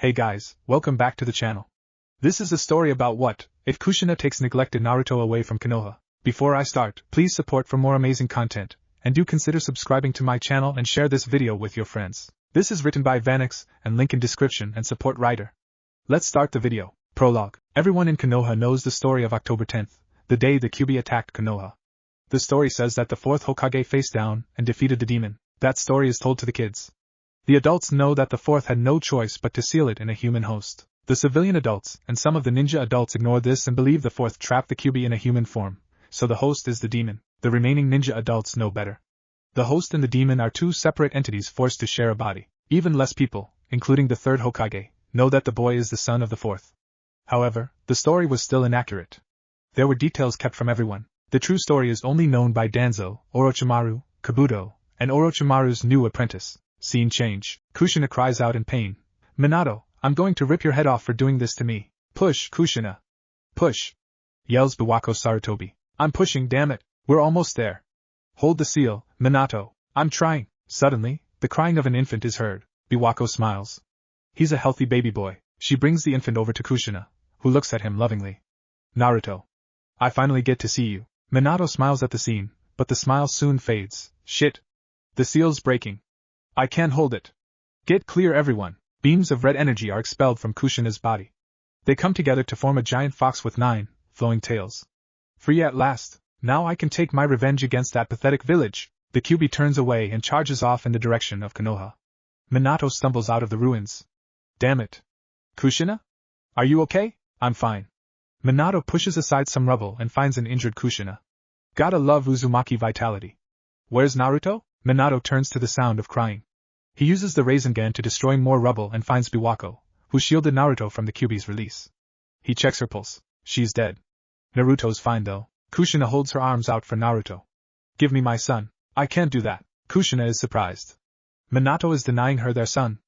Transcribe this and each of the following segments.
Hey guys, welcome back to the channel. This is a story about what if Kushina takes neglected Naruto away from Konoha. Before I start, please support for more amazing content, and do consider subscribing to my channel and share this video with your friends. This is written by Vanex, and link in description and support writer. Let's start the video. Prologue. Everyone in Konoha knows the story of October 10th, the day the Kyuubi attacked Konoha. The story says that the 4th Hokage faced down and defeated the demon. That story is told to the kids. The adults know that the 4th had no choice but to seal it in a human host. The civilian adults and some of the ninja adults ignore this and believe the 4th trapped the Kyuubi in a human form, so the host is the demon. The remaining ninja adults know better. The host and the demon are two separate entities forced to share a body. Even less people, including the 3rd Hokage, know that the boy is the son of the 4th. However, the story was still inaccurate. There were details kept from everyone. The true story is only known by Danzo, Orochimaru, Kabuto, and Orochimaru's new apprentice. Scene change. Kushina cries out in pain. Minato, I'm going to rip your head off for doing this to me. Push, Kushina. Push. Yells Biwako Sarutobi. I'm pushing, damn it. We're almost there. Hold the seal, Minato. I'm trying. Suddenly, the crying of an infant is heard. Biwako smiles. He's a healthy baby boy. She brings the infant over to Kushina, who looks at him lovingly. Naruto. I finally get to see you. Minato smiles at the scene, but the smile soon fades. Shit. The seal's breaking. I can't hold it. Get clear, everyone. Beams of red energy are expelled from Kushina's body. They come together to form a giant fox with 9 flowing tails. Free at last. Now I can take my revenge against that pathetic village. The Kyuubi turns away and charges off in the direction of Konoha. Minato stumbles out of the ruins. Damn it. Kushina? Are you okay? I'm fine. Minato pushes aside some rubble and finds an injured Kushina. Gotta love Uzumaki vitality. Where's Naruto? Minato turns to the sound of crying. He uses the Rasengan to destroy more rubble and finds Biwako, who shielded Naruto from the Kyuubi's release. He checks her pulse. She's dead. Naruto's fine though. Kushina holds her arms out for Naruto. Give me my son. I can't do that. Kushina is surprised. Minato is denying her their son.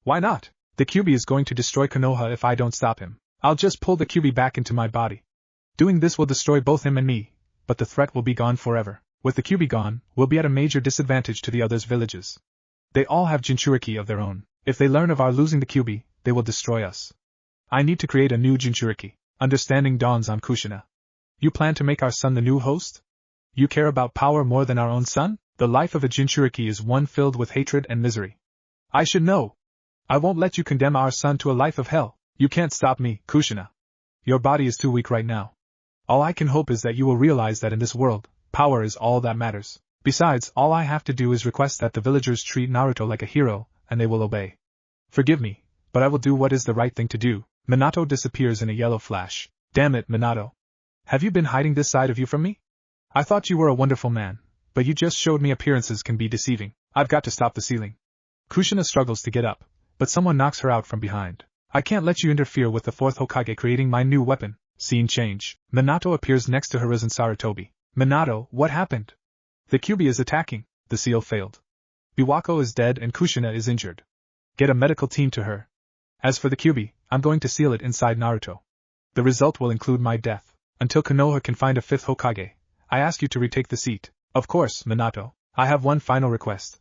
Why not? The Kyuubi is going to destroy Konoha if I don't stop him. I'll just pull the Kyuubi back into my body. Doing this will destroy both him and me, but the threat will be gone forever. With the Kyuubi gone, we'll be at a major disadvantage to the others' villages. They all have Jinchuriki of their own. If they learn of our losing the Kyuubi, they will destroy us. I need to create a new Jinchuriki. Understanding dawns on Kushina. You plan to make our son the new host? You care about power more than our own son? The life of a Jinchuriki is one filled with hatred and misery. I should know. I won't let you condemn our son to a life of hell. You can't stop me, Kushina. Your body is too weak right now. All I can hope is that you will realize that in this world, power is all that matters. Besides, all I have to do is request that the villagers treat Naruto like a hero, and they will obey. Forgive me, but I will do what is the right thing to do. Minato disappears in a yellow flash. Damn it, Minato. Have you been hiding this side of you from me? I thought you were a wonderful man, but you just showed me appearances can be deceiving. I've got to stop the sealing. Kushina struggles to get up, but someone knocks her out from behind. I can't let you interfere with the 4th Hokage creating my new weapon. Scene change. Minato appears next to Hiruzen Sarutobi. Minato, what happened? The Kyuubi is attacking. The seal failed. Biwako is dead and Kushina is injured. Get a medical team to her. As for the Kyuubi, I'm going to seal it inside Naruto. The result will include my death. Until Konoha can find a 5th Hokage, I ask you to retake the seat. Of course, Minato. I have one final request.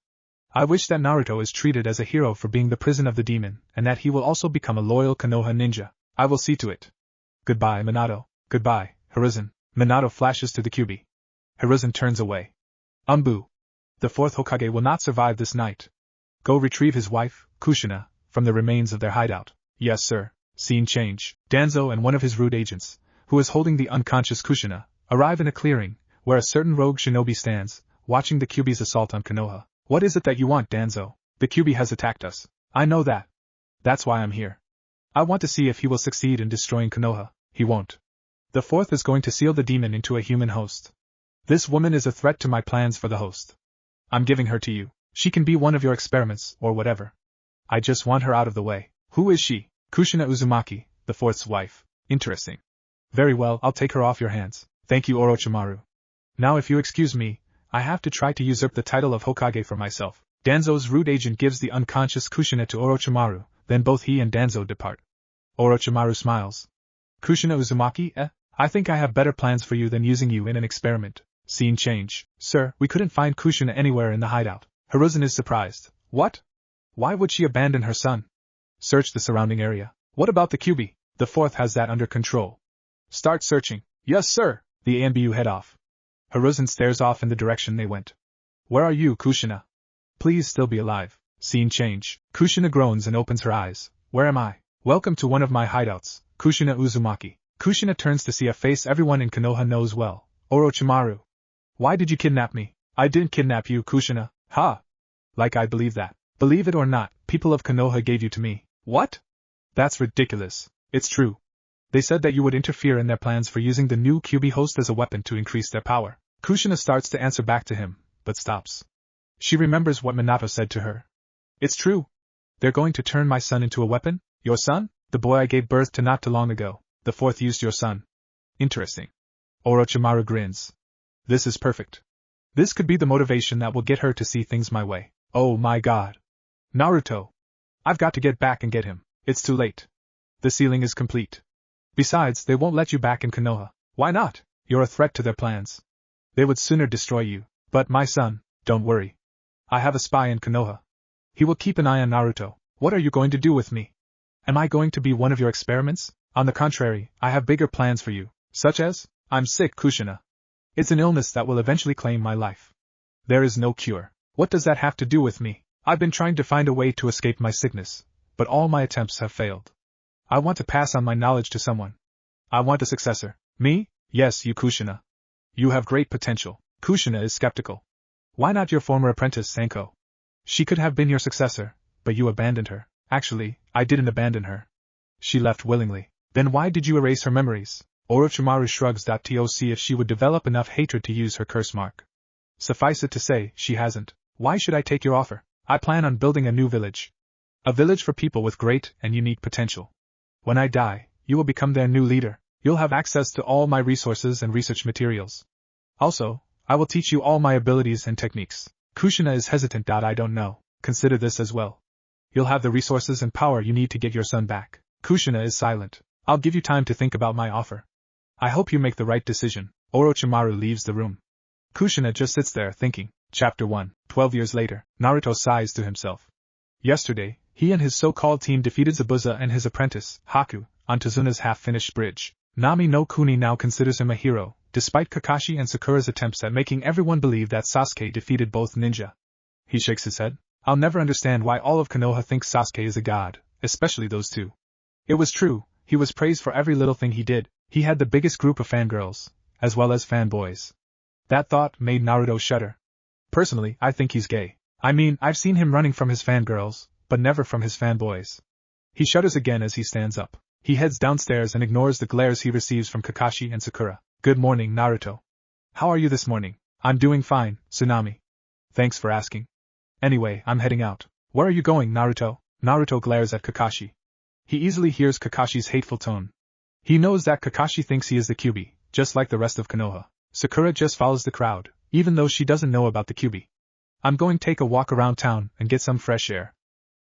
I wish that Naruto is treated as a hero for being the prison of the demon, and that he will also become a loyal Konoha ninja. I will see to it. Goodbye, Minato. Goodbye, Hiruzen. Minato flashes to the Kyuubi. Hiruzen turns away. Umbu. The 4th Hokage will not survive this night. Go retrieve his wife, Kushina, from the remains of their hideout. Yes, sir. Scene change. Danzo and one of his rude agents, who is holding the unconscious Kushina, arrive in a clearing, where a certain rogue shinobi stands, watching the Kyuubi's assault on Konoha. What is it that you want, Danzo? The Kyuubi has attacked us. I know that. That's why I'm here. I want to see if he will succeed in destroying Konoha. He won't. The 4th is going to seal the demon into a human host. This woman is a threat to my plans for the host. I'm giving her to you. She can be one of your experiments, or whatever. I just want her out of the way. Who is she? Kushina Uzumaki, the 4th's wife. Interesting. Very well, I'll take her off your hands. Thank you, Orochimaru. Now if you excuse me, I have to try to usurp the title of Hokage for myself. Danzo's rude agent gives the unconscious Kushina to Orochimaru, then both he and Danzo depart. Orochimaru smiles. Kushina Uzumaki, I think I have better plans for you than using you in an experiment. Scene change. Sir, we couldn't find Kushina anywhere in the hideout. Hiruzen is surprised. What? Why would she abandon her son? Search the surrounding area. What about the QB? The fourth has that under control. Start searching. Yes, sir. The ANBU head off. Hiruzen stares off in the direction they went. Where are you, Kushina? Please still be alive. Scene change. Kushina groans and opens her eyes. Where am I? Welcome to one of my hideouts, Kushina Uzumaki. Kushina turns to see a face everyone in Konoha knows well. Orochimaru. Why did you kidnap me? I didn't kidnap you, Kushina. Ha! Like I believe that. Believe it or not, people of Konoha gave you to me. What? That's ridiculous. It's true. They said that you would interfere in their plans for using the new QB host as a weapon to increase their power. Kushina starts to answer back to him, but stops. She remembers what Minato said to her. It's true. They're going to turn my son into a weapon? Your son? The boy I gave birth to not too long ago. The fourth used your son. Interesting. Orochimaru grins. This is perfect. This could be the motivation that will get her to see things my way. Oh my god. Naruto. I've got to get back and get him. It's too late. The sealing is complete. Besides, they won't let you back in Konoha. Why not? You're a threat to their plans. They would sooner destroy you. But my son, don't worry. I have a spy in Konoha. He will keep an eye on Naruto. What are you going to do with me? Am I going to be one of your experiments? On the contrary, I have bigger plans for you. Such as? I'm sick, Kushina. It's an illness that will eventually claim my life. There is no cure. What does that have to do with me? I've been trying to find a way to escape my sickness, but all my attempts have failed. I want to pass on my knowledge to someone. I want a successor. Me? Yes, you, Kushina. You have great potential. Kushina is skeptical. Why not your former apprentice, Sanko? She could have been your successor, but you abandoned her. Actually, I didn't abandon her. She left willingly. Then why did you erase her memories? Orochimaru shrugs. To see if she would develop enough hatred to use her curse mark. Suffice it to say, she hasn't. Why should I take your offer? I plan on building a new village. A village for people with great and unique potential. When I die, you will become their new leader. You'll have access to all my resources and research materials. Also, I will teach you all my abilities and techniques. Kushina is hesitant. I don't know. Consider this as well. You'll have the resources and power you need to get your son back. Kushina is silent. I'll give you time to think about my offer. I hope you make the right decision. Orochimaru leaves the room. Kushina just sits there thinking. Chapter 1. 12 years later, Naruto sighs to himself. Yesterday, he and his so-called team defeated Zabuza and his apprentice, Haku, on Tazuna's half-finished bridge. Nami no Kuni now considers him a hero, despite Kakashi and Sakura's attempts at making everyone believe that Sasuke defeated both ninja. He shakes his head. I'll never understand why all of Konoha thinks Sasuke is a god, especially those two. It was true, he was praised for every little thing he did. He had the biggest group of fangirls, as well as fanboys. That thought made Naruto shudder. Personally, I think he's gay. I mean, I've seen him running from his fangirls, but never from his fanboys. He shudders again as he stands up. He heads downstairs and ignores the glares he receives from Kakashi and Sakura. Good morning, Naruto. How are you this morning? I'm doing fine, Tsunami. Thanks for asking. Anyway, I'm heading out. Where are you going, Naruto? Naruto glares at Kakashi. He easily hears Kakashi's hateful tone. He knows that Kakashi thinks he is the QB, just like the rest of Konoha. Sakura just follows the crowd, even though she doesn't know about the QB. I'm going to take a walk around town and get some fresh air.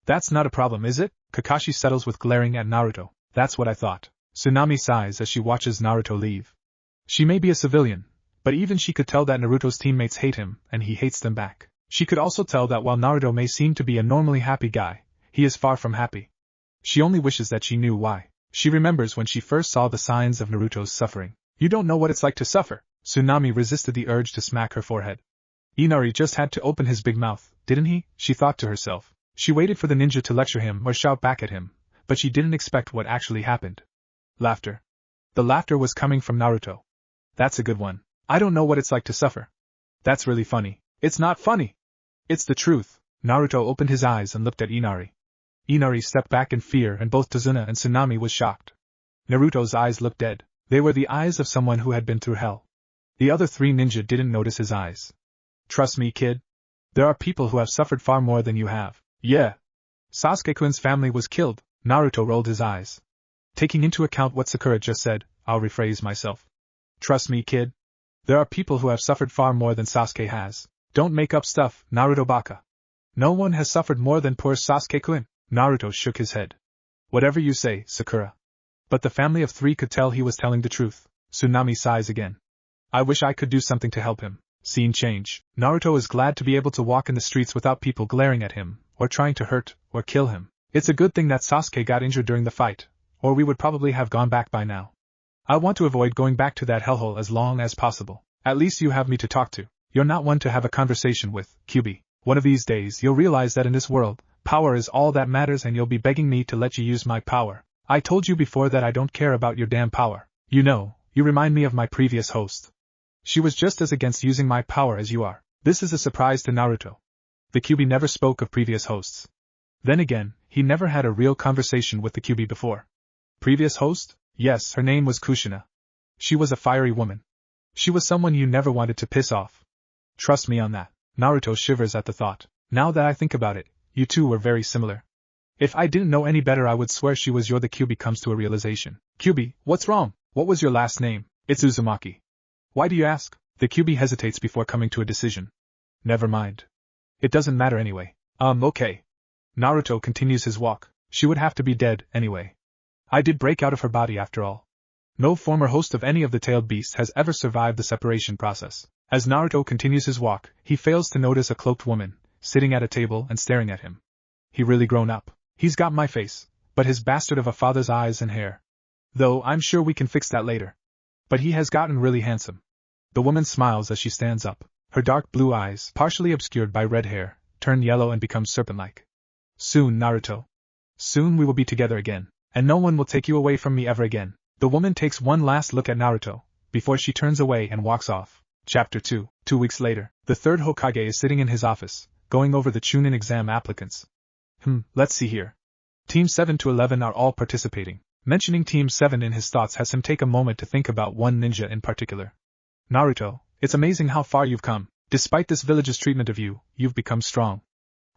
That's not a problem, is it? Kakashi settles with glaring at Naruto. That's what I thought. Tsunami sighs as she watches Naruto leave. She may be a civilian, but even she could tell that Naruto's teammates hate him, and he hates them back. She could also tell that while Naruto may seem to be a normally happy guy, he is far from happy. She only wishes that she knew why. She remembers when she first saw the signs of Naruto's suffering. You don't know what it's like to suffer. Tsunami resisted the urge to smack her forehead. Inari just had to open his big mouth, didn't he? She thought to herself. She waited for the ninja to lecture him or shout back at him, but she didn't expect what actually happened. Laughter. The laughter was coming from Naruto. That's a good one. I don't know what it's like to suffer. That's really funny. It's not funny. It's the truth. Naruto opened his eyes and looked at Inari. Inari stepped back in fear and both Tazuna and Tsunami was shocked. Naruto's eyes looked dead. They were the eyes of someone who had been through hell. The other three ninja didn't notice his eyes. Trust me, kid. There are people who have suffered far more than you have. Yeah. Sasuke-kun's family was killed. Naruto rolled his eyes. Taking into account what Sakura just said, I'll rephrase myself. Trust me, kid. There are people who have suffered far more than Sasuke has. Don't make up stuff, Naruto baka. No one has suffered more than poor Sasuke-kun. Naruto shook his head. Whatever you say, Sakura. But the family of three could tell he was telling the truth. Tsunami sighs again. I wish I could do something to help him. Scene change. Naruto is glad to be able to walk in the streets without people glaring at him, or trying to hurt, or kill him. It's a good thing that Sasuke got injured during the fight, or we would probably have gone back by now. I want to avoid going back to that hellhole as long as possible. At least you have me to talk to. You're not one to have a conversation with, QB. One of these days you'll realize that in this world, power is all that matters and you'll be begging me to let you use my power. I told you before that I don't care about your damn power. You know, you remind me of my previous host. She was just as against using my power as you are. This is a surprise to Naruto. The QB never spoke of previous hosts. Then again, he never had a real conversation with the QB before. Previous host? Yes, her name was Kushina. She was a fiery woman. She was someone you never wanted to piss off. Trust me on that. Naruto shivers at the thought. Now that I think about it, you two were very similar. If I didn't know any better I would swear she was the QB comes to a realization. QB, what's wrong? What was your last name? It's Uzumaki. Why do you ask? The QB hesitates before coming to a decision. Never mind. It doesn't matter anyway. Okay. Naruto continues his walk. She would have to be dead, anyway. I did break out of her body after all. No former host of any of the tailed beasts has ever survived the separation process. As Naruto continues his walk, he fails to notice a cloaked woman, sitting at a table and staring at him. He really grown up. He's got my face, but his bastard of a father's eyes and hair. Though I'm sure we can fix that later. But he has gotten really handsome. The woman smiles as she stands up. Her dark blue eyes, partially obscured by red hair, turn yellow and become serpent-like. Soon, Naruto. Soon we will be together again, and no one will take you away from me ever again. The woman takes one last look at Naruto, before she turns away and walks off. Chapter 2. 2 weeks later, the third Hokage is sitting in his office, going over the chunin exam applicants. Let's see here. Team 7 to 11 are all participating. Mentioning Team 7 in his thoughts has him take a moment to think about one ninja in particular. Naruto, it's amazing how far you've come. Despite this village's treatment of you, you've become strong.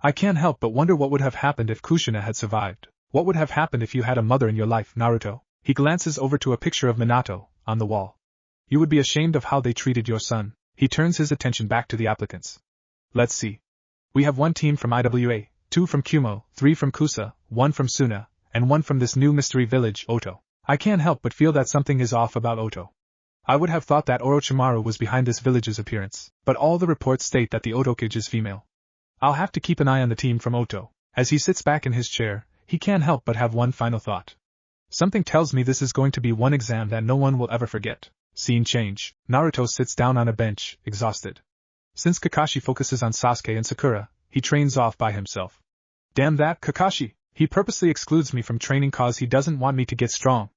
I can't help but wonder what would have happened if Kushina had survived. What would have happened if you had a mother in your life, Naruto? He glances over to a picture of Minato, on the wall. You would be ashamed of how they treated your son. He turns his attention back to the applicants. Let's see. We have 1 team from IWA, 2 from Kumo, 3 from Kusa, 1 from Suna, and 1 from this new mystery village, Oto. I can't help but feel that something is off about Oto. I would have thought that Orochimaru was behind this village's appearance, but all the reports state that the Otokage is female. I'll have to keep an eye on the team from Oto. As he sits back in his chair, he can't help but have one final thought. Something tells me this is going to be one exam that no one will ever forget. Scene change. Naruto sits down on a bench, exhausted. Since Kakashi focuses on Sasuke and Sakura, he trains off by himself. Damn that, Kakashi! He purposely excludes me from training cause he doesn't want me to get strong.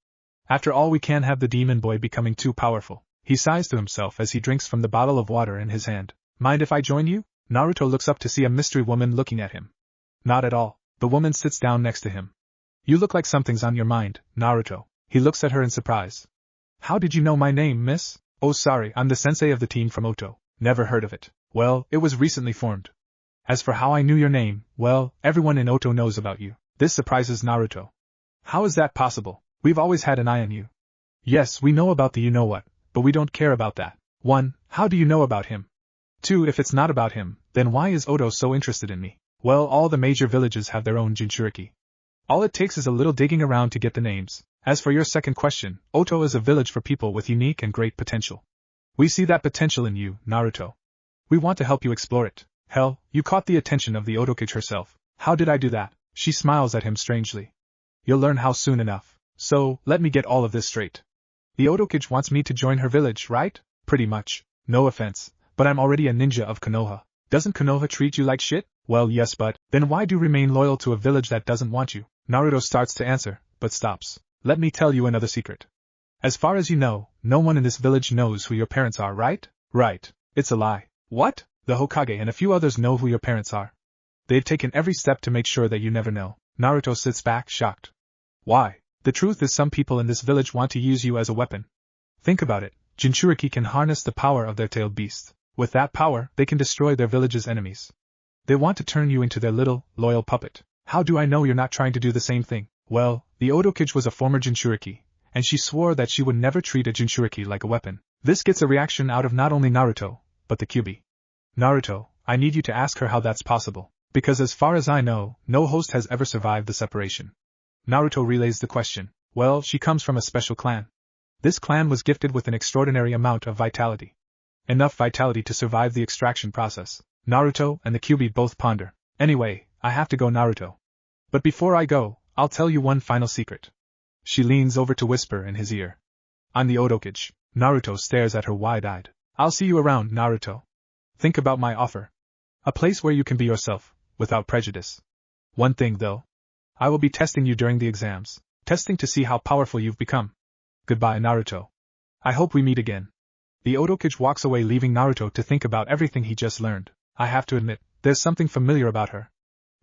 After all, we can't have the demon boy becoming too powerful. He sighs to himself as he drinks from the bottle of water in his hand. Mind if I join you? Naruto looks up to see a mystery woman looking at him. Not at all. The woman sits down next to him. You look like something's on your mind, Naruto. He looks at her in surprise. How did you know my name, miss? Oh sorry, I'm the sensei of the team from Oto. Never heard of it. Well, it was recently formed. As for how I knew your name, well, everyone in Oto knows about you. This surprises Naruto. How is that possible? We've always had an eye on you. Yes, we know about the you-know-what, but we don't care about that. 1. How do you know about him? 2. If it's not about him, then why is Oto so interested in me? Well, all the major villages have their own Jinchuriki. All it takes is a little digging around to get the names. As for your second question, Oto is a village for people with unique and great potential. We see that potential in you, Naruto. We want to help you explore it. Hell, you caught the attention of the Otokage herself. How did I do that? She smiles at him strangely. You'll learn how soon enough. So, let me get all of this straight. The Otokage wants me to join her village, right? Pretty much. No offense, but I'm already a ninja of Konoha. Doesn't Konoha treat you like shit? Well, yes, but then why do you remain loyal to a village that doesn't want you? Naruto starts to answer, but stops. Let me tell you another secret. As far as you know, no one in this village knows who your parents are, right? Right. It's a lie. What? The Hokage and a few others know who your parents are. They've taken every step to make sure that you never know. Naruto sits back, shocked. Why? The truth is some people in this village want to use you as a weapon. Think about it. Jinchuriki can harness the power of their tailed beast. With that power, they can destroy their village's enemies. They want to turn you into their little, loyal puppet. How do I know you're not trying to do the same thing? Well, the Otokage was a former Jinchuriki, and she swore that she would never treat a Jinchuriki like a weapon. This gets a reaction out of not only Naruto, but the QB. Naruto, I need you to ask her how that's possible, because as far as I know, no host has ever survived the separation. Naruto relays the question. Well, she comes from a special clan. This clan was gifted with an extraordinary amount of vitality. Enough vitality to survive the extraction process. Naruto and the QB both ponder. Anyway, I have to go, Naruto. But before I go, I'll tell you one final secret. She leans over to whisper in his ear. On the Odokage, Naruto stares at her wide-eyed. I'll see you around, Naruto. Think about my offer. A place where you can be yourself, without prejudice. One thing, though. I will be testing you during the exams, testing to see how powerful you've become. Goodbye, Naruto. I hope we meet again. The Odokage walks away, leaving Naruto to think about everything he just learned. I have to admit, there's something familiar about her.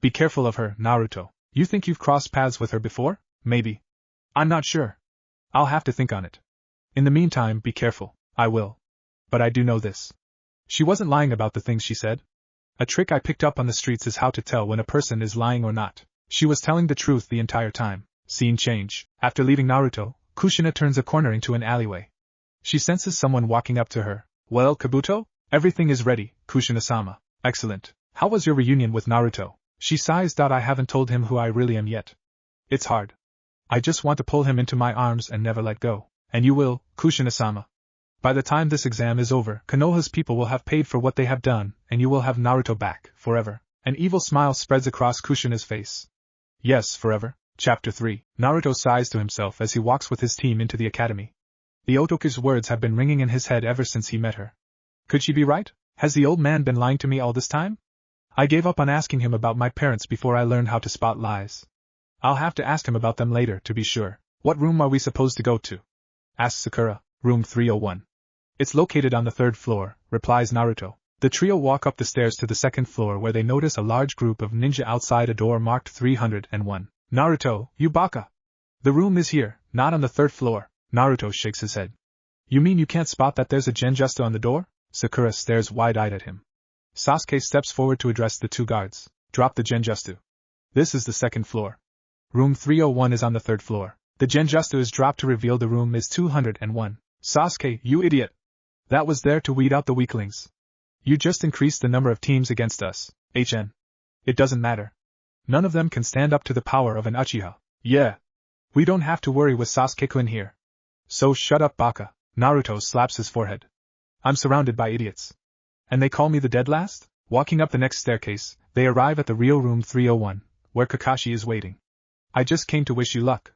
Be careful of her, Naruto. You think you've crossed paths with her before? Maybe. I'm not sure. I'll have to think on it. In the meantime, be careful. I will. But I do know this. She wasn't lying about the things she said. A trick I picked up on the streets is how to tell when a person is lying or not. She was telling the truth the entire time. Scene change. After leaving Naruto, Kushina turns a corner into an alleyway. She senses someone walking up to her. Well, Kabuto? Everything is ready, Kushina-sama. Excellent. How was your reunion with Naruto? She sighs. I haven't told him who I really am yet. It's hard. I just want to pull him into my arms and never let go. And you will, Kushina-sama. By the time this exam is over, Konoha's people will have paid for what they have done, and you will have Naruto back, forever. An evil smile spreads across Kushina's face. Yes, forever. Chapter 3. Naruto sighs to himself as he walks with his team into the academy. The Otokage's words have been ringing in his head ever since he met her. Could she be right? Has the old man been lying to me all this time? I gave up on asking him about my parents before I learned how to spot lies. I'll have to ask him about them later to be sure. What room are we supposed to go to? Asks Sakura. Room 301. It's located on the 3rd floor, replies Naruto. The trio walk up the stairs to the 2nd floor where they notice a large group of ninja outside a door marked 301. Naruto, you baka! The room is here, not on the 3rd floor. Naruto shakes his head. You mean you can't spot that there's a genjusta on the door? Sakura stares wide-eyed at him. Sasuke steps forward to address the two guards. Drop the genjusta. This is the 2nd floor. Room 301 is on the 3rd floor. The genjusta is dropped to reveal the room is 201. Sasuke, you idiot! That was there to weed out the weaklings. You just increased the number of teams against us, HN. It doesn't matter. None of them can stand up to the power of an Uchiha. Yeah. We don't have to worry with Sasuke-kun here. So shut up, baka. Naruto slaps his forehead. I'm surrounded by idiots. And they call me the dead last? Walking up the next staircase, they arrive at the real room 301, where Kakashi is waiting. I just came to wish you luck.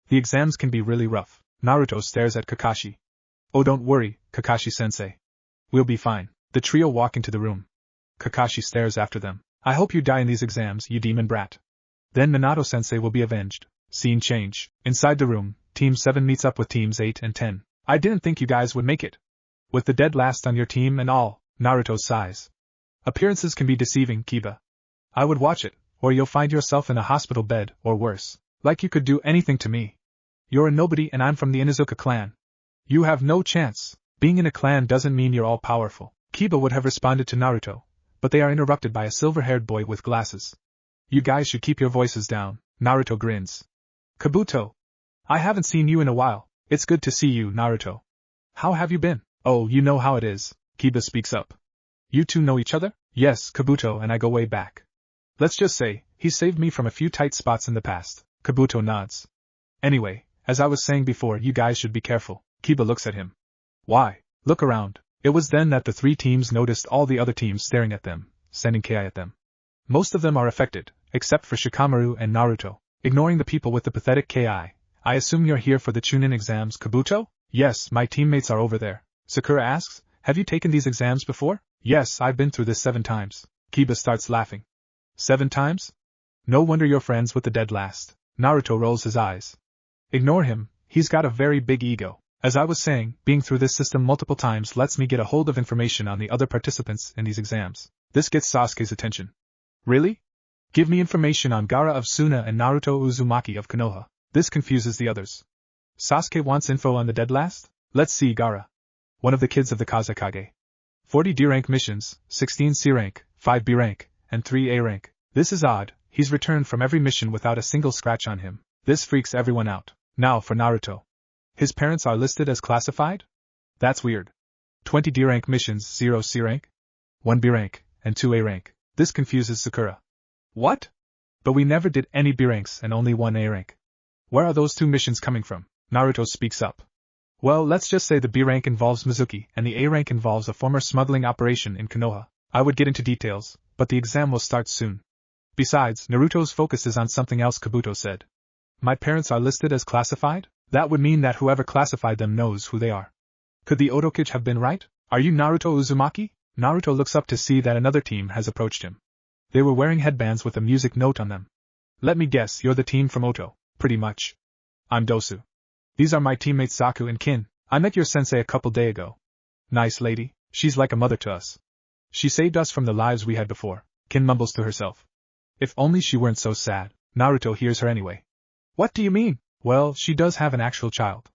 The exams can be really rough. Naruto stares at Kakashi. Oh, don't worry, Kakashi-sensei. We'll be fine. The trio walk into the room. Kakashi stares after them. I hope you die in these exams, you demon brat. Then Minato-sensei will be avenged. Scene change. Inside the room, Team 7 meets up with Teams 8 and 10. I didn't think you guys would make it. With the dead last on your team and all, Naruto sighs. Appearances can be deceiving, Kiba. I would watch it, or you'll find yourself in a hospital bed, or worse. Like you could do anything to me. You're a nobody and I'm from the Inuzuka clan. You have no chance. Being in a clan doesn't mean you're all-powerful. Kiba would have responded to Naruto, but they are interrupted by a silver-haired boy with glasses. You guys should keep your voices down. Naruto grins. Kabuto. I haven't seen you in a while. It's good to see you, Naruto. How have you been? Oh, you know how it is. Kiba speaks up. You two know each other? Yes, Kabuto and I go way back. Let's just say, he saved me from a few tight spots in the past. Kabuto nods. Anyway, as I was saying before, you guys should be careful. Kiba looks at him. Why? Look around. It was then that the three teams noticed all the other teams staring at them, sending Ki at them. Most of them are affected, except for Shikamaru and Naruto. Ignoring the people with the pathetic Ki, I assume you're here for the chunin exams, Kabuto? Yes, my teammates are over there. Sakura asks, have you taken these exams before? Yes, I've been through this 7 times. Kiba starts laughing. 7 times? No wonder you're friends with the dead last. Naruto rolls his eyes. Ignore him, he's got a very big ego. As I was saying, being through this system multiple times lets me get a hold of information on the other participants in these exams. This gets Sasuke's attention. Really? Give me information on Gaara of Suna and Naruto Uzumaki of Konoha. This confuses the others. Sasuke wants info on the dead last? Let's see Gaara. One of the kids of the Kazekage. 40 D rank missions, 16 C rank, 5 B rank, and 3 A rank. This is odd, he's returned from every mission without a single scratch on him. This freaks everyone out. Now for Naruto. His parents are listed as classified? That's weird. 20 D rank missions, 0 C rank, 1 B rank, and 2 A rank. This confuses Sakura. What? But we never did any B ranks and only 1 A rank. Where are those 2 missions coming from? Naruto speaks up. Well, let's just say the B rank involves Mizuki and the A rank involves a former smuggling operation in Konoha. I would get into details, but the exam will start soon. Besides, Naruto's focus is on something else, Kabuto said. My parents are listed as classified? That would mean that whoever classified them knows who they are. Could the Otokage have been right? Are you Naruto Uzumaki? Naruto looks up to see that another team has approached him. They were wearing headbands with a music note on them. Let me guess, you're the team from Oto. Pretty much. I'm Dosu. These are my teammates Zaku and Kin. I met your sensei a couple days ago. Nice lady, she's like a mother to us. She saved us from the lives we had before, Kin mumbles to herself. If only she weren't so sad. Naruto hears her anyway. What do you mean? Well, she does have an actual child.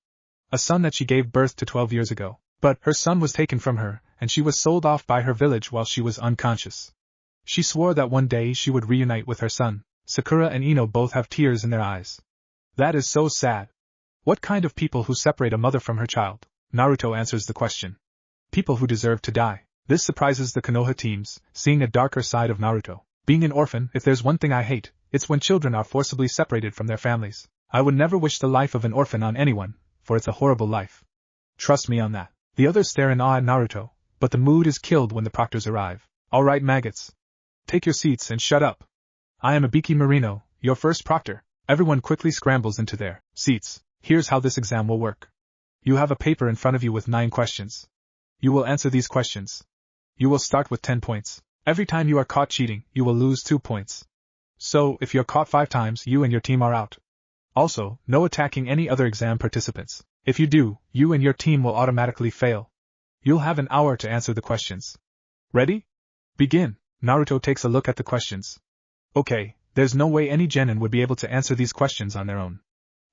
A son that she gave birth to 12 years ago. But her son was taken from her, and she was sold off by her village while she was unconscious. She swore that one day she would reunite with her son. Sakura and Ino both have tears in their eyes. That is so sad. What kind of people who separate a mother from her child? Naruto answers the question. People who deserve to die. This surprises the Konoha teams, seeing a darker side of Naruto. Being an orphan, if there's one thing I hate, it's when children are forcibly separated from their families. I would never wish the life of an orphan on anyone, for it's a horrible life. Trust me on that. The others stare in awe at Naruto, but the mood is killed when the proctors arrive. All right, maggots. Take your seats and shut up. I am Ibiki Marino, your first proctor. Everyone quickly scrambles into their seats. Here's how this exam will work. You have a paper in front of you with 9 questions. You will answer these questions. You will start with 10 points. Every time you are caught cheating, you will lose 2 points. So, if you're caught 5 times, you and your team are out. Also, no attacking any other exam participants. If you do, you and your team will automatically fail. You'll have an hour to answer the questions. Ready? Begin. Naruto takes a look at the questions. Okay, there's no way any genin would be able to answer these questions on their own.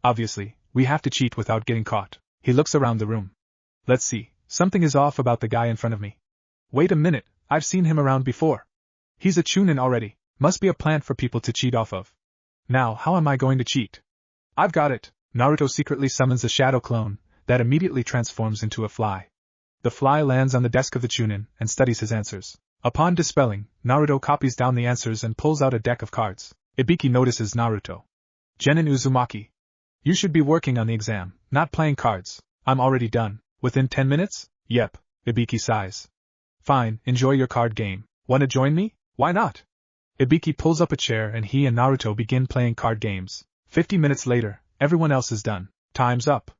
Obviously, we have to cheat without getting caught. He looks around the room. Let's see, something is off about the guy in front of me. Wait a minute, I've seen him around before. He's a chunin already, must be a plant for people to cheat off of. Now, how am I going to cheat? I've got it. Naruto secretly summons a shadow clone, that immediately transforms into a fly. The fly lands on the desk of the chunin, and studies his answers. Upon dispelling, Naruto copies down the answers and pulls out a deck of cards. Ibiki notices Naruto. Genin Uzumaki. You should be working on the exam, not playing cards. I'm already done. Within 10 minutes? Yep, Ibiki sighs. Fine, enjoy your card game. Wanna join me? Why not? Ibiki pulls up a chair and he and Naruto begin playing card games. 50 minutes later, everyone else is done. Time's up.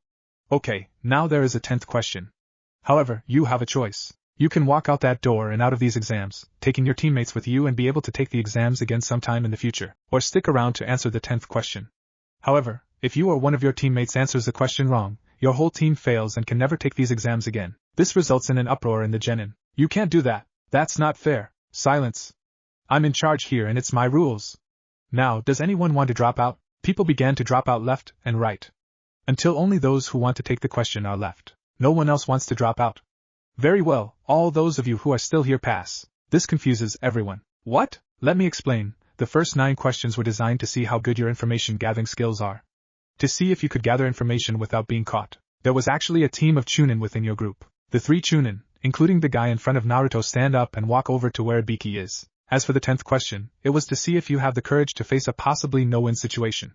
Okay, now there is a 10th question. However, you have a choice. You can walk out that door and out of these exams, taking your teammates with you and be able to take the exams again sometime in the future, or stick around to answer the 10th question. However, if you or one of your teammates answers the question wrong, your whole team fails and can never take these exams again. This results in an uproar in the genin. You can't do that. That's not fair. Silence. I'm in charge here and it's my rules. Now, does anyone want to drop out? People began to drop out left and right. Until only those who want to take the question are left. No one else wants to drop out. Very well, all those of you who are still here pass. This confuses everyone. What? Let me explain. The first 9 questions were designed to see how good your information gathering skills are. To see if you could gather information without being caught. There was actually a team of chunin within your group. The 3 chunin, including the guy in front of Naruto, stand up and walk over to where Ibiki is. As for the 10th question, it was to see if you have the courage to face a possibly no-win situation.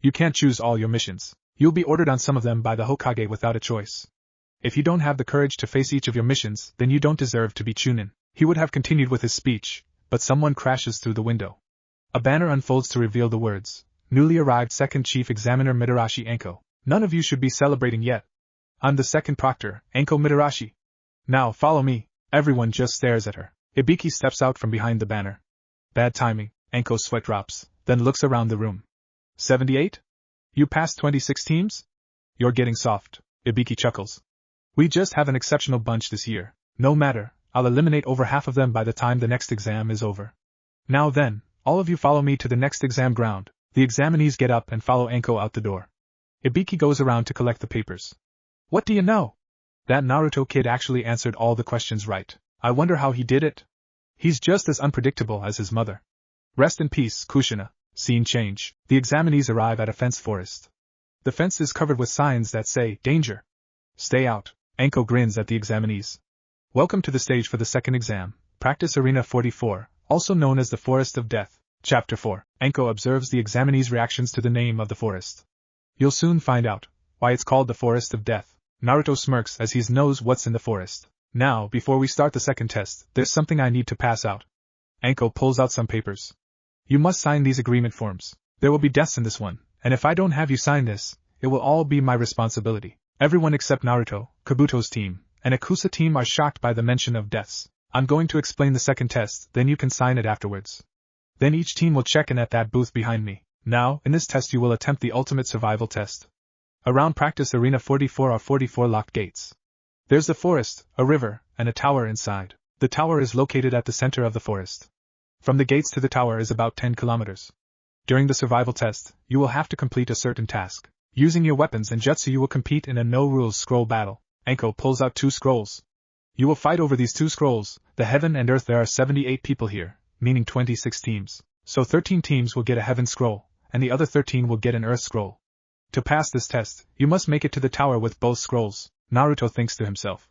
You can't choose all your missions. You'll be ordered on some of them by the Hokage without a choice. If you don't have the courage to face each of your missions, then you don't deserve to be chunin. He would have continued with his speech, but someone crashes through the window. A banner unfolds to reveal the words, "Newly arrived Second Chief Examiner Mitarashi Anko. None of you should be celebrating yet. I'm the second proctor, Anko Mitarashi. Now follow me." Everyone just stares at her. Ibiki steps out from behind the banner. Bad timing. Anko's sweat drops, then looks around the room. 78? You passed 26 teams? You're getting soft. Ibiki chuckles. We just have an exceptional bunch this year. No matter, I'll eliminate over half of them by the time the next exam is over. Now then, all of you follow me to the next exam ground. The examinees get up and follow Anko out the door. Ibiki goes around to collect the papers. What do you know? That Naruto kid actually answered all the questions right. I wonder how he did it. He's just as unpredictable as his mother. Rest in peace, Kushina. Scene change. The examinees arrive at a fenced forest. The fence is covered with signs that say, "Danger. Stay out." Anko grins at the examinees. Welcome to the stage for the second exam, Practice Arena 44, also known as the Forest of Death. Chapter 4. Anko observes the examinees' reactions to the name of the forest. You'll soon find out why it's called the Forest of Death. Naruto smirks as he knows what's in the forest. Now, before we start the second test, there's something I need to pass out. Anko pulls out some papers. You must sign these agreement forms. There will be deaths in this one, and if I don't have you sign this, it will all be my responsibility. Everyone except Naruto, Kabuto's team, and Akusa team are shocked by the mention of deaths. I'm going to explain the second test, then you can sign it afterwards. Then each team will check in at that booth behind me. Now, in this test you will attempt the ultimate survival test. Around practice arena 44 are 44 locked gates. There's the forest, a river, and a tower inside. The tower is located at the center of the forest. From the gates to the tower is about 10 kilometers. During the survival test, you will have to complete a certain task. Using your weapons and jutsu you will compete in a no-rules scroll battle. Anko pulls out 2 scrolls. You will fight over these 2 scrolls, the heaven and earth. There are 78 people here, meaning 26 teams. So 13 teams will get a heaven scroll, and the other 13 will get an earth scroll. To pass this test, you must make it to the tower with both scrolls, Naruto thinks to himself.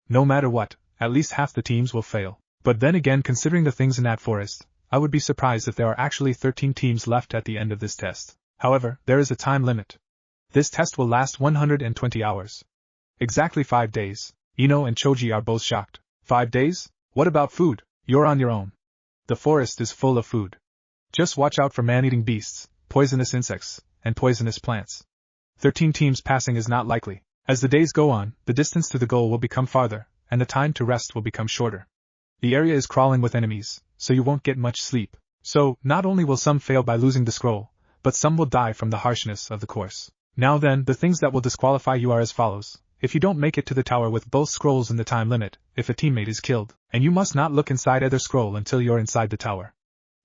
No matter what, at least half the teams will fail. But then again, considering the things in that forest, I would be surprised if there are actually 13 teams left at the end of this test. However, there is a time limit. This test will last 120 hours. Exactly 5 days. Ino and Choji are both shocked. 5 days? What about food? You're on your own. The forest is full of food. Just watch out for man-eating beasts, poisonous insects, and poisonous plants. 13 teams passing is not likely. As the days go on, the distance to the goal will become farther, and the time to rest will become shorter. The area is crawling with enemies, so you won't get much sleep. So, not only will some fail by losing the scroll, but some will die from the harshness of the course. Now then, the things that will disqualify you are as follows. If you don't make it to the tower with both scrolls in the time limit, if a teammate is killed, and you must not look inside either scroll until you're inside the tower.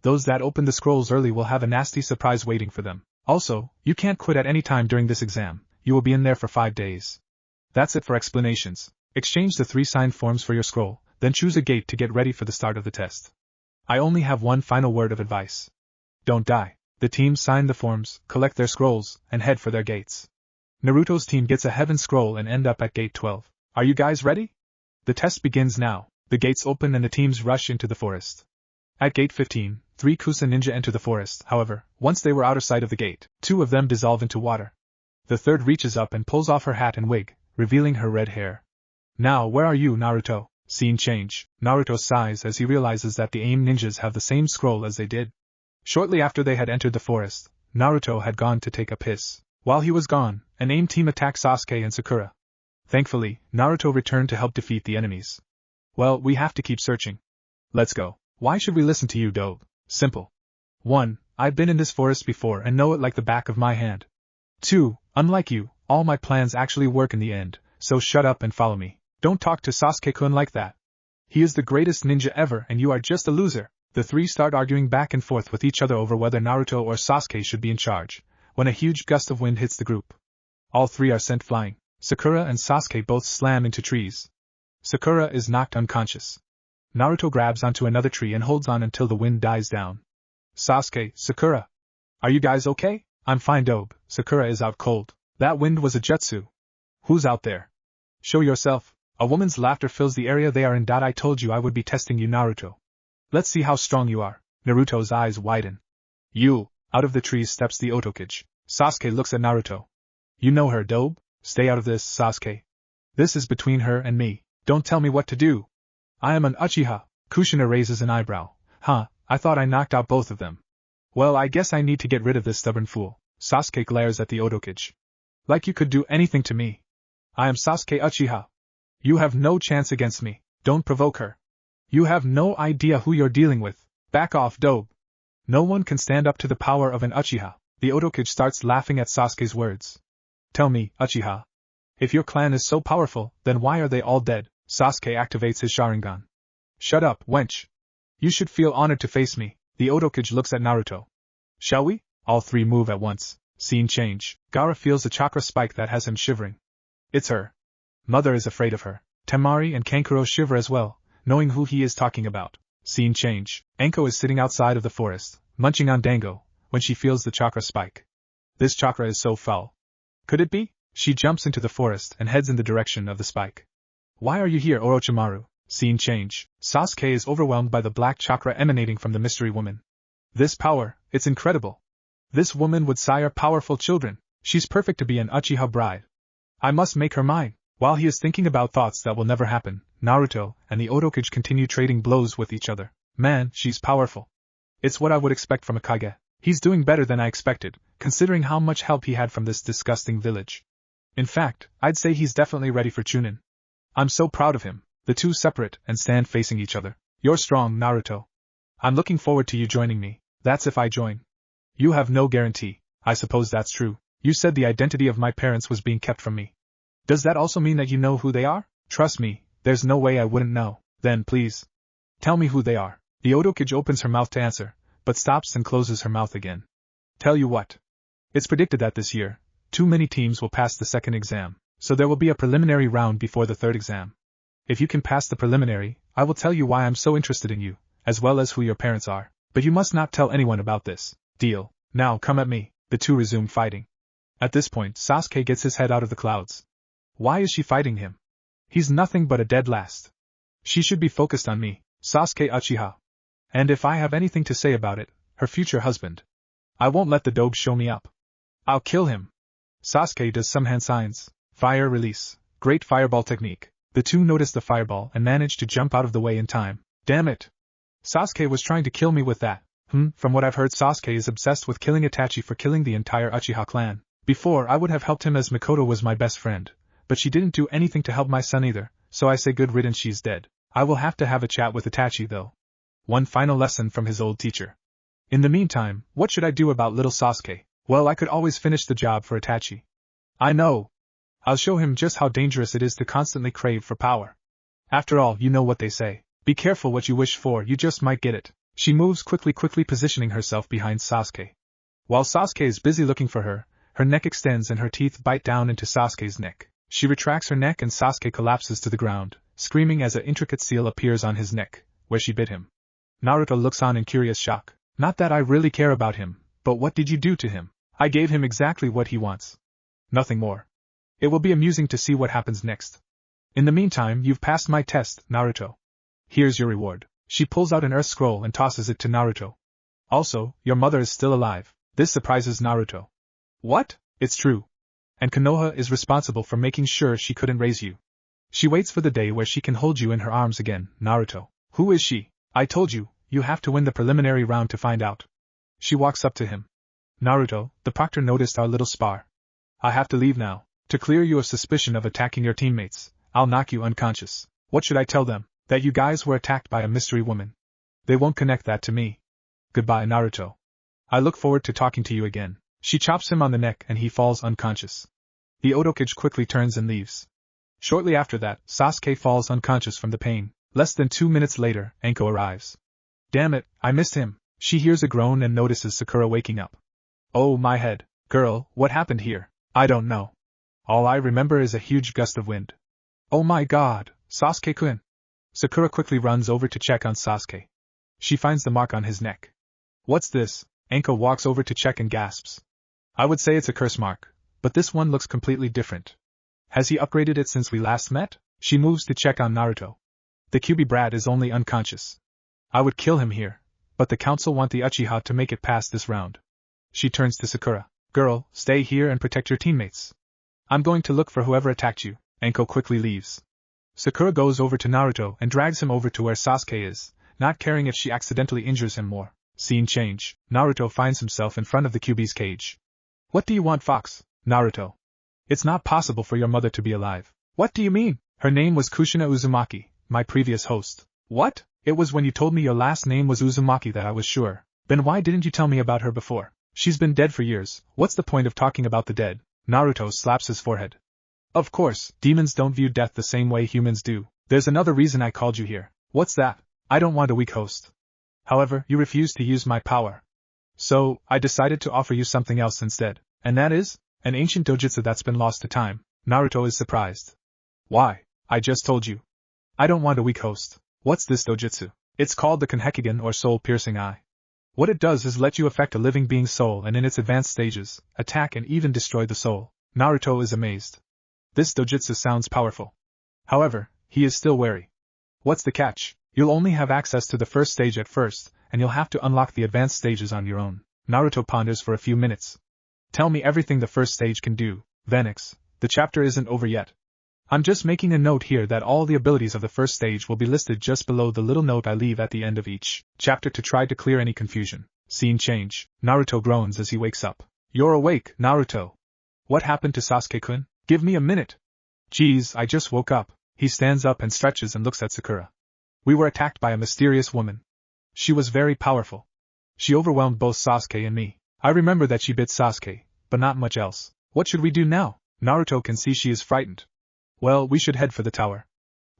Those that open the scrolls early will have a nasty surprise waiting for them. Also, you can't quit at any time during this exam. You will be in there for 5 days. That's it for explanations. Exchange the 3 signed forms for your scroll, then choose a gate to get ready for the start of the test. I only have one final word of advice. Don't die. The teams sign the forms, collect their scrolls, and head for their gates. Naruto's team gets a heaven scroll and end up at gate 12. Are you guys ready? The test begins now. The gates open and the teams rush into the forest. At gate 15, 3 Kusa ninja enter the forest. However, once they were out of sight of the gate, 2 of them dissolve into water. The third reaches up and pulls off her hat and wig, revealing her red hair. Now, where are you, Naruto? Scene change. Naruto sighs as he realizes that the AIM ninjas have the same scroll as they did. Shortly after they had entered the forest, Naruto had gone to take a piss. While he was gone, an AIM team attacked Sasuke and Sakura. Thankfully, Naruto returned to help defeat the enemies. Well, we have to keep searching. Let's go. Why should we listen to you, Dobe? Simple. 1. I've been in this forest before and know it like the back of my hand. 2. Unlike you, all my plans actually work in the end, so shut up and follow me. Don't talk to Sasuke-kun like that. He is the greatest ninja ever and you are just a loser. The 3 start arguing back and forth with each other over whether Naruto or Sasuke should be in charge, when a huge gust of wind hits the group. All 3 are sent flying. Sakura and Sasuke both slam into trees. Sakura is knocked unconscious. Naruto grabs onto another tree and holds on until the wind dies down. Sasuke, Sakura. Are you guys okay? I'm fine, Dobe. Sakura is out cold. That wind was a jutsu. Who's out there? Show yourself. A woman's laughter fills the area they are in. I told you I would be testing you, Naruto. Let's see how strong you are. Naruto's eyes widen. You. Out of the trees steps the Otokage. Sasuke looks at Naruto. You know her, Dobe? Stay out of this, Sasuke. This is between her and me. Don't tell me what to do. I am an Uchiha. Kushina raises an eyebrow. Huh, I thought I knocked out both of them. Well, I guess I need to get rid of this stubborn fool. Sasuke glares at the Otokage. Like you could do anything to me. I am Sasuke Uchiha. You have no chance against me. Don't provoke her. You have no idea who you're dealing with. Back off, Dobe. No one can stand up to the power of an Uchiha. The Otokage starts laughing at Sasuke's words. Tell me, Uchiha. If your clan is so powerful, then why are they all dead? Sasuke activates his Sharingan. Shut up, wench. You should feel honored to face me. The Otokage looks at Naruto. Shall we? All 3 move at once. Scene change. Gaara feels a chakra spike that has him shivering. It's her. Mother is afraid of her. Temari and Kankuro shiver as well, knowing who he is talking about. Scene change. Anko is sitting outside of the forest, munching on dango, when she feels the chakra spike. This chakra is so foul. Could it be? She jumps into the forest and heads in the direction of the spike. Why are you here, Orochimaru? Scene change. Sasuke is overwhelmed by the black chakra emanating from the mystery woman. This power, it's incredible. This woman would sire powerful children. She's perfect to be an Uchiha bride. I must make her mine. While he is thinking about thoughts that will never happen, Naruto and the Otokage continue trading blows with each other. Man, she's powerful. It's what I would expect from a Kage. He's doing better than I expected, considering how much help he had from this disgusting village. In fact, I'd say he's definitely ready for chunin. I'm so proud of him. The two separate and stand facing each other. You're strong, Naruto. I'm looking forward to you joining me. That's if I join. You have no guarantee. I suppose that's true. You said the identity of my parents was being kept from me. Does that also mean that you know who they are? Trust me, there's no way I wouldn't know. Then please, tell me who they are. The Otokage opens her mouth to answer, but stops and closes her mouth again. Tell you what. It's predicted that this year, too many teams will pass the second exam, so there will be a preliminary round before the third exam. If you can pass the preliminary, I will tell you why I'm so interested in you, as well as who your parents are. But you must not tell anyone about this. Deal. Now come at me. The two resume fighting. At this point, Sasuke gets his head out of the clouds. Why is she fighting him? He's nothing but a dead last. She should be focused on me, Sasuke Uchiha. And if I have anything to say about it, her future husband. I won't let the dogs show me up. I'll kill him. Sasuke does some hand signs. Fire release. Great fireball technique. The two notice the fireball and manage to jump out of the way in time. Damn it. Sasuke was trying to kill me with that. From what I've heard, Sasuke is obsessed with killing Itachi for killing the entire Uchiha clan. Before, I would have helped him as Mikoto was my best friend, but she didn't do anything to help my son either, so I say good riddance, she's dead. I will have to have a chat with Itachi though. One final lesson from his old teacher. In the meantime, what should I do about little Sasuke? Well, I could always finish the job for Itachi. I know. I'll show him just how dangerous it is to constantly crave for power. After all, you know what they say. Be careful what you wish for, you just might get it. She moves quickly positioning herself behind Sasuke. While Sasuke is busy looking for her, her neck extends and her teeth bite down into Sasuke's neck. She retracts her neck and Sasuke collapses to the ground, screaming as an intricate seal appears on his neck, where she bit him. Naruto looks on in curious shock. Not that I really care about him, but what did you do to him? I gave him exactly what he wants. Nothing more. It will be amusing to see what happens next. In the meantime, you've passed my test, Naruto. Here's your reward. She pulls out an earth scroll and tosses it to Naruto. Also, your mother is still alive. This surprises Naruto. What? It's true. And Konoha is responsible for making sure she couldn't raise you. She waits for the day where she can hold you in her arms again, Naruto. Who is she? I told you, you have to win the preliminary round to find out. She walks up to him. Naruto, the proctor noticed our little spar. I have to leave now. To clear you of suspicion of attacking your teammates, I'll knock you unconscious. What should I tell them? That you guys were attacked by a mystery woman. They won't connect that to me. Goodbye, Naruto. I look forward to talking to you again. She chops him on the neck and he falls unconscious. The Otokage quickly turns and leaves. Shortly after that, Sasuke falls unconscious from the pain. Less than 2 minutes later, Anko arrives. Damn it, I missed him. She hears a groan and notices Sakura waking up. Oh my head. Girl, what happened here? I don't know. All I remember is a huge gust of wind. Oh my god, Sasuke-kun. Sakura quickly runs over to check on Sasuke. She finds the mark on his neck. What's this? Anko walks over to check and gasps. I would say it's a curse mark, but this one looks completely different. Has he upgraded it since we last met? She moves to check on Naruto. The Kyuubi brat is only unconscious. I would kill him here, but the council want the Uchiha to make it past this round. She turns to Sakura. Girl, stay here and protect your teammates. I'm going to look for whoever attacked you. Anko quickly leaves. Sakura goes over to Naruto and drags him over to where Sasuke is, not caring if she accidentally injures him more. Scene change. Naruto finds himself in front of the Kyuubi's cage. What do you want, Fox? Naruto. It's not possible for your mother to be alive. What do you mean? Her name was Kushina Uzumaki, my previous host. What? It was when you told me your last name was Uzumaki that I was sure. Then why didn't you tell me about her before? She's been dead for years. What's the point of talking about the dead? Naruto slaps his forehead. Of course, demons don't view death the same way humans do. There's another reason I called you here. What's that? I don't want a weak host. However, you refused to use my power. So, I decided to offer you something else instead. And that is? An ancient dojutsu that's been lost to time. Naruto is surprised. Why? I just told you. I don't want a weak host. What's this dojutsu? It's called the Kanhekigen or soul-piercing eye. What it does is let you affect a living being's soul and in its advanced stages, attack and even destroy the soul. Naruto is amazed. This dojutsu sounds powerful. However, he is still wary. What's the catch? You'll only have access to the first stage at first, and you'll have to unlock the advanced stages on your own. Naruto ponders for a few minutes. Tell me everything the first stage can do, Vanex. The chapter isn't over yet. I'm just making a note here that all the abilities of the first stage will be listed just below the little note I leave at the end of each chapter to try to clear any confusion. Scene change. Naruto groans as he wakes up. You're awake, Naruto. What happened to Sasuke-kun? Give me a minute. Geez, I just woke up. He stands up and stretches and looks at Sakura. We were attacked by a mysterious woman. She was very powerful. She overwhelmed both Sasuke and me. I remember that she bit Sasuke, but not much else. What should we do now? Naruto can see she is frightened. Well, we should head for the tower.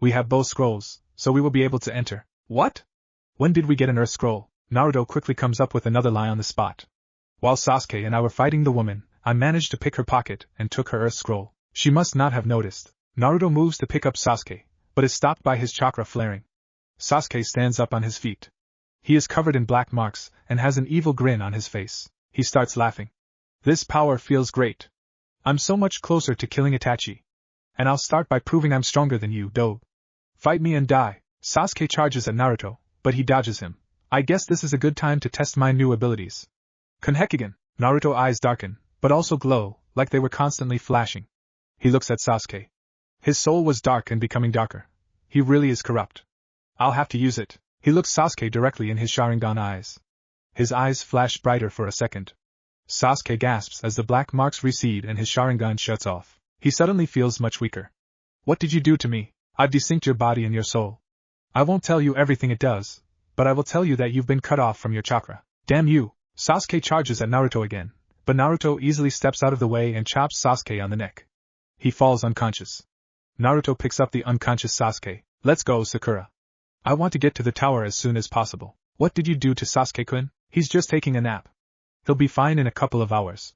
We have both scrolls, so we will be able to enter. What? When did we get an earth scroll? Naruto quickly comes up with another lie on the spot. While Sasuke and I were fighting the woman, I managed to pick her pocket and took her earth scroll. She must not have noticed. Naruto moves to pick up Sasuke, but is stopped by his chakra flaring. Sasuke stands up on his feet. He is covered in black marks and has an evil grin on his face. He starts laughing. This power feels great. I'm so much closer to killing Itachi. And I'll start by proving I'm stronger than you, Doe. Fight me and die. Sasuke charges at Naruto, but he dodges him. I guess this is a good time to test my new abilities. Konhekigen. Naruto's eyes darken, but also glow, like they were constantly flashing. He looks at Sasuke. His soul was dark and becoming darker. He really is corrupt. I'll have to use it. He looks Sasuke directly in his Sharingan eyes. His eyes flash brighter for a second. Sasuke gasps as the black marks recede and his Sharingan shuts off. He suddenly feels much weaker. What did you do to me? I've desynced your body and your soul. I won't tell you everything it does, but I will tell you that you've been cut off from your chakra. Damn you! Sasuke charges at Naruto again, but Naruto easily steps out of the way and chops Sasuke on the neck. He falls unconscious. Naruto picks up the unconscious Sasuke. Let's go, Sakura. I want to get to the tower as soon as possible. What did you do to Sasuke-kun? He's just taking a nap. He'll be fine in a couple of hours.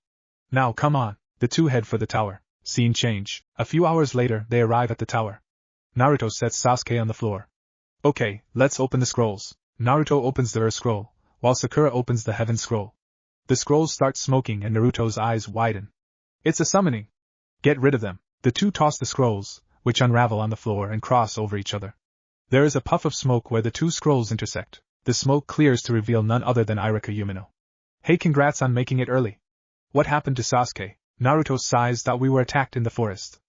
Now come on. The two head for the tower. Scene change. A few hours later, they arrive at the tower. Naruto sets Sasuke on the floor. Okay, let's open the scrolls. Naruto opens the Earth scroll, while Sakura opens the Heaven scroll. The scrolls start smoking and Naruto's eyes widen. It's a summoning. Get rid of them. The two toss the scrolls, which unravel on the floor and cross over each other. There is a puff of smoke where the two scrolls intersect. The smoke clears to reveal none other than Irika Yumino. Hey, congrats on making it early. What happened to Sasuke? Naruto sighs that we were attacked in the forest.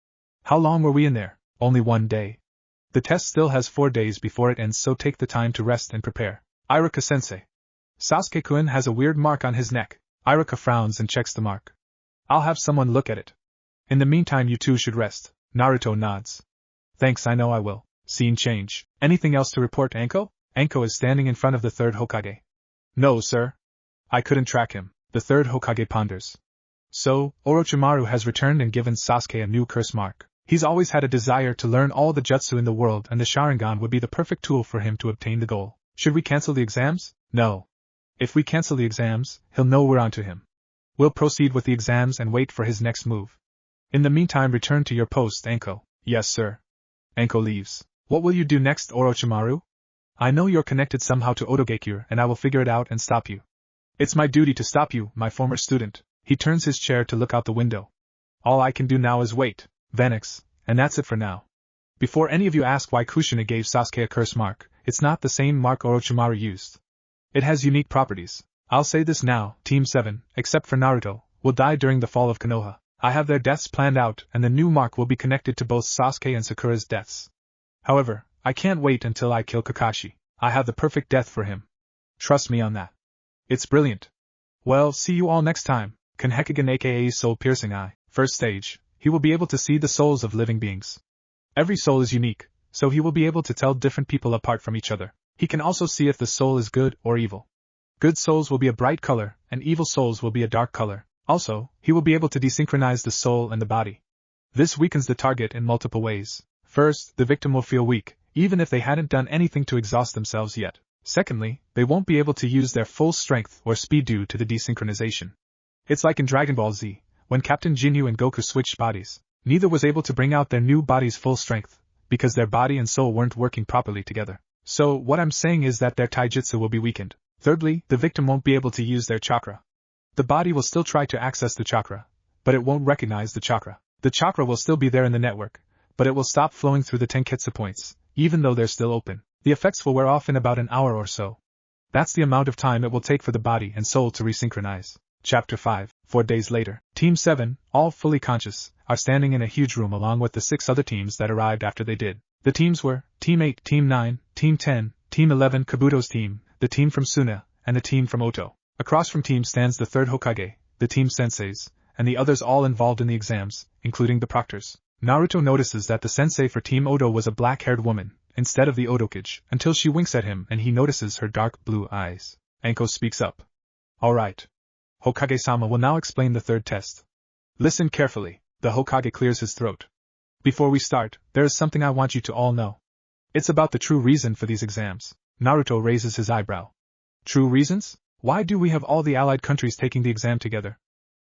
How long were we in there? Only 1 day. The test still has 4 days before it ends, so take the time to rest and prepare. Irika-sensei. Sasuke-kun has a weird mark on his neck. Irika frowns and checks the mark. I'll have someone look at it. In the meantime, you two should rest. Naruto nods. Thanks, I know I will. Scene change. Anything else to report, Anko? Anko is standing in front of the third Hokage. No, sir. I couldn't track him. The third Hokage ponders. So, Orochimaru has returned and given Sasuke a new curse mark. He's always had a desire to learn all the jutsu in the world, and the Sharingan would be the perfect tool for him to obtain the goal. Should we cancel the exams? No. If we cancel the exams, he'll know we're onto him. We'll proceed with the exams and wait for his next move. In the meantime, return to your post, Anko. Yes, sir. Anko leaves. What will you do next, Orochimaru? I know you're connected somehow to Otogekure, and I will figure it out and stop you. It's my duty to stop you, my former student. He turns his chair to look out the window. All I can do now is wait, Vanex, and that's it for now. Before any of you ask why Kushina gave Sasuke a curse mark, it's not the same mark Orochimaru used. It has unique properties. I'll say this now, Team 7, except for Naruto, will die during the fall of Konoha. I have their deaths planned out, and the new mark will be connected to both Sasuke and Sakura's deaths. However, I can't wait until I kill Kakashi. I have the perfect death for him. Trust me on that. It's brilliant. Well, see you all next time. Konhekigen aka soul-piercing eye. First stage, he will be able to see the souls of living beings. Every soul is unique, so he will be able to tell different people apart from each other. He can also see if the soul is good or evil. Good souls will be a bright color, and evil souls will be a dark color. Also, he will be able to desynchronize the soul and the body. This weakens the target in multiple ways. First, the victim will feel weak, even if they hadn't done anything to exhaust themselves yet. Secondly, they won't be able to use their full strength or speed due to the desynchronization. It's like in Dragon Ball Z, when Captain Ginyu and Goku switched bodies. Neither was able to bring out their new body's full strength, because their body and soul weren't working properly together. So, what I'm saying is that their taijutsu will be weakened. Thirdly, the victim won't be able to use their chakra. The body will still try to access the chakra, but it won't recognize the chakra. The chakra will still be there in the network, but it will stop flowing through the Tenketsu points, even though they're still open. The effects will wear off in about an hour or so. That's the amount of time it will take for the body and soul to resynchronize. Chapter 5. 4 days later, Team 7, all fully conscious, are standing in a huge room along with the 6 other teams that arrived after they did. The teams were Team 8, Team 9, Team 10, Team 11 Kabuto's team, the team from Suna, and the team from Oto. Across from team stands the third Hokage, the team senseis, and the others all involved in the exams, including the proctors. Naruto notices that the sensei for Team Oto was a black-haired woman, instead of the Otokage, until she winks at him and he notices her dark blue eyes. Anko speaks up. Alright. Hokage-sama will now explain the third test. Listen carefully. The Hokage clears his throat. Before we start, there is something I want you to all know. It's about the true reason for these exams. Naruto raises his eyebrow. True reasons? Why do we have all the allied countries taking the exam together?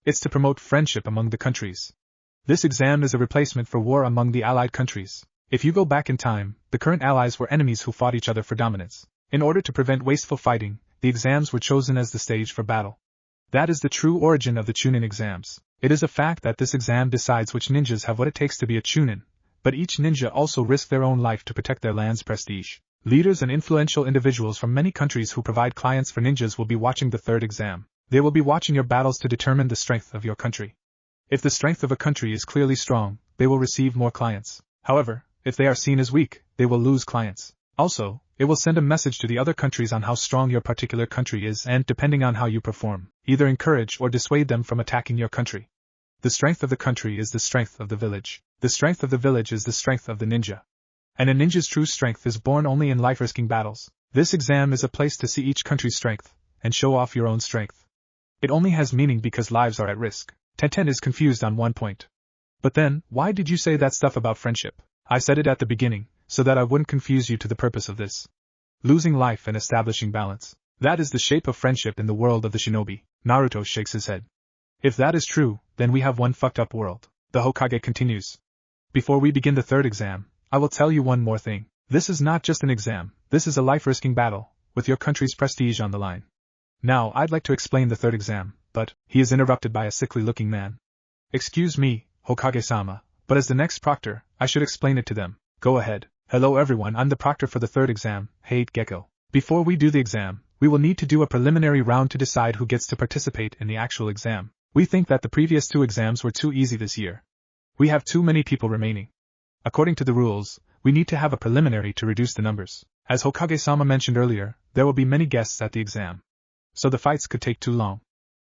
It's to promote friendship among the countries. This exam is a replacement for war among the allied countries. If you go back in time, the current allies were enemies who fought each other for dominance. In order to prevent wasteful fighting, the exams were chosen as the stage for battle. That is the true origin of the chunin exams. It is a fact that this exam decides which ninjas have what it takes to be a chunin, but each ninja also risk their own life to protect their land's prestige. Leaders and influential individuals from many countries who provide clients for ninjas will be watching the third exam. They will be watching your battles to determine the strength of your country. If the strength of a country is clearly strong, they will receive more clients. However, if they are seen as weak, they will lose clients. Also, it will send a message to the other countries on how strong your particular country is and, depending on how you perform, either encourage or dissuade them from attacking your country. The strength of the country is the strength of the village. The strength of the village is the strength of the ninja. And a ninja's true strength is born only in life-risking battles. This exam is a place to see each country's strength, and show off your own strength. It only has meaning because lives are at risk. Tenten is confused on one point. But then, why did you say that stuff about friendship? I said it at the beginning, so that I wouldn't confuse you to the purpose of this. Losing life and establishing balance. That is the shape of friendship in the world of the shinobi. Naruto shakes his head. If that is true, then we have one fucked up world. The Hokage continues. Before we begin the third exam, I will tell you one more thing. This is not just an exam, this is a life-risking battle, with your country's prestige on the line. Now I'd like to explain the third exam, but, he is interrupted by a sickly-looking man. Excuse me, Hokage-sama, but as the next proctor, I should explain it to them. Go ahead. Hello everyone, I'm the proctor for the third exam, Hate Gecko. Before we do the exam, we will need to do a preliminary round to decide who gets to participate in the actual exam. We think that the previous 2 exams were too easy this year. We have too many people remaining. According to the rules, we need to have a preliminary to reduce the numbers. As Hokage-sama mentioned earlier, there will be many guests at the exam. So the fights could take too long.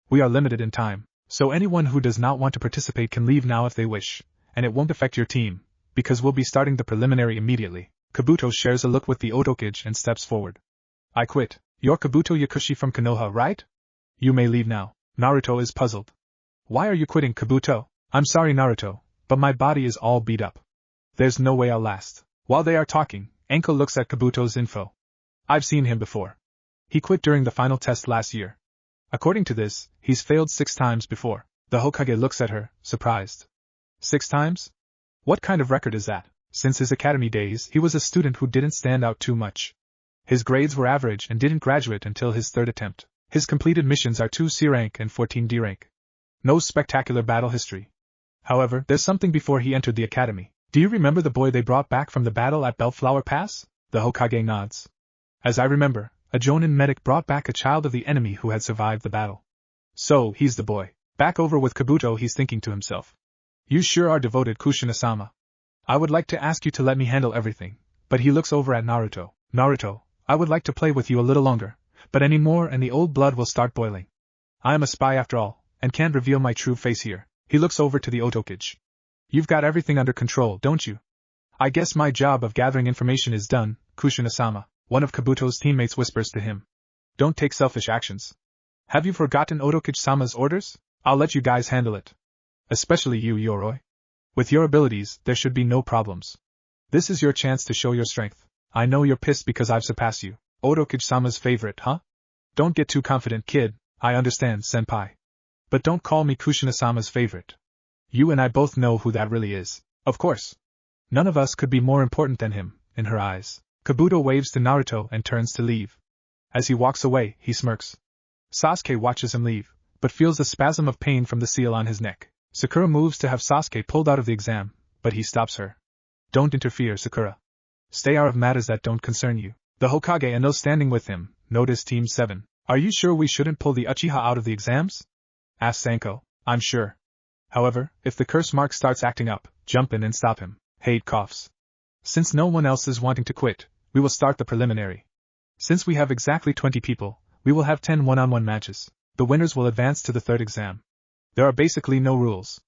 We are limited in time, so anyone who does not want to participate can leave now if they wish, and it won't affect your team, because we'll be starting the preliminary immediately. Kabuto shares a look with the Otokage and steps forward. I quit. You're Kabuto Yakushi from Konoha, right? You may leave now. Naruto is puzzled. Why are you quitting, Kabuto? I'm sorry, Naruto, but my body is all beat up. There's no way I'll last. While they are talking, Anko looks at Kabuto's info. I've seen him before. He quit during the final test last year. According to this, he's failed 6 times before. The Hokage looks at her, surprised. 6 times? What kind of record is that? Since his academy days, he was a student who didn't stand out too much. His grades were average and didn't graduate until his 3rd attempt. His completed missions are 2 C rank and 14 D rank. No spectacular battle history. However, there's something before he entered the academy. Do you remember the boy they brought back from the battle at Bellflower Pass? The Hokage nods. As I remember, a Jonin medic brought back a child of the enemy who had survived the battle. So, he's the boy. Back over with Kabuto, he's thinking to himself. You sure are devoted, Kushina-sama. I would like to ask you to let me handle everything, but he looks over at Naruto. Naruto, I would like to play with you a little longer, but any more and the old blood will start boiling. I am a spy after all, and can't reveal my true face here. He looks over to the Otokage. You've got everything under control, don't you? I guess my job of gathering information is done, Kushina-sama. One of Kabuto's teammates whispers to him. Don't take selfish actions. Have you forgotten Otokage-sama's orders? I'll let you guys handle it. Especially you, Yoroi. With your abilities, there should be no problems. This is your chance to show your strength. I know you're pissed because I've surpassed you. Otokage-sama's favorite, huh? Don't get too confident, kid. I understand, senpai. But don't call me Kushina-sama's favorite. You and I both know who that really is. Of course. None of us could be more important than him, in her eyes. Kabuto waves to Naruto and turns to leave. As he walks away, he smirks. Sasuke watches him leave, but feels a spasm of pain from the seal on his neck. Sakura moves to have Sasuke pulled out of the exam, but he stops her. Don't interfere, Sakura. Stay out of matters that don't concern you. The Hokage and those standing with him notice Team 7. Are you sure we shouldn't pull the Uchiha out of the exams? asked Sanko. I'm sure. However, if the curse mark starts acting up, jump in and stop him. Hate coughs. Since no one else is wanting to quit, we will start the preliminary. Since we have exactly 20 people, we will have 10 one-on-one matches. The winners will advance to the third exam. There are basically no rules.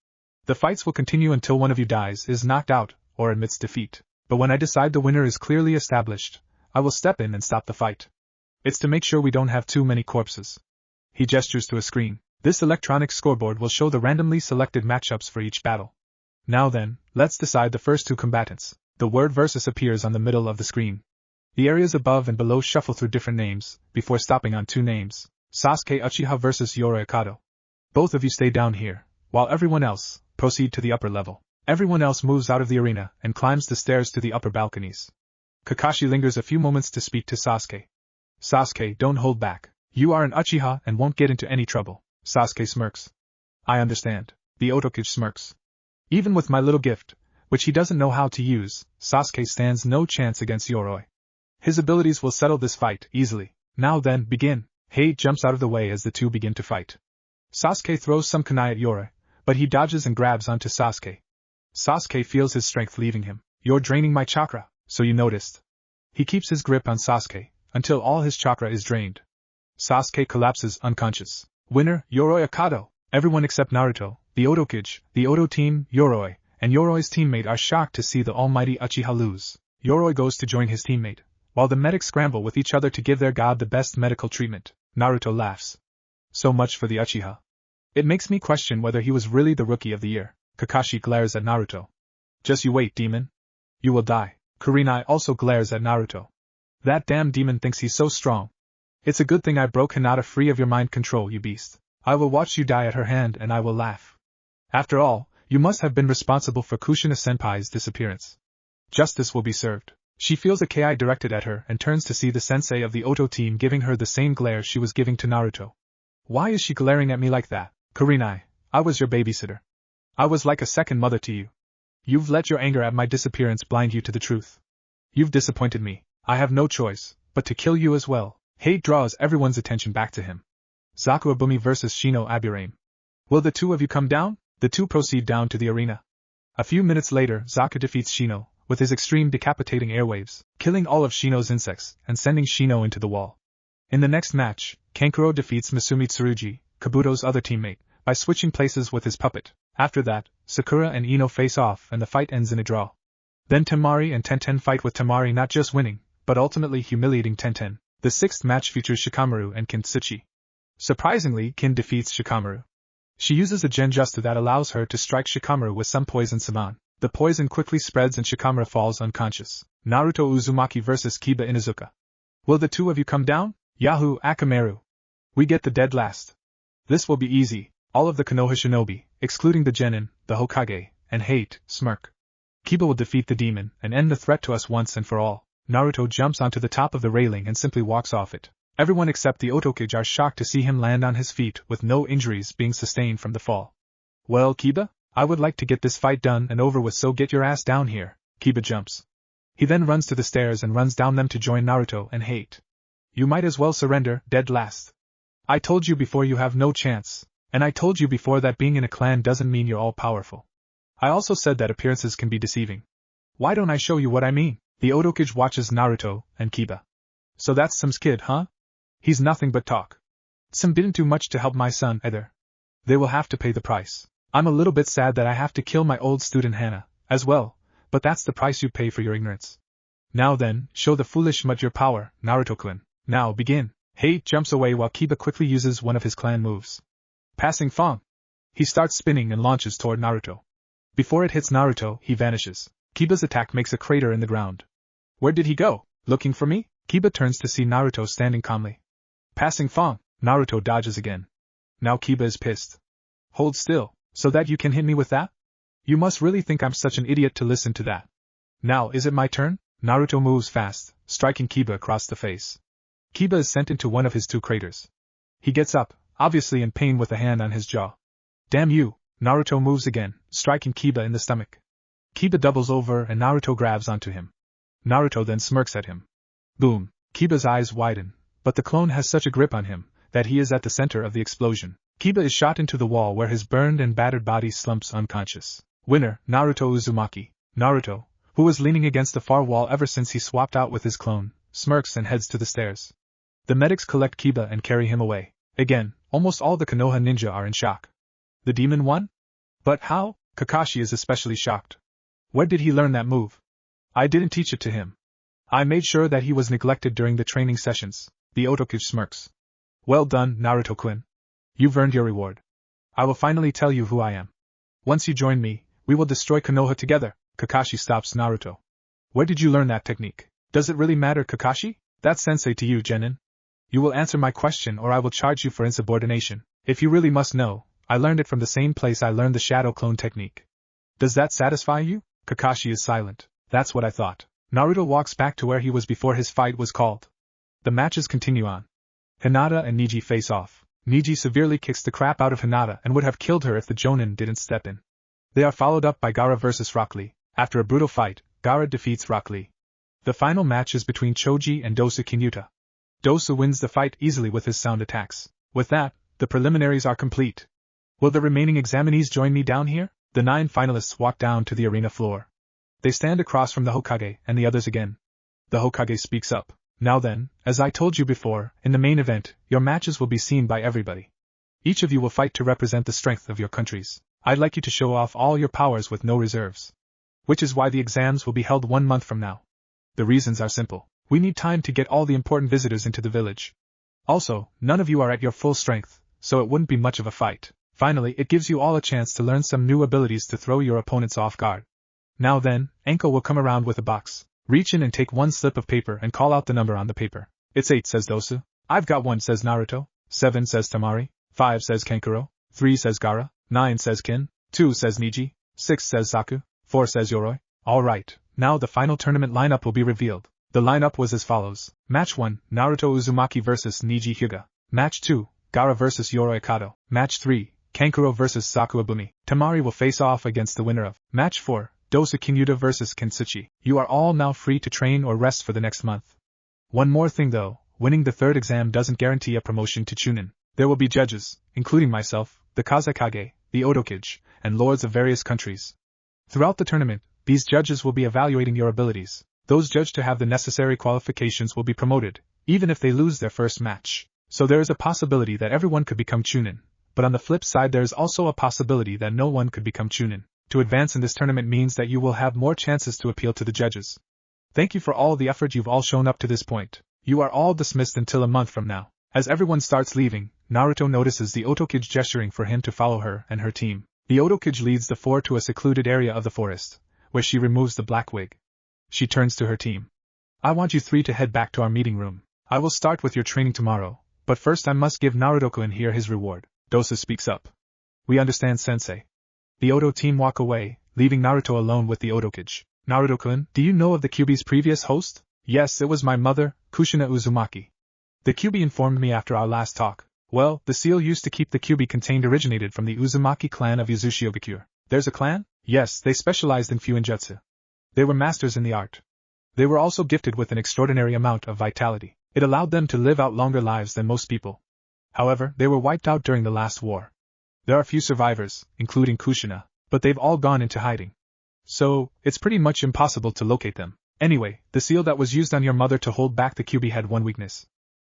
The fights will continue until one of you dies, is knocked out, or admits defeat. But when I decide the winner is clearly established, I will step in and stop the fight. It's to make sure we don't have too many corpses. He gestures to a screen. This electronic scoreboard will show the randomly selected matchups for each battle. Now then, let's decide the first two combatants. The word versus appears on the middle of the screen. The areas above and below shuffle through different names, before stopping on two names. Sasuke Uchiha vs Yoroi Akado. Both of you stay down here, while everyone else proceed to the upper level. Everyone else moves out of the arena and climbs the stairs to the upper balconies. Kakashi lingers a few moments to speak to Sasuke. Sasuke, don't hold back. You are an Uchiha and won't get into any trouble. Sasuke smirks. I understand. The Otokage smirks. Even with my little gift, which he doesn't know how to use, Sasuke stands no chance against Yoroi. His abilities will settle this fight easily. Now then, begin. Hei jumps out of the way as the two begin to fight. Sasuke throws some kunai at Yoroi, but he dodges and grabs onto Sasuke. Sasuke feels his strength leaving him. You're draining my chakra, so you noticed. He keeps his grip on Sasuke, until all his chakra is drained. Sasuke collapses unconscious. Winner, Yoroi Akado. Everyone except Naruto, the Otokage, the Oto team, Yoroi, and Yoroi's teammate are shocked to see the almighty Uchiha lose. Yoroi goes to join his teammate, while the medics scramble with each other to give their god the best medical treatment. Naruto laughs. So much for the Uchiha. It makes me question whether he was really the rookie of the year. Kakashi glares at Naruto. Just you wait, demon. You will die. Kurinai also glares at Naruto. That damn demon thinks he's so strong. It's a good thing I broke Hinata free of your mind control, you beast. I will watch you die at her hand and I will laugh. After all, you must have been responsible for Kushina-senpai's disappearance. Justice will be served. She feels a ki directed at her and turns to see the sensei of the Oto team giving her the same glare she was giving to Naruto. Why is she glaring at me like that? Kurinai, I was your babysitter. I was like a second mother to you. You've let your anger at my disappearance blind you to the truth. You've disappointed me. I have no choice but to kill you as well. Hate draws everyone's attention back to him. Zakuabumi vs Shino Aburame. Will the two of you come down? The two proceed down to the arena. A few minutes later, Zaku defeats Shino, with his extreme decapitating airwaves, killing all of Shino's insects, and sending Shino into the wall. In the next match, Kankuro defeats Masumi Tsurugi, Kabuto's other teammate, by switching places with his puppet. After that, Sakura and Ino face off and the fight ends in a draw. Then Temari and Tenten fight with Temari not just winning, but ultimately humiliating Tenten. The sixth match features Shikamaru and Kintsuchi. Surprisingly, Kin defeats Shikamaru. She uses a genjutsu that allows her to strike Shikamaru with some poison summon. The poison quickly spreads and Shikamaru falls unconscious. Naruto Uzumaki vs Kiba Inuzuka. Will the two of you come down? Yahoo, Akamaru. We get the dead last. This will be easy. All of the Konoha shinobi, excluding the genin, the Hokage, and Hate, smirk. Kiba will defeat the demon and end the threat to us once and for all. Naruto jumps onto the top of the railing and simply walks off it. Everyone except the Otokage are shocked to see him land on his feet with no injuries being sustained from the fall. Well, Kiba, I would like to get this fight done and over with, so get your ass down here. Kiba jumps. He then runs to the stairs and runs down them to join Naruto and Hate. You might as well surrender, dead last. I told you before you have no chance, and I told you before that being in a clan doesn't mean you're all powerful. I also said that appearances can be deceiving. Why don't I show you what I mean? The Otokage watches Naruto and Kiba. So that's Sam's kid, huh? He's nothing but talk. Sam didn't do much to help my son either. They will have to pay the price. I'm a little bit sad that I have to kill my old student Hana, as well, but that's the price you pay for your ignorance. Now then, show the foolish mud your power, Naruto-kun. Now begin. Hate jumps away while Kiba quickly uses one of his clan moves. Passing Fong. He starts spinning and launches toward Naruto. Before it hits Naruto, he vanishes. Kiba's attack makes a crater in the ground. Where did he go? Looking for me? Kiba turns to see Naruto standing calmly. Passing Fong. Naruto dodges again. Now Kiba is pissed. Hold still, so that you can hit me with that? You must really think I'm such an idiot to listen to that. Now is it my turn? Naruto moves fast, striking Kiba across the face. Kiba is sent into one of his two craters. He gets up, obviously in pain with a hand on his jaw. Damn you! Naruto moves again, striking Kiba in the stomach. Kiba doubles over and Naruto grabs onto him. Naruto then smirks at him. Boom! Kiba's eyes widen, but the clone has such a grip on him that he is at the center of the explosion. Kiba is shot into the wall where his burned and battered body slumps unconscious. Winner, Naruto Uzumaki. Naruto, who was leaning against the far wall ever since he swapped out with his clone, smirks and heads to the stairs. The medics collect Kiba and carry him away. Again, almost all the Konoha ninja are in shock. The demon won? But how? Kakashi is especially shocked. Where did he learn that move? I didn't teach it to him. I made sure that he was neglected during the training sessions. The Otokage smirks. Well done, Naruto-kun. You've earned your reward. I will finally tell you who I am. Once you join me, we will destroy Konoha together. Kakashi stops Naruto. Where did you learn that technique? Does it really matter, Kakashi? That's sensei to you, Genin. You will answer my question or I will charge you for insubordination. If you really must know, I learned it from the same place I learned the shadow clone technique. Does that satisfy you? Kakashi is silent. That's what I thought. Naruto walks back to where he was before his fight was called. The matches continue on. Hinata and Neji face off. Neji severely kicks the crap out of Hinata and would have killed her if the Jonin didn't step in. They are followed up by Gaara vs Rock Lee. After a brutal fight, Gaara defeats Rock Lee. The final match is between Choji and Dosu Kinyuta. Dosu wins the fight easily with his sound attacks. With that, the preliminaries are complete. Will the remaining examinees join me down here? The 9 finalists walk down to the arena floor. They stand across from the Hokage and the others again. The Hokage speaks up. Now then, as I told you before, in the main event, your matches will be seen by everybody. Each of you will fight to represent the strength of your countries. I'd like you to show off all your powers with no reserves. Which is why the exams will be held 1 month from now. The reasons are simple. We need time to get all the important visitors into the village. Also, none of you are at your full strength, so it wouldn't be much of a fight. Finally, it gives you all a chance to learn some new abilities to throw your opponents off guard. Now then, Enko will come around with a box. Reach in and take 1 slip of paper and call out the number on the paper. It's 8, says Dosu. I've got 1, says Naruto. 7, says Tamari. 5, says Kankuro. 3, says Gaara. 9, says Kin. 2, says Neji. 6, says Saku. 4, says Yoroi. Alright, now the final tournament lineup will be revealed. The lineup was as follows. Match 1, Naruto Uzumaki vs Neji Hyuga. Match 2, Gaara vs Yoroi Kado. Match 3, Kankuro vs Saku Abumi. Tamari will face off against the winner of Match 4, Dosu Kinyuta vs Kintsuchi. You are all now free to train or rest for the next month. One more thing though, winning the 3rd exam doesn't guarantee a promotion to chunin. There will be judges, including myself, the Kazekage, the Otokage, and lords of various countries. Throughout the tournament, these judges will be evaluating your abilities. Those judged to have the necessary qualifications will be promoted, even if they lose their first match. So there is a possibility that everyone could become chunin, but on the flip side there is also a possibility that no one could become chunin. To advance in this tournament means that you will have more chances to appeal to the judges. Thank you for all the effort you've all shown up to this point. You are all dismissed until a month from now. As everyone starts leaving, Naruto notices the Otokage gesturing for him to follow her and her team. The Otokage leads the 4 to a secluded area of the forest, where she removes the black wig. She turns to her team. I want you 3 to head back to our meeting room. I will start with your training tomorrow, but first I must give Naruto-kun here his reward. Dosu speaks up. We understand, sensei. The Oto team walk away, leaving Naruto alone with the Otokage. Naruto-kun, do you know of the Kyuubi's previous host? Yes, it was my mother, Kushina Uzumaki. The Kyuubi informed me after our last talk. Well, the seal used to keep the Kyuubi contained originated from the Uzumaki clan of Yuzushiogakure. There's a clan? Yes, they specialized in Fuinjutsu. They were masters in the art. They were also gifted with an extraordinary amount of vitality. It allowed them to live out longer lives than most people. However, they were wiped out during the last war. There are few survivors, including Kushina, but they've all gone into hiding. So, it's pretty much impossible to locate them. Anyway, the seal that was used on your mother to hold back the Kyuubi had one weakness.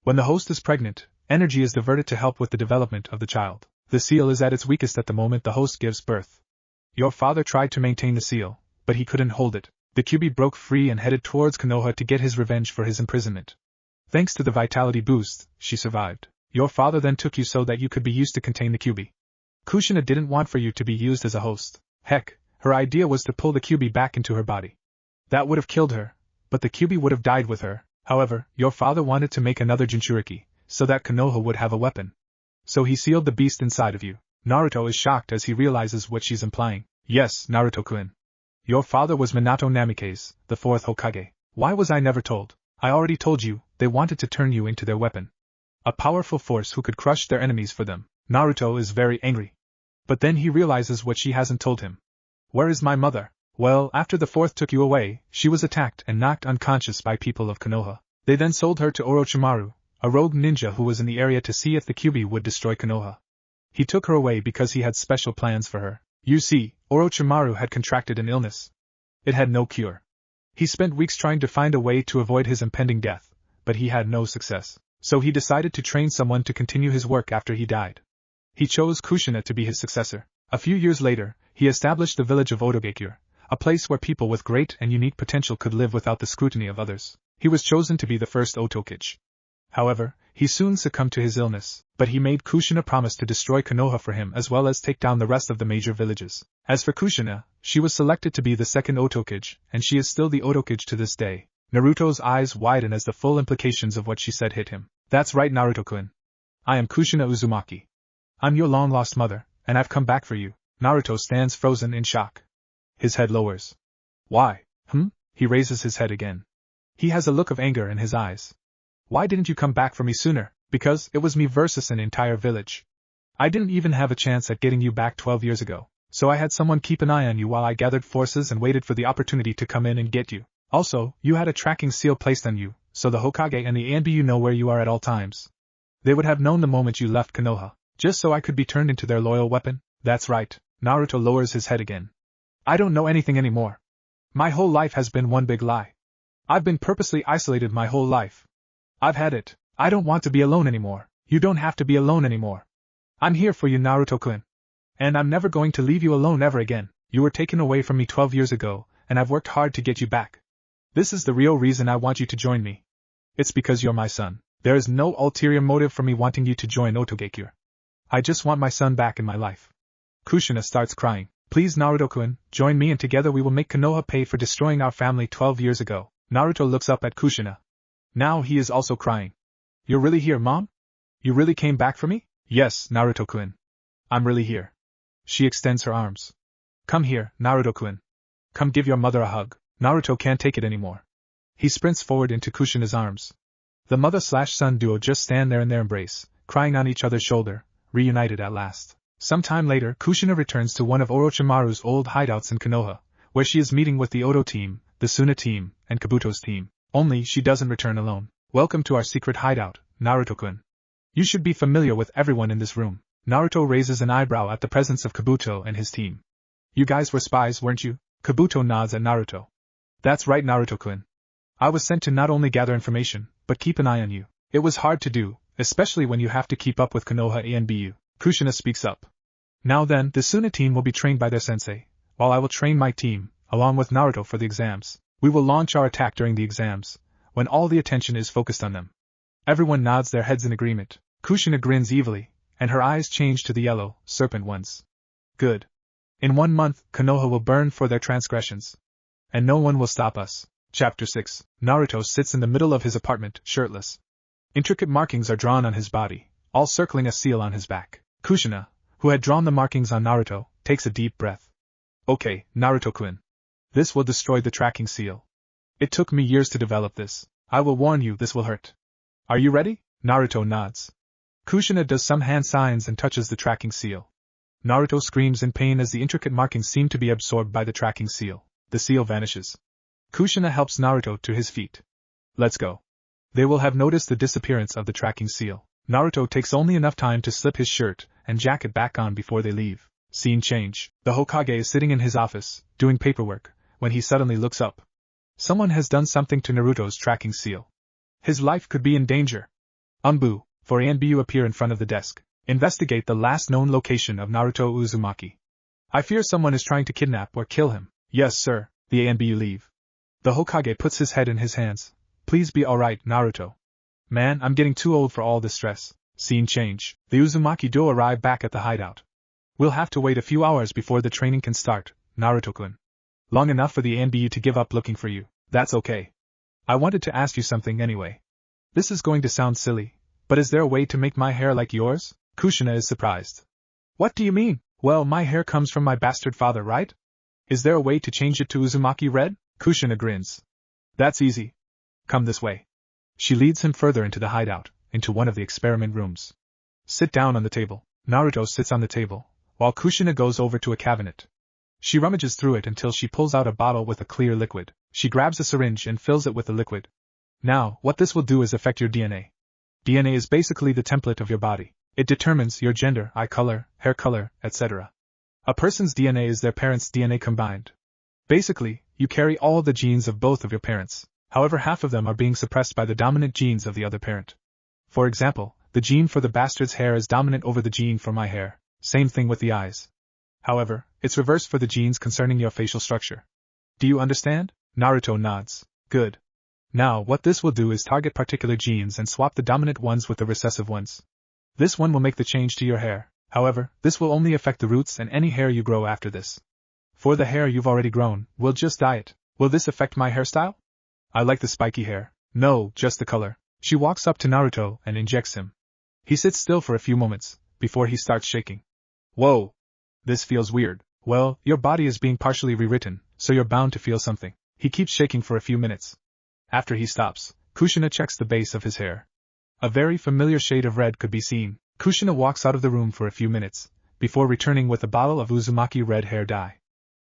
When the host is pregnant, energy is diverted to help with the development of the child. The seal is at its weakest at the moment the host gives birth. Your father tried to maintain the seal, but he couldn't hold it. The Kyuubi broke free and headed towards Konoha to get his revenge for his imprisonment. Thanks to the vitality boost, she survived. Your father then took you so that you could be used to contain the Kyuubi. Kushina didn't want for you to be used as a host. Heck, her idea was to pull the Kyuubi back into her body. That would have killed her, but the Kyuubi would have died with her. However, your father wanted to make another Jinchuriki, so that Konoha would have a weapon. So he sealed the beast inside of you. Naruto is shocked as he realizes what she's implying. Yes, Naruto-kun. Your father was Minato Namikaze, the 4th Hokage. Why was I never told? I already told you, they wanted to turn you into their weapon. A powerful force who could crush their enemies for them. Naruto is very angry. But then he realizes what she hasn't told him. Where is my mother? Well, after the 4th took you away, she was attacked and knocked unconscious by people of Konoha. They then sold her to Orochimaru, a rogue ninja who was in the area to see if the Kyuubi would destroy Konoha. He took her away because he had special plans for her. You see, Orochimaru had contracted an illness. It had no cure. He spent weeks trying to find a way to avoid his impending death, but he had no success. So he decided to train someone to continue his work after he died. He chose Kushina to be his successor. A few years later, he established the village of Otogakure, a place where people with great and unique potential could live without the scrutiny of others. He was chosen to be the first Otokage. However, he soon succumbed to his illness, but he made Kushina promise to destroy Konoha for him as well as take down the rest of the major villages. As for Kushina, she was selected to be the second Otokage, and she is still the Otokage to this day. Naruto's eyes widen as the full implications of what she said hit him. That's right, Naruto-kun. I am Kushina Uzumaki. I'm your long-lost mother, and I've come back for you. Naruto stands frozen in shock. His head lowers. Why? He raises his head again. He has a look of anger in his eyes. Why didn't you come back for me sooner? Because it was me versus an entire village. I didn't even have a chance at getting you back 12 years ago, so I had someone keep an eye on you while I gathered forces and waited for the opportunity to come in and get you. Also, you had a tracking seal placed on you, so the Hokage and the Anbu know where you are at all times. They would have known the moment you left Konoha, just so I could be turned into their loyal weapon. That's right. Naruto lowers his head again. I don't know anything anymore. My whole life has been one big lie. I've been purposely isolated my whole life. I've had it. I don't want to be alone anymore. You don't have to be alone anymore. I'm here for you, Naruto-kun. And I'm never going to leave you alone ever again. You were taken away from me 12 years ago, and I've worked hard to get you back. This is the real reason I want you to join me. It's because you're my son. There is no ulterior motive for me wanting you to join Otogakure. I just want my son back in my life. Kushina starts crying. Please, Naruto-kun, join me and together we will make Konoha pay for destroying our family 12 years ago. Naruto looks up at Kushina. Now he is also crying. You're really here, Mom? You really came back for me? Yes, Naruto-kun. I'm really here. She extends her arms. Come here, Naruto-kun. Come give your mother a hug. Naruto can't take it anymore. He sprints forward into Kushina's arms. The mother/son duo just stand there in their embrace, crying on each other's shoulder, reunited at last. Some time later, Kushina returns to one of Orochimaru's old hideouts in Konoha, where she is meeting with the Odo team, the Suna team, and Kabuto's team. Only she doesn't return alone. Welcome to our secret hideout, Naruto-kun. You should be familiar with everyone in this room. Naruto raises an eyebrow at the presence of Kabuto and his team. You guys were spies, weren't you? Kabuto nods at Naruto. That's right, Naruto-kun. I was sent to not only gather information, but keep an eye on you. It was hard to do, especially when you have to keep up with Konoha Anbu. Kushina speaks up. Now then, the Suna team will be trained by their sensei, while I will train my team, along with Naruto for the exams. We will launch our attack during the exams, when all the attention is focused on them. Everyone nods their heads in agreement. Kushina grins evilly, and her eyes change to the yellow, serpent ones. Good. In 1 month, Konoha will burn for their transgressions. And no one will stop us. Chapter 6. Naruto sits in the middle of his apartment, shirtless. Intricate markings are drawn on his body, all circling a seal on his back. Kushina, who had drawn the markings on Naruto, takes a deep breath. Okay, Naruto-kun. This will destroy the tracking seal. It took me years to develop this. I will warn you, this will hurt. Are you ready? Naruto nods. Kushina does some hand signs and touches the tracking seal. Naruto screams in pain as the intricate markings seem to be absorbed by the tracking seal. The seal vanishes. Kushina helps Naruto to his feet. Let's go. They will have noticed the disappearance of the tracking seal. Naruto takes only enough time to slip his shirt and jacket back on before they leave. Scene change. The Hokage is sitting in his office, doing paperwork, when he suddenly looks up. Someone has done something to Naruto's tracking seal. His life could be in danger. Umbu, for Anbu appear in front of the desk. Investigate the last known location of Naruto Uzumaki. I fear someone is trying to kidnap or kill him. Yes, sir, the Anbu leave. The Hokage puts his head in his hands. Please be alright, Naruto. Man, I'm getting too old for all this stress. Scene change. The Uzumaki duo arrive back at the hideout. We'll have to wait a few hours before the training can start, Naruto-kun. Long enough for the Anbu to give up looking for you. That's okay. I wanted to ask you something anyway. This is going to sound silly, but is there a way to make my hair like yours? Kushina is surprised. What do you mean? Well, my hair comes from my bastard father, right? Is there a way to change it to Uzumaki red? Kushina grins. That's easy. Come this way. She leads him further into the hideout, into one of the experiment rooms. Sit down on the table. Naruto sits on the table, while Kushina goes over to a cabinet. She rummages through it until she pulls out a bottle with a clear liquid. She grabs a syringe and fills it with the liquid. Now, what this will do is affect your DNA. DNA is basically the template of your body. It determines your gender, eye color, hair color, etc. A person's DNA is their parents' DNA combined. Basically, you carry all the genes of both of your parents. However, half of them are being suppressed by the dominant genes of the other parent. For example, the gene for the bastard's hair is dominant over the gene for my hair. Same thing with the eyes. However, it's reversed for the genes concerning your facial structure. Do you understand? Naruto nods. Good. Now, what this will do is target particular genes and swap the dominant ones with the recessive ones. This one will make the change to your hair. However, this will only affect the roots and any hair you grow after this. For the hair you've already grown, we'll just dye it. Will this affect my hairstyle? I like the spiky hair. No, just the color. She walks up to Naruto and injects him. He sits still for a few moments, before he starts shaking. Whoa! This feels weird. Well, your body is being partially rewritten, so you're bound to feel something. He keeps shaking for a few minutes. After he stops, Kushina checks the base of his hair. A very familiar shade of red could be seen. Kushina walks out of the room for a few minutes, before returning with a bottle of Uzumaki red hair dye.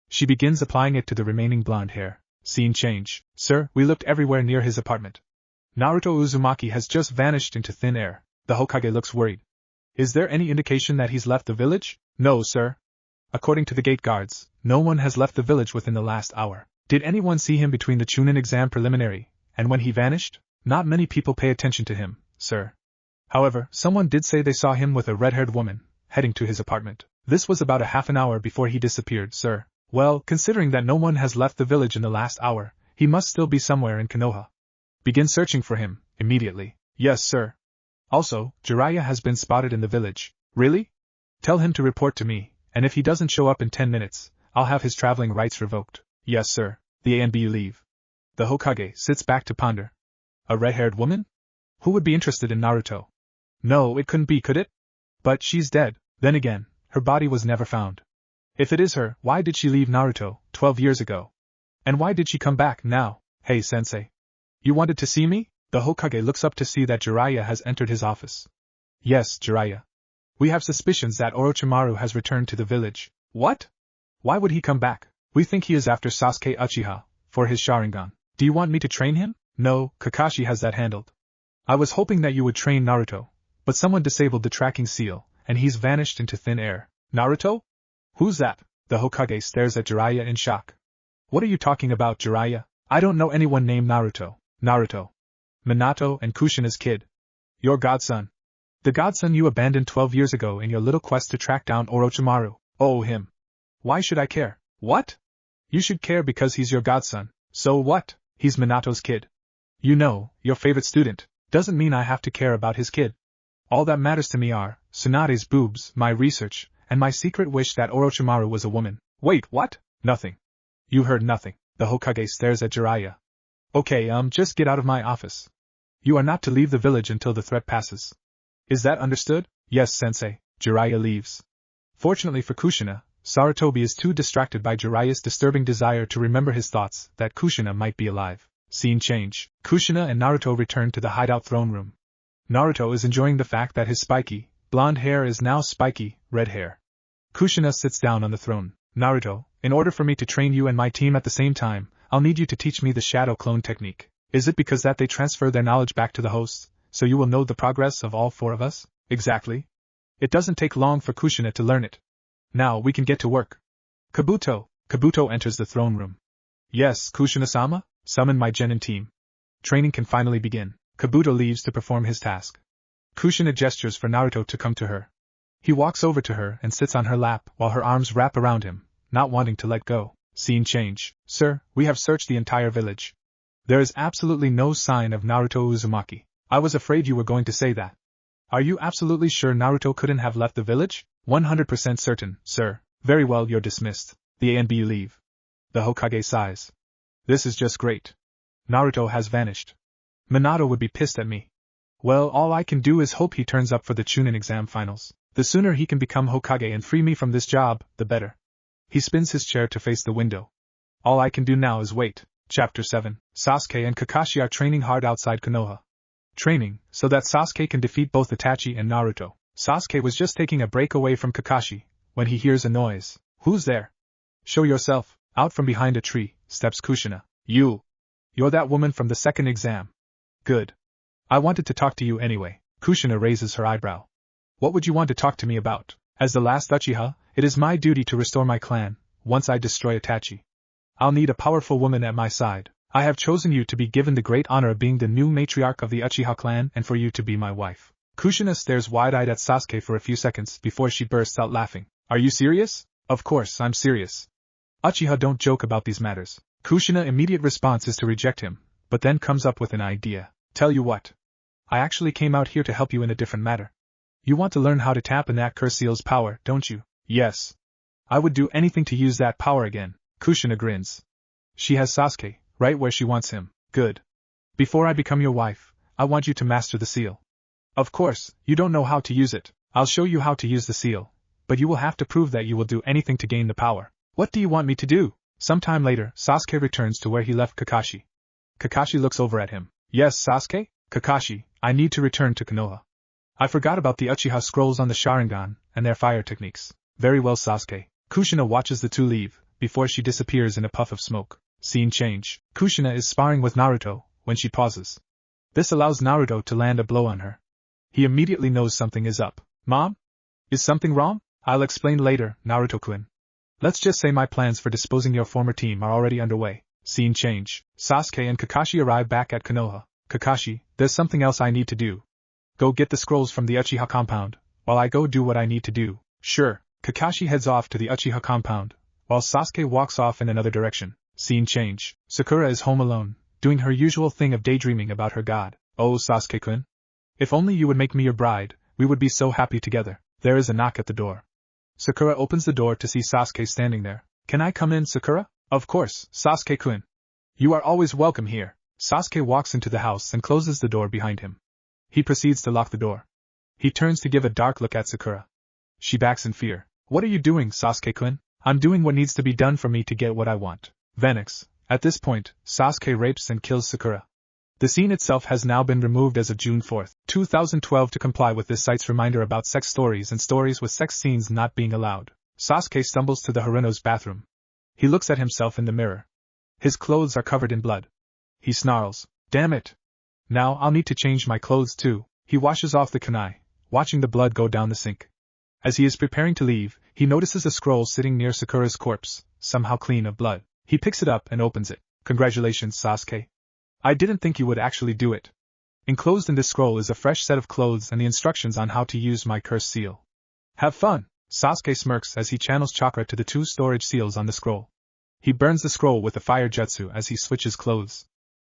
She begins applying it to the remaining blonde hair. Scene change. Sir, we looked everywhere near his apartment. Naruto Uzumaki has just vanished into thin air. The Hokage looks worried. Is there any indication that he's left the village? No, sir. According to the gate guards, no one has left the village within the last hour. Did anyone see him between the chunin exam preliminary and when he vanished? Not many people pay attention to him, sir. However, someone did say they saw him with a red-haired woman, heading to his apartment. This was about a half an hour before he disappeared, sir. Well, considering that no one has left the village in the last hour, he must still be somewhere in Konoha. Begin searching for him, immediately. Yes, sir. Also, Jiraiya has been spotted in the village. Really? Tell him to report to me, and if he doesn't show up in 10 minutes, I'll have his traveling rights revoked. Yes, sir. The ANBU leave. The Hokage sits back to ponder. A red-haired woman? Who would be interested in Naruto? No, it couldn't be, could it? But she's dead. Then again, her body was never found. If it is her, why did she leave Naruto 12 years ago? And why did she come back now? Hey, sensei. You wanted to see me? The Hokage looks up to see that Jiraiya has entered his office. Yes, Jiraiya. We have suspicions that Orochimaru has returned to the village. What? Why would he come back? We think he is after Sasuke Uchiha, for his Sharingan. Do you want me to train him? No, Kakashi has that handled. I was hoping that you would train Naruto, but someone disabled the tracking seal, and he's vanished into thin air. Naruto? Who's that? The Hokage stares at Jiraiya in shock. What are you talking about, Jiraiya? I don't know anyone named Naruto. Naruto. Minato and Kushina's kid. Your godson. The godson you abandoned 12 years ago in your little quest to track down Orochimaru. Oh, him. Why should I care? What? You should care because he's your godson. So what? He's Minato's kid. You know, your favorite student. Doesn't mean I have to care about his kid. All that matters to me are Tsunade's boobs, my research, and my secret wish that Orochimaru was a woman. Wait, what? Nothing. You heard nothing. The Hokage stares at Jiraiya. Okay, just get out of my office. You are not to leave the village until the threat passes. Is that understood? Yes, sensei. Jiraiya leaves. Fortunately for Kushina, Sarutobi is too distracted by Jiraiya's disturbing desire to remember his thoughts that Kushina might be alive. Scene change. Kushina and Naruto return to the hideout throne room. Naruto is enjoying the fact that his spiky, blonde hair is now spiky, red hair. Kushina sits down on the throne. Naruto, in order for me to train you and my team at the same time, I'll need you to teach me the shadow clone technique. Is it because that they transfer their knowledge back to the hosts, so you will know the progress of all four of us? Exactly. It doesn't take long for Kushina to learn it. Now we can get to work. Kabuto. Kabuto enters the throne room. Yes, Kushina-sama? Summon my genin team. Training can finally begin. Kabuto leaves to perform his task. Kushina gestures for Naruto to come to her. He walks over to her and sits on her lap while her arms wrap around him, not wanting to let go. Scene change. Sir, we have searched the entire village. There is absolutely no sign of Naruto Uzumaki. I was afraid you were going to say that. Are you absolutely sure Naruto couldn't have left the village? 100% certain, sir. Very well, you're dismissed. The ANBU leave. The Hokage sighs. This is just great. Naruto has vanished. Minato would be pissed at me. Well, all I can do is hope he turns up for the chunin exam finals. The sooner he can become Hokage and free me from this job, the better. He spins his chair to face the window. All I can do now is wait. Chapter 7. Sasuke and Kakashi are training hard outside Konoha. Training, so that Sasuke can defeat both Itachi and Naruto. Sasuke was just taking a break away from Kakashi, when he hears a noise. Who's there? Show yourself. Out from behind a tree, steps Kushina. You're that woman from the second exam. Good. I wanted to talk to you anyway. Kushina raises her eyebrow. What would you want to talk to me about? As the last Uchiha, it is my duty to restore my clan, once I destroy Itachi. I'll need a powerful woman at my side. I have chosen you to be given the great honor of being the new matriarch of the Uchiha clan and for you to be my wife. Kushina stares wide-eyed at Sasuke for a few seconds before she bursts out laughing. Are you serious? Of course, I'm serious. Uchiha don't joke about these matters. Kushina's immediate response is to reject him, but then comes up with an idea. Tell you what. I actually came out here to help you in a different matter. You want to learn how to tap in that curse seal's power, don't you? Yes. I would do anything to use that power again. Kushina grins. She has Sasuke, right where she wants him. Good. Before I become your wife, I want you to master the seal. Of course, you don't know how to use it. I'll show you how to use the seal, but you will have to prove that you will do anything to gain the power. What do you want me to do? Sometime later, Sasuke returns to where he left Kakashi. Kakashi looks over at him. Yes, Sasuke? Kakashi, I need to return to Konoha. I forgot about the Uchiha scrolls on the Sharingan and their fire techniques. Very well, Sasuke. Kushina watches the two leave, before she disappears in a puff of smoke. Scene change. Kushina is sparring with Naruto, when she pauses. This allows Naruto to land a blow on her. He immediately knows something is up. Mom? Is something wrong? I'll explain later, Naruto-kun. Let's just say my plans for disposing your former team are already underway. Scene change. Sasuke and Kakashi arrive back at Konoha. Kakashi, there's something else I need to do. Go get the scrolls from the Uchiha compound, while I go do what I need to do. Sure. Kakashi heads off to the Uchiha compound, while Sasuke walks off in another direction. Scene change. Sakura is home alone, doing her usual thing of daydreaming about her god. Oh, Sasuke-kun. If only you would make me your bride, we would be so happy together. There is a knock at the door. Sakura opens the door to see Sasuke standing there. Can I come in, Sakura? Of course, Sasuke-kun. You are always welcome here. Sasuke walks into the house and closes the door behind him. He proceeds to lock the door. He turns to give a dark look at Sakura. She backs in fear. What are you doing, Sasuke-kun? I'm doing what needs to be done for me to get what I want. Vanex. At this point, Sasuke rapes and kills Sakura. The scene itself has now been removed as of June 4, 2012 to comply with this site's reminder about sex stories and stories with sex scenes not being allowed. Sasuke stumbles to the Haruno's bathroom. He looks at himself in the mirror. His clothes are covered in blood. He snarls, "Damn it! Now I'll need to change my clothes too." He washes off the kunai, watching the blood go down the sink. As he is preparing to leave, he notices a scroll sitting near Sakura's corpse, somehow clean of blood. He picks it up and opens it. Congratulations, Sasuke. I didn't think you would actually do it. Enclosed in this scroll is a fresh set of clothes and the instructions on how to use my curse seal. Have fun! Sasuke smirks as he channels chakra to the two storage seals on the scroll. He burns the scroll with the fire jutsu as he switches clothes.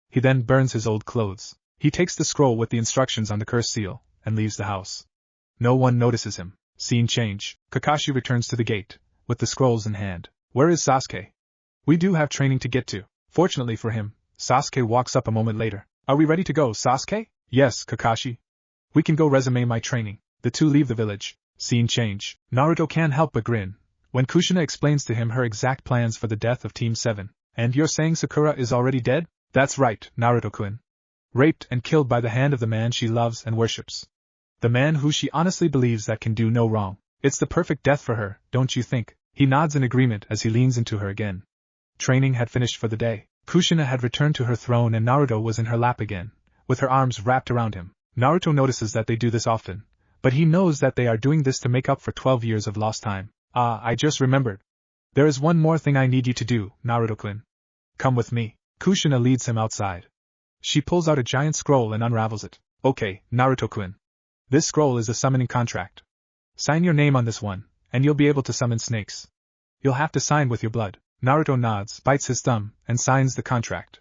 He then burns his old clothes. He takes the scroll with the instructions on the curse seal, and leaves the house. No one notices him. Scene change. Kakashi returns to the gate, with the scrolls in hand. Where is Sasuke? We do have training to get to. Fortunately for him, Sasuke walks up a moment later. Are we ready to go, Sasuke? Yes, Kakashi. We can go resume my training. The two leave the village. Scene change. Naruto can't help but grin when Kushina explains to him her exact plans for the death of Team 7. And you're saying Sakura is already dead? That's right, Naruto-kun. Raped and killed by the hand of the man she loves and worships. The man who she honestly believes that can do no wrong. It's the perfect death for her, don't you think? He nods in agreement as he leans into her again. Training had finished for the day. Kushina had returned to her throne and Naruto was in her lap again, with her arms wrapped around him. Naruto notices that they do this often, but he knows that they are doing this to make up for 12 years of lost time. Ah, I just remembered. There is one more thing I need you to do, Naruto-kun. Come with me. Kushina leads him outside. She pulls out a giant scroll and unravels it. Okay, Naruto-kun. This scroll is a summoning contract. Sign your name on this one, and you'll be able to summon snakes. You'll have to sign with your blood. Naruto nods, bites his thumb, and signs the contract.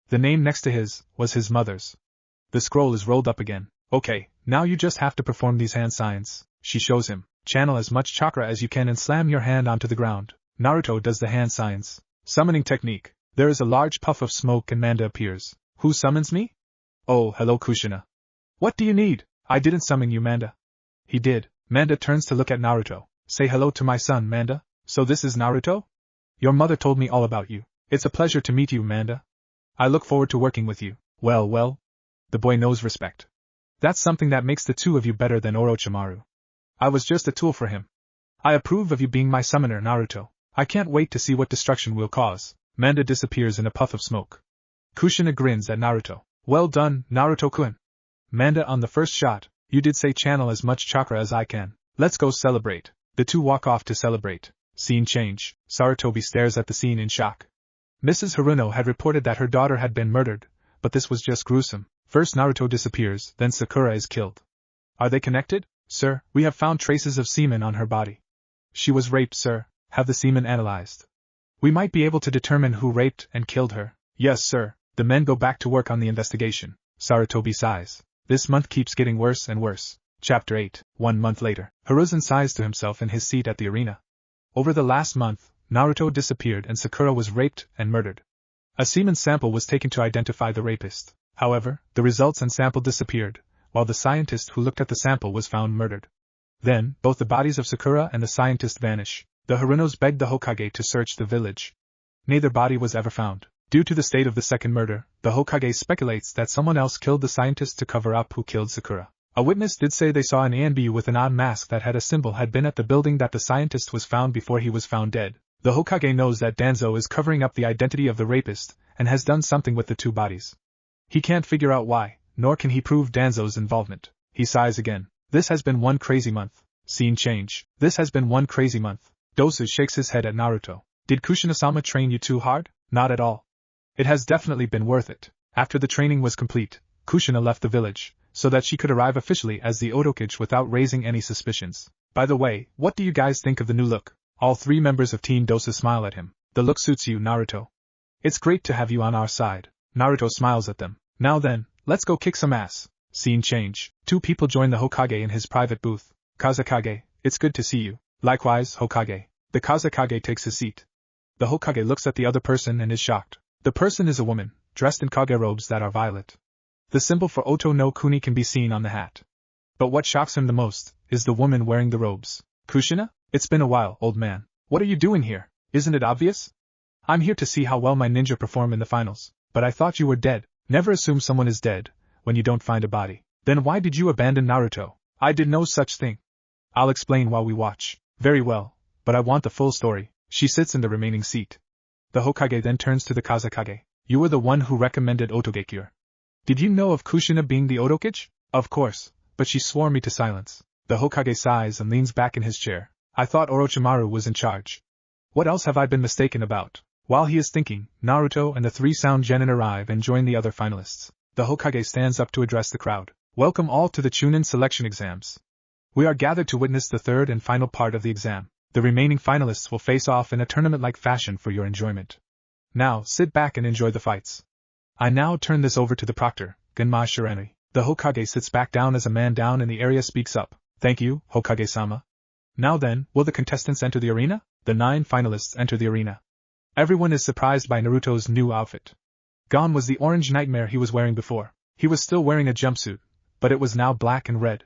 The name next to his was his mother's. The scroll is rolled up again. Okay, now you just have to perform these hand signs. She shows him. Channel as much chakra as you can and slam your hand onto the ground. Naruto does the hand signs. Summoning technique. There is a large puff of smoke and Manda appears. Who summons me? Oh, hello Kushina. What do you need? I didn't summon you, Manda. He did. Manda turns to look at Naruto. Say hello to my son, Manda. So this is Naruto? Your mother told me all about you. It's a pleasure to meet you, Manda. I look forward to working with you. Well. The boy knows respect. That's something that makes the two of you better than Orochimaru. I was just a tool for him. I approve of you being my summoner, Naruto. I can't wait to see what destruction we'll cause. Manda disappears in a puff of smoke. Kushina grins at Naruto. Well done, Naruto-kun. Manda on the first shot, You did say channel as much chakra as I can. Let's go celebrate. The two walk off to celebrate. Scene change. Sarutobi stares at the scene in shock. Mrs. Haruno had reported that her daughter had been murdered, but this was just gruesome. First Naruto disappears, then Sakura is killed. Are they connected? Sir, we have found traces of semen on her body. She was raped, sir. Have the semen analyzed. We might be able to determine who raped and killed her. Yes, sir. The men go back to work on the investigation. Sarutobi sighs. This month keeps getting worse and worse. Chapter 8. 1 month later. Hiruzen sighs to himself in his seat at the arena. Over the last month, Naruto disappeared and Sakura was raped and murdered. A semen sample was taken to identify the rapist. However, the results and sample disappeared, while the scientist who looked at the sample was found murdered. Then, both the bodies of Sakura and the scientist vanish. The Harunos begged the Hokage to search the village. Neither body was ever found. Due to the state of the second murder, the Hokage speculates that someone else killed the scientist to cover up who killed Sakura. A witness did say they saw an ANB with an odd mask that had a symbol had been at the building that the scientist was found before he was found dead. The Hokage knows that Danzo is covering up the identity of the rapist, and has done something with the two bodies. He can't figure out why, nor can he prove Danzo's involvement. He sighs again. This has been one crazy month. Scene change. This has been one crazy month. Dosu shakes his head at Naruto. Did Kushina-sama train you too hard? Not at all. It has definitely been worth it. After the training was complete, Kushina left the village, so that she could arrive officially as the Otokage without raising any suspicions. By the way, what do you guys think of the new look? All three members of Team Dosu smile at him. The look suits you, Naruto. It's great to have you on our side. Naruto smiles at them. Now then, let's go kick some ass. Scene change. Two people join the Hokage in his private booth. Kazekage, it's good to see you. Likewise, Hokage. The Kazekage takes his seat. The Hokage looks at the other person and is shocked. The person is a woman, dressed in Kage robes that are violet. The symbol for Oto no Kuni can be seen on the hat. But what shocks him the most is the woman wearing the robes. Kushina? It's been a while, old man. What are you doing here? Isn't it obvious? I'm here to see how well my ninja perform in the finals, but I thought you were dead. Never assume someone is dead when you don't find a body. Then why did you abandon Naruto? I did no such thing. I'll explain while we watch. Very well, but I want the full story. She sits in the remaining seat. The Hokage then turns to the Kazekage. You were the one who recommended Otogekure. Did you know of Kushina being the Otokage? Of course, but she swore me to silence. The Hokage sighs and leans back in his chair. I thought Orochimaru was in charge. What else have I been mistaken about? While he is thinking, Naruto and the three sound genin arrive and join the other finalists. The Hokage stands up to address the crowd. Welcome all to the chunin selection exams. We are gathered to witness the third and final part of the exam. The remaining finalists will face off in a tournament-like fashion for your enjoyment. Now, sit back and enjoy the fights. I now turn this over to the proctor, Genma Shiranui. The Hokage sits back down as a man down in the area speaks up. Thank you, Hokage-sama. Now then, will the contestants enter the arena? The 9 finalists enter the arena. Everyone is surprised by Naruto's new outfit. Gone was the orange nightmare he was wearing before. He was still wearing a jumpsuit, but it was now black and red.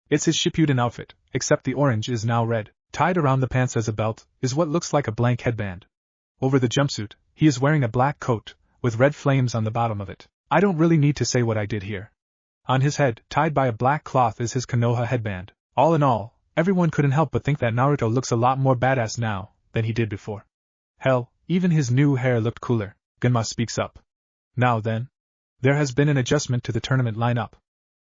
It's his Shippuden outfit, except the orange is now red. Tied around the pants as a belt is what looks like a blank headband. Over the jumpsuit, he is wearing a black coat, with red flames on the bottom of it. I don't really need to say what I did here. On his head, tied by a black cloth, is his Konoha headband. All in all, everyone couldn't help but think that Naruto looks a lot more badass now than he did before. Hell, even his new hair looked cooler. Genma speaks up. Now then, there has been an adjustment to the tournament lineup.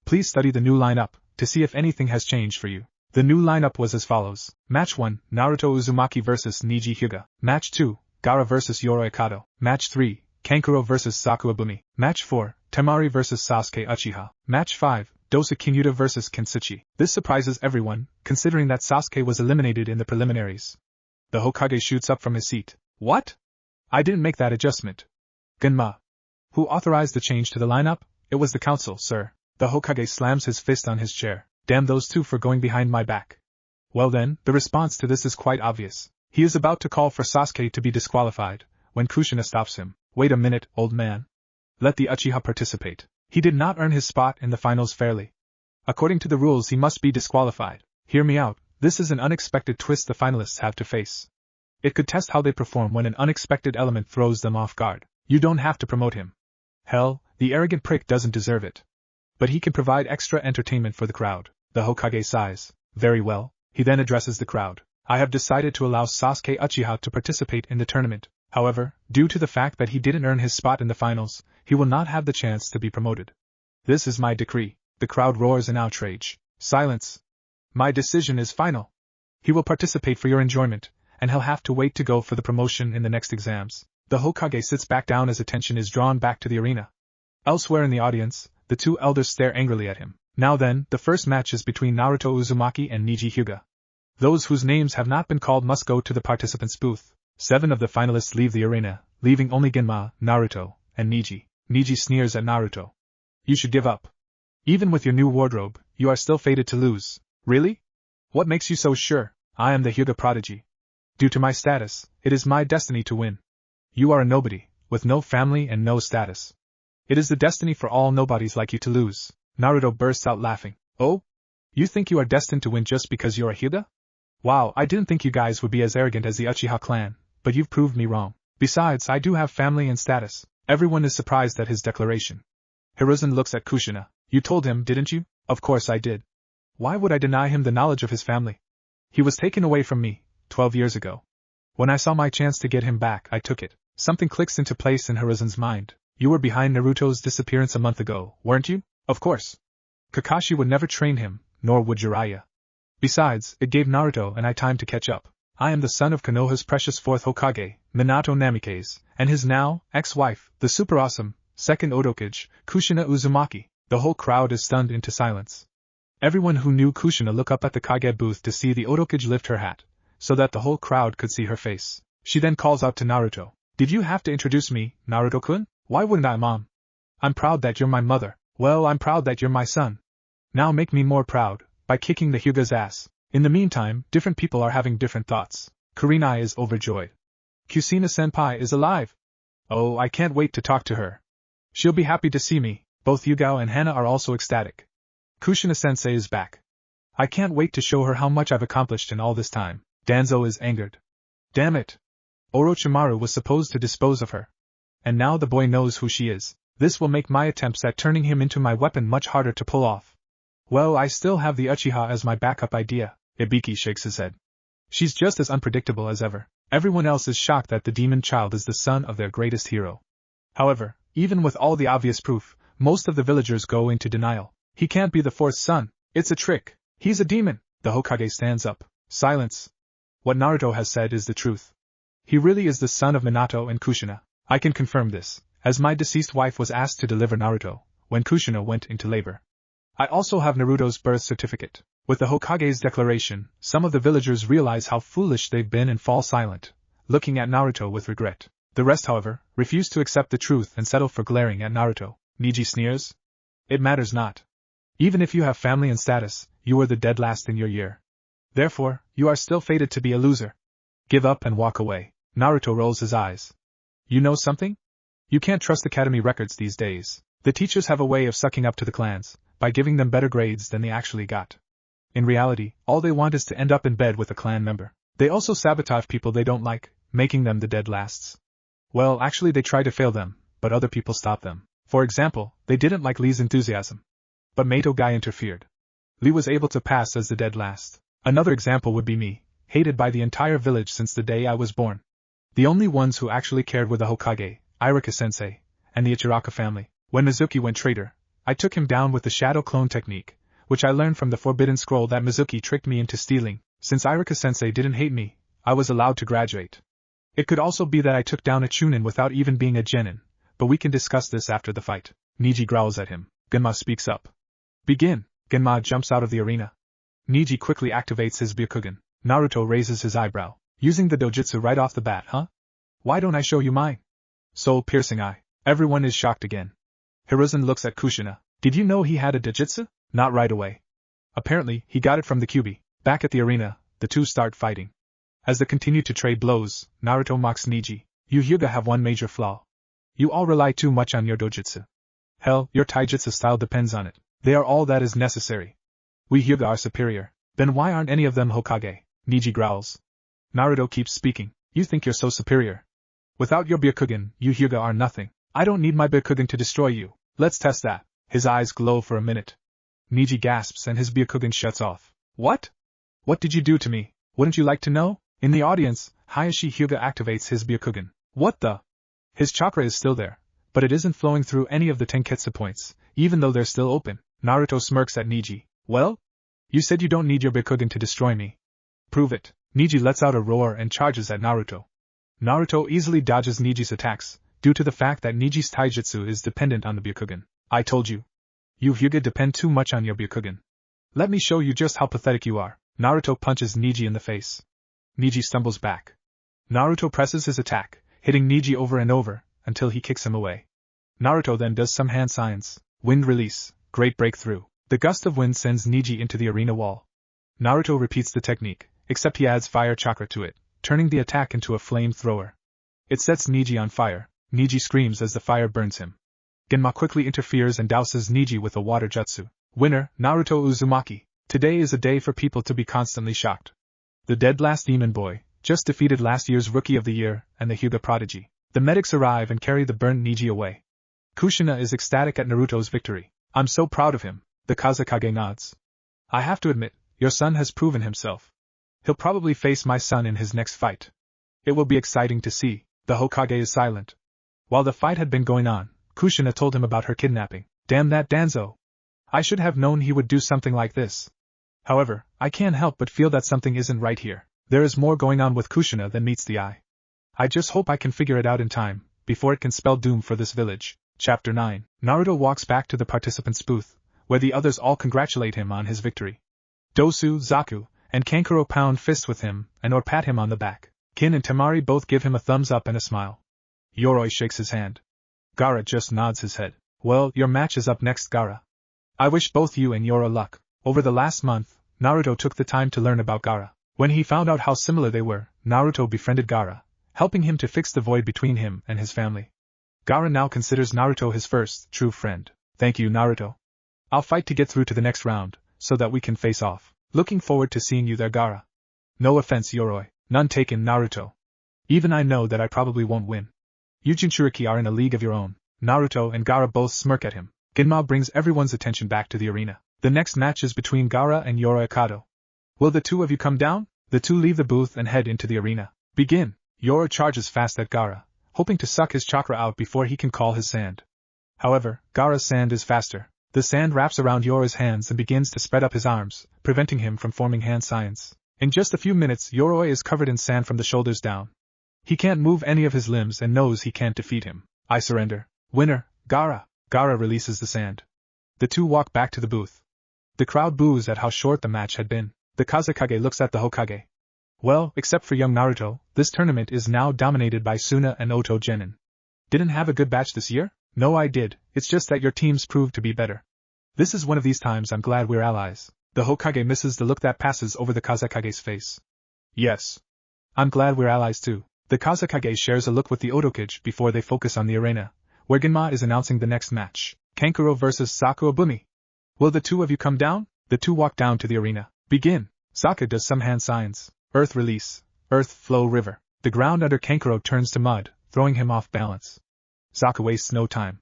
Please study the new lineup to see if anything has changed for you. The new lineup was as follows. Match 1, Naruto Uzumaki vs Niji Hyuga. Match 2, Gaara vs Yoro Ikado. Match 3, Kankuro vs Sakuabumi. Match 4, Temari vs Sasuke Uchiha. Match 5, Dosa Kinyuta vs Kensuchi. This surprises everyone, considering that Sasuke was eliminated in the preliminaries. The Hokage shoots up from his seat. What? I didn't make that adjustment. Genma. Who authorized the change to the lineup? It was the council, sir. The Hokage slams his fist on his chair. Damn those two for going behind my back. Well then, the response to this is quite obvious. He is about to call for Sasuke to be disqualified, when Kushina stops him. Wait a minute, old man. Let the Uchiha participate. He did not earn his spot in the finals fairly. According to the rules, he must be disqualified. Hear me out, this is an unexpected twist the finalists have to face. It could test how they perform when an unexpected element throws them off guard. You don't have to promote him. Hell, the arrogant prick doesn't deserve it. But he can provide extra entertainment for the crowd. The Hokage sighs. Very well. He then addresses the crowd. I have decided to allow Sasuke Uchiha to participate in the tournament. However, due to the fact that he didn't earn his spot in the finals, he will not have the chance to be promoted. This is my decree. The crowd roars in outrage. Silence. My decision is final. He will participate for your enjoyment, and he'll have to wait to go for the promotion in the next exams. The Hokage sits back down as attention is drawn back to the arena. Elsewhere in the audience, the two elders stare angrily at him. Now then, the first match is between Naruto Uzumaki and Neji Hyuga. Those whose names have not been called must go to the participants' booth. 7 of the finalists leave the arena, leaving only Genma, Naruto, and Neji. Neji sneers at Naruto. You should give up. Even with your new wardrobe, you are still fated to lose. Really? What makes you so sure? I am the Hyuga prodigy. Due to my status, it is my destiny to win. You are a nobody, with no family and no status. It is the destiny for all nobodies like you to lose. Naruto bursts out laughing. Oh? You think you are destined to win just because you're a Hyuga? Wow, I didn't think you guys would be as arrogant as the Uchiha clan, but you've proved me wrong. Besides, I do have family and status. Everyone is surprised at his declaration. Hiruzen looks at Kushina. You told him, didn't you? Of course I did. Why would I deny him the knowledge of his family? He was taken away from me, 12 years ago. When I saw my chance to get him back, I took it. Something clicks into place in Hiruzen's mind. You were behind Naruto's disappearance a month ago, weren't you? Of course. Kakashi would never train him, nor would Jiraiya. Besides, it gave Naruto and I time to catch up. I am the son of Konoha's precious 4th Hokage, Minato Namikaze, and his now ex-wife, the super awesome, 2nd Hokage, Kushina Uzumaki. The whole crowd is stunned into silence. Everyone who knew Kushina look up at the Kage booth to see the Hokage lift her hat, so that the whole crowd could see her face. She then calls out to Naruto. Did you have to introduce me, Naruto-kun? Why wouldn't I, Mom? I'm proud that you're my mother. Well, I'm proud that you're my son. Now make me more proud, by kicking the Hyuga's ass. In the meantime, different people are having different thoughts. Kurinai is overjoyed. Kushina-senpai is alive. Oh, I can't wait to talk to her. She'll be happy to see me. Both Yugao and Hana are also ecstatic. Kushina-sensei is back. I can't wait to show her how much I've accomplished in all this time. Danzo is angered. Damn it. Orochimaru was supposed to dispose of her. And now the boy knows who she is. This will make my attempts at turning him into my weapon much harder to pull off. Well, I still have the Uchiha as my backup idea. Ibiki shakes his head. She's just as unpredictable as ever. Everyone else is shocked that the demon child is the son of their greatest hero. However, even with all the obvious proof, most of the villagers go into denial. He can't be the 4th son. It's a trick. He's a demon. The Hokage stands up. Silence. What Naruto has said is the truth. He really is the son of Minato and Kushina. I can confirm this, as my deceased wife was asked to deliver Naruto when Kushina went into labor. I also have Naruto's birth certificate. With the Hokage's declaration, some of the villagers realize how foolish they've been and fall silent, looking at Naruto with regret. The rest, however, refuse to accept the truth and settle for glaring at Naruto. Neji sneers. It matters not. Even if you have family and status, you were the dead last in your year. Therefore, you are still fated to be a loser. Give up and walk away. Naruto rolls his eyes. You know something? You can't trust academy records these days. The teachers have a way of sucking up to the clans, by giving them better grades than they actually got. In reality, all they want is to end up in bed with a clan member. They also sabotage people they don't like, making them the dead lasts. Well, actually they try to fail them, but other people stop them. For example, they didn't like Lee's enthusiasm. But Mato Guy interfered. Lee was able to pass as the dead last. Another example would be me, hated by the entire village since the day I was born. The only ones who actually cared were the Hokage, Iruka-sensei, and the Ichiraka family. When Mizuki went traitor, I took him down with the shadow clone technique, which I learned from the Forbidden Scroll that Mizuki tricked me into stealing. Since Iruka-sensei didn't hate me, I was allowed to graduate. It could also be that I took down a chunin without even being a genin, but we can discuss this after the fight. Neji growls at him. Genma speaks up. Begin. Genma jumps out of the arena. Neji quickly activates his Byakugan. Naruto raises his eyebrow. Using the dojutsu right off the bat, huh? Why don't I show you mine? Soul-piercing eye. Everyone is shocked again. Hiruzen looks at Kushina. Did you know he had a dojutsu? Not right away. Apparently, he got it from the Kyuubi. Back at the arena, the two start fighting. As they continue to trade blows, Naruto mocks Neji. You Hyuga have one major flaw. You all rely too much on your dojutsu. Hell, your taijutsu style depends on it. They are all that is necessary. We Hyuga are superior. Then why aren't any of them Hokage? Neji growls. Naruto keeps speaking. You think you're so superior. Without your Byakugan, you Hyuga are nothing. I don't need my Byakugan to destroy you. Let's test that. His eyes glow for a minute. Neji gasps and his Byakugan shuts off. What? What did you do to me? Wouldn't you like to know? In the audience, Hayashi Hyuga activates his Byakugan. What the? His chakra is still there, but it isn't flowing through any of the Tenketsu points, even though they're still open. Naruto smirks at Neji. Well? You said you don't need your Byakugan to destroy me. Prove it. Neji lets out a roar and charges at Naruto. Naruto easily dodges Neji's attacks, due to the fact that Neji's taijutsu is dependent on the Byakugan. I told you. You Hyuga depend too much on your Byakugan. Let me show you just how pathetic you are. Naruto punches Neji in the face. Neji stumbles back. Naruto presses his attack, hitting Neji over and over, until he kicks him away. Naruto then does some hand signs. Wind release, great breakthrough. The gust of wind sends Neji into the arena wall. Naruto repeats the technique, except he adds fire chakra to it, turning the attack into a flame thrower. It sets Neji on fire. Neji screams as the fire burns him. Genma quickly interferes and douses Neji with a water jutsu. Winner, Naruto Uzumaki. Today is a day for people to be constantly shocked. The dead last demon boy just defeated last year's Rookie of the Year and the Hyuga prodigy. The medics arrive and carry the burnt Neji away. Kushina is ecstatic at Naruto's victory. I'm so proud of him, the Kazekage nods. I have to admit, your son has proven himself. He'll probably face my son in his next fight. It will be exciting to see. The Hokage is silent. While the fight had been going on, Kushina told him about her kidnapping. Damn that Danzo. I should have known he would do something like this. However, I can't help but feel that something isn't right here. There is more going on with Kushina than meets the eye. I just hope I can figure it out in time, before it can spell doom for this village. Chapter 9. Naruto walks back to the participants' booth, where the others all congratulate him on his victory. Dosu, Zaku, and Kankuro pound fists with him, or pat him on the back. Kin and Temari both give him a thumbs up and a smile. Yoroi shakes his hand. Gaara just nods his head. Well, your match is up next, Gaara. I wish both you and Yoro luck. Over the last month, Naruto took the time to learn about Gaara. When he found out how similar they were, Naruto befriended Gaara, helping him to fix the void between him and his family. Gaara now considers Naruto his first true friend. Thank you, Naruto. I'll fight to get through to the next round, so that we can face off. Looking forward to seeing you there, Gaara. No offense, Yoroi. None taken, Naruto. Even I know that I probably won't win. You Jinchuriki are in a league of your own. Naruto and Gaara both smirk at him. Genma brings everyone's attention back to the arena. The next match is between Gaara and Yoroi Akado. Will the two of you come down? The two leave the booth and head into the arena. Begin. Yoro charges fast at Gaara, hoping to suck his chakra out before he can call his sand. However, Gaara's sand is faster. The sand wraps around Yoro's hands and begins to spread up his arms, preventing him from forming hand signs. In just a few minutes, Yoroi is covered in sand from the shoulders down. He can't move any of his limbs and knows he can't defeat him. I surrender. Winner, Gaara. Gaara releases the sand. The two walk back to the booth. The crowd boos at how short the match had been. The Kazekage looks at the Hokage. Well, except for young Naruto, this tournament is now dominated by Suna and Oto Genin. Didn't have a good batch this year? No, I did. It's just that your teams proved to be better. This is one of these times I'm glad we're allies. The Hokage misses the look that passes over the Kazekage's face. Yes. I'm glad we're allies too. The Kazekage shares a look with the Otokage before they focus on the arena, where Genma is announcing the next match. Kankuro vs. Saku Abumi. Will the two of you come down? The two walk down to the arena. Begin. Sasuke does some hand signs. Earth release. Earth flow river. The ground under Kankuro turns to mud, throwing him off balance. Sasuke wastes no time.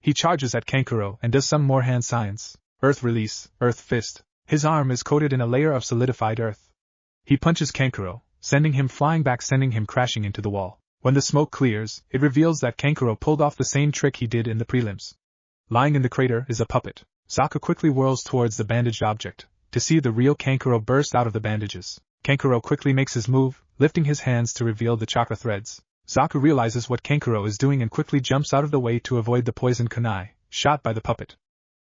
He charges at Kankuro and does some more hand signs. Earth release. Earth fist. His arm is coated in a layer of solidified earth. He punches Kankuro, sending him flying back, sending him crashing into the wall. When the smoke clears, it reveals that Kankuro pulled off the same trick he did in the prelims. Lying in the crater is a puppet. Sasuke quickly whirls towards the bandaged object, to see the real Kankuro burst out of the bandages. Kankuro quickly makes his move, lifting his hands to reveal the chakra threads. Sasuke realizes what Kankuro is doing and quickly jumps out of the way to avoid the poisoned kunai, shot by the puppet.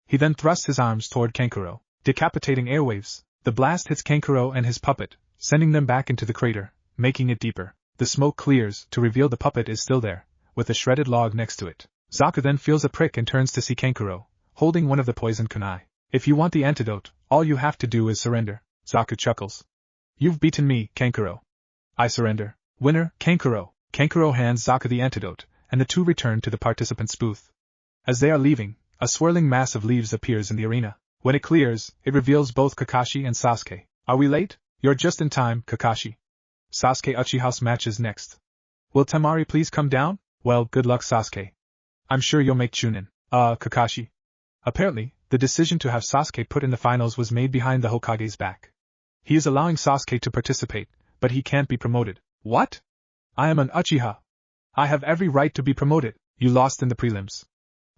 He then thrusts his arms toward Kankuro, decapitating airwaves. The blast hits Kankuro and his puppet, sending them back into the crater, making it deeper. The smoke clears to reveal the puppet is still there, with a shredded log next to it. Sasuke then feels a prick and turns to see Kankuro, holding one of the poisoned kunai. If you want the antidote, all you have to do is surrender. Sasuke chuckles. You've beaten me, Kankuro. I surrender. Winner, Kankuro. Kankuro hands Sasuke the antidote, and the two return to the participants' booth. As they are leaving, a swirling mass of leaves appears in the arena. When it clears, it reveals both Kakashi and Sasuke. Are we late? You're just in time, Kakashi. Sasuke Uchiha's match is next. Will Temari please come down? Well, good luck, Sasuke. I'm sure you'll make chunin. Kakashi. Apparently, the decision to have Sasuke put in the finals was made behind the Hokage's back. He is allowing Sasuke to participate, but he can't be promoted. What? I am an Uchiha. I have every right to be promoted. You lost in the prelims.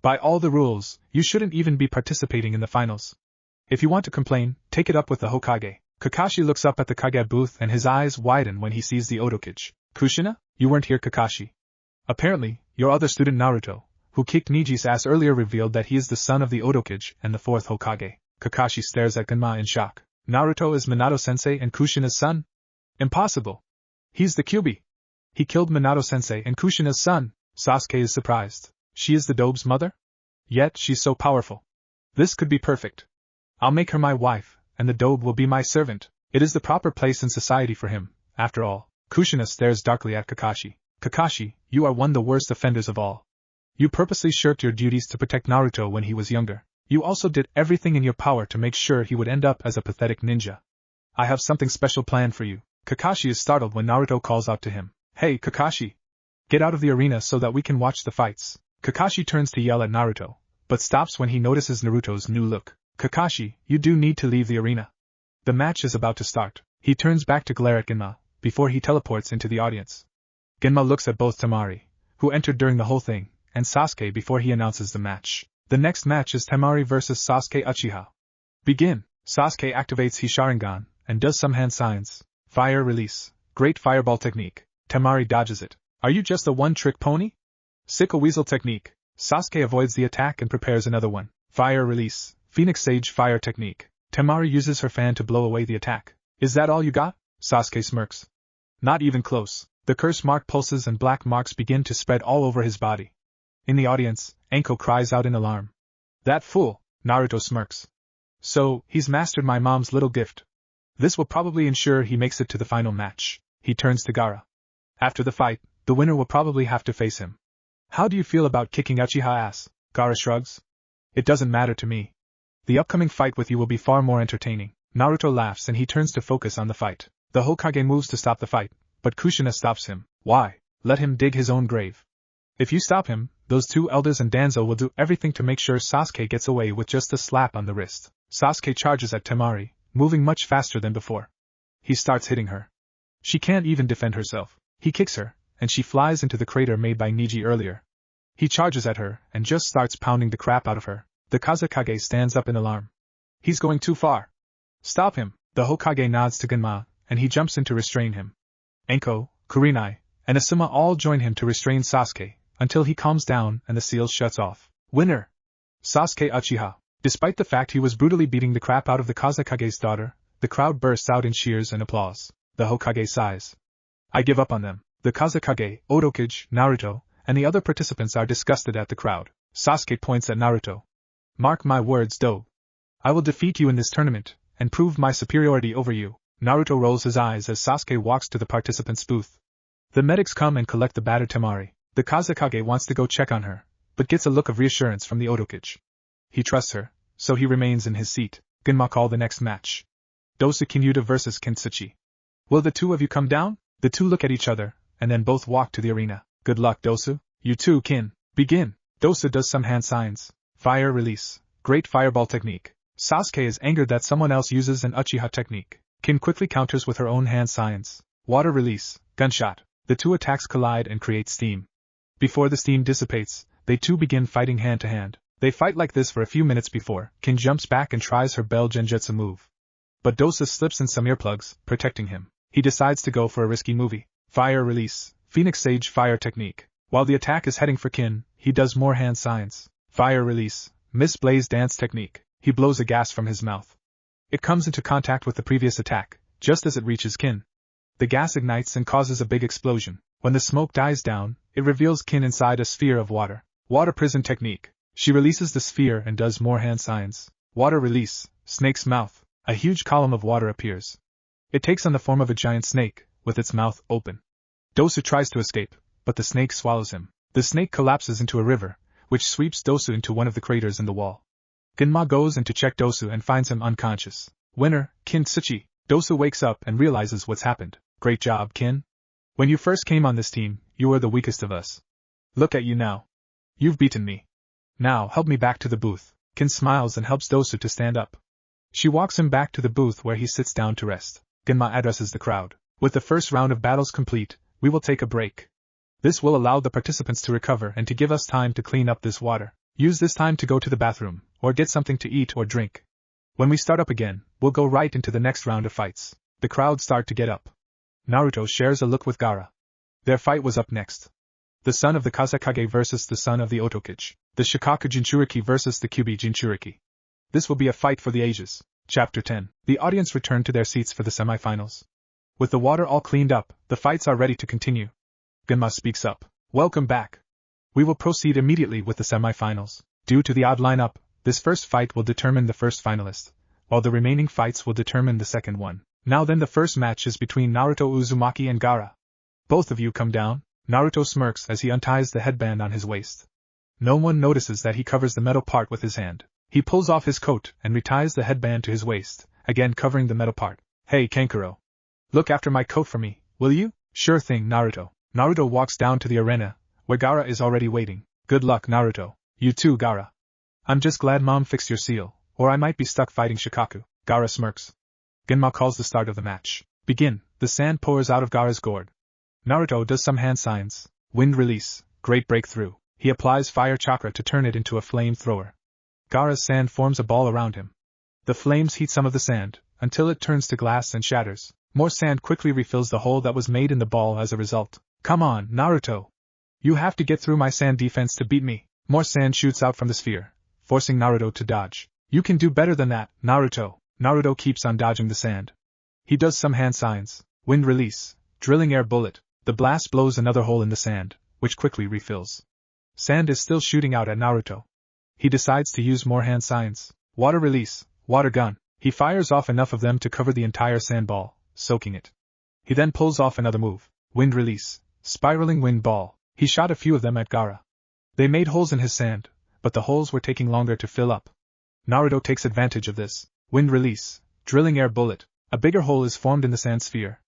By all the rules, you shouldn't even be participating in the finals. If you want to complain, take it up with the Hokage. Kakashi looks up at the Kage booth and his eyes widen when he sees the Otokage. Kushina? You weren't here, Kakashi. Apparently, your other student Naruto, who kicked Niji's ass earlier, revealed that he is the son of the Otokage and the fourth Hokage. Kakashi stares at Genma in shock. Naruto is Minato-sensei and Kushina's son? Impossible. He's the Kyuubi. He killed Minato-sensei and Kushina's son. Sasuke is surprised. She is the Dobe's mother? Yet she's so powerful. This could be perfect. I'll make her my wife, and the Dobe will be my servant. It is the proper place in society for him, after all. Kushina stares darkly at Kakashi. Kakashi, you are one of the worst offenders of all. You purposely shirked your duties to protect Naruto when he was younger. You also did everything in your power to make sure he would end up as a pathetic ninja. I have something special planned for you. Kakashi is startled when Naruto calls out to him. Hey, Kakashi! Get out of the arena so that we can watch the fights. Kakashi turns to yell at Naruto, but stops when he notices Naruto's new look. Kakashi, you do need to leave the arena. The match is about to start. He turns back to glare at Genma, before he teleports into the audience. Genma looks at both Temari, who entered during the whole thing, and Sasuke before he announces the match. The next match is Temari vs Sasuke Uchiha. Begin! Sasuke activates his Sharingan, and does some hand signs. Fire release. Great fireball technique. Temari dodges it. Are you just a one-trick pony? Sickle weasel technique. Sasuke avoids the attack and prepares another one. Fire release. Phoenix Sage fire technique. Temari uses her fan to blow away the attack. Is that all you got? Sasuke smirks. Not even close. The curse mark pulses and black marks begin to spread all over his body. In the audience, Anko cries out in alarm. That fool! Naruto smirks. So, he's mastered my mom's little gift. This will probably ensure he makes it to the final match. He turns to Gaara. After the fight, the winner will probably have to face him. How do you feel about kicking Uchiha ass? Gaara shrugs. It doesn't matter to me. The upcoming fight with you will be far more entertaining. Naruto laughs and he turns to focus on the fight. The Hokage moves to stop the fight, but Kushina stops him. Why? Let him dig his own grave. If you stop him, those two elders and Danzo will do everything to make sure Sasuke gets away with just a slap on the wrist. Sasuke charges at Temari, moving much faster than before. He starts hitting her. She can't even defend herself. He kicks her, and she flies into the crater made by Niji earlier. He charges at her, and just starts pounding the crap out of her. The Kazekage stands up in alarm. He's going too far. Stop him! The Hokage nods to Genma, and he jumps in to restrain him. Anko, Kurinai, and Asuma all join him to restrain Sasuke, until he calms down and the seal shuts off. Winner! Sasuke Uchiha. Despite the fact he was brutally beating the crap out of the Kazekage's daughter, the crowd bursts out in cheers and applause. The Hokage sighs. I give up on them. The Kazekage, Otokage, Naruto, and the other participants are disgusted at the crowd. Sasuke points at Naruto. Mark my words, Do. I will defeat you in this tournament, and prove my superiority over you. Naruto rolls his eyes as Sasuke walks to the participants' booth. The medics come and collect the battered Temari. The Kazekage wants to go check on her, but gets a look of reassurance from the Otokage. He trusts her, so he remains in his seat. Genma call the next match. Dosu Kinyuta vs Kintsuchi. Will the two of you come down? The two look at each other, and then both walk to the arena. Good luck, Dosu. You too, Kin. Begin. Dosu does some hand signs. Fire release. Great fireball technique. Sasuke is angered that someone else uses an Uchiha technique. Kin quickly counters with her own hand signs. Water release. Gunshot. The two attacks collide and create steam. Before the steam dissipates, they two begin fighting hand to hand. They fight like this for a few minutes before Kin jumps back and tries her bell genjutsu move. But Dosu slips in some earplugs, protecting him. He decides to go for a risky movie. Fire release. Phoenix Sage fire technique. While the attack is heading for Kin, he does more hand signs. Fire release. Miss Blaze dance technique. He blows a gas from his mouth. It comes into contact with the previous attack, just as it reaches Kin. The gas ignites and causes a big explosion. When the smoke dies down, it reveals Kin inside a sphere of water. Water prison technique. She releases the sphere and does more hand signs. Water release. Snake's mouth. A huge column of water appears. It takes on the form of a giant snake, with its mouth open. Dosu tries to escape, but the snake swallows him. The snake collapses into a river, which sweeps Dosu into one of the craters in the wall. Genma goes in to check Dosu and finds him unconscious. Winner, Kintsuchi. Dosu wakes up and realizes what's happened. Great job, Kin. When you first came on this team, you were the weakest of us. Look at you now. You've beaten me. Now help me back to the booth. Kin smiles and helps Dosu to stand up. She walks him back to the booth where he sits down to rest. Genma addresses the crowd. With the first round of battles complete, we will take a break. This will allow the participants to recover and to give us time to clean up this water. Use this time to go to the bathroom, or get something to eat or drink. When we start up again, we'll go right into the next round of fights. The crowd start to get up. Naruto shares a look with Gaara. Their fight was up next. The son of the Kazekage versus the son of the Otokage. The Shikaku Jinchuriki versus the Kyubi Jinchuriki. This will be a fight for the ages. Chapter 10. The audience returned to their seats for the semifinals. With the water all cleaned up, the fights are ready to continue. Genma speaks up. Welcome back. We will proceed immediately with the semifinals. Due to the odd lineup, this first fight will determine the first finalist, while the remaining fights will determine the second one. Now then, the first match is between Naruto Uzumaki and Gaara. Both of you come down. Naruto smirks as he unties the headband on his waist. No one notices that he covers the metal part with his hand. He pulls off his coat and reties the headband to his waist, again covering the metal part. Hey Kankuro. Look after my coat for me, will you? Sure thing, Naruto. Naruto walks down to the arena, where Gaara is already waiting. Good luck, Naruto. You too, Gaara. I'm just glad Mom fixed your seal, or I might be stuck fighting Shikaku. Gaara smirks. Genma calls the start of the match. Begin. The sand pours out of Gaara's gourd. Naruto does some hand signs. Wind release. Great breakthrough. He applies fire chakra to turn it into a flame thrower. Gaara's sand forms a ball around him. The flames heat some of the sand, until it turns to glass and shatters. More sand quickly refills the hole that was made in the ball as a result. Come on, Naruto. You have to get through my sand defense to beat me. More sand shoots out from the sphere, forcing Naruto to dodge. You can do better than that, Naruto. Naruto keeps on dodging the sand. He does some hand signs. Wind release. Drilling air bullet. The blast blows another hole in the sand, which quickly refills. Sand is still shooting out at Naruto. He decides to use more hand signs. Water release. Water gun. He fires off enough of them to cover the entire sand ball, soaking it. He then pulls off another move. Wind release. Spiraling wind ball. He shot a few of them at Gaara. They made holes in his sand, but the holes were taking longer to fill up. Naruto takes advantage of this. Wind release. Drilling air bullet. A bigger hole is formed in the sand sphere.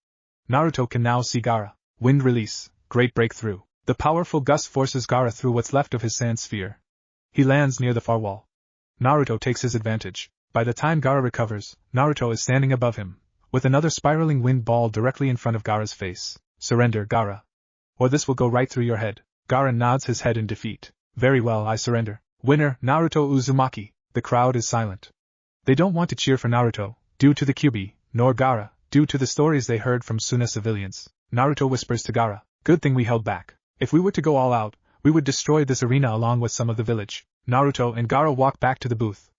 Naruto can now see Gaara. Wind release. Great breakthrough. The powerful gust forces Gaara through what's left of his sand sphere. He lands near the far wall. Naruto takes his advantage. By the time Gaara recovers, Naruto is standing above him, with another spiraling wind ball directly in front of Gaara's face. Surrender, Gaara. Or this will go right through your head. Gaara nods his head in defeat. Very well, I surrender. Winner, Naruto Uzumaki. The crowd is silent. They don't want to cheer for Naruto, due to the Kyubi, nor Gaara, due to the stories they heard from Suna civilians. Naruto whispers to Gaara, good thing we held back. If we were to go all out, we would destroy this arena along with some of the village. Naruto and Gaara walk back to the booth.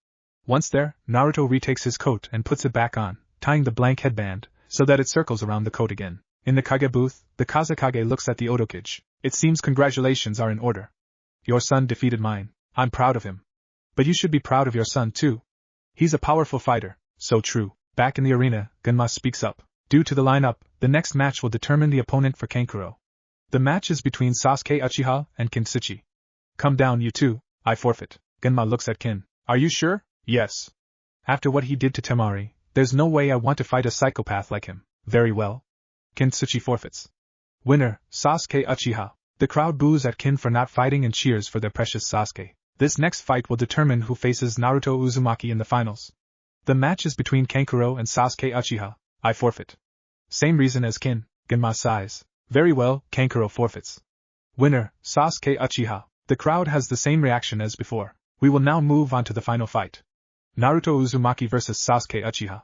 Once there, Naruto retakes his coat and puts it back on, tying the blank headband, so that it circles around the coat again. In the Kage booth, the Kazekage looks at the Otokage. It seems congratulations are in order. Your son defeated mine. I'm proud of him. But you should be proud of your son too. He's a powerful fighter. So true. Back in the arena, Genma speaks up. Due to the lineup, the next match will determine the opponent for Kankuro. The match is between Sasuke Uchiha and Kin Tsuchi. Come down, you two. I forfeit. Genma looks at Kin. Are you sure? Yes. After what he did to Temari, there's no way I want to fight a psychopath like him. Very well. Kin Tsuchi forfeits. Winner, Sasuke Uchiha. The crowd boos at Kin for not fighting and cheers for their precious Sasuke. This next fight will determine who faces Naruto Uzumaki in the finals. The match is between Kankuro and Sasuke Uchiha. I forfeit. Same reason as Kin. Genma sighs. Very well, Kankuro forfeits. Winner, Sasuke Uchiha. The crowd has the same reaction as before. We will now move on to the final fight. Naruto Uzumaki vs Sasuke Uchiha.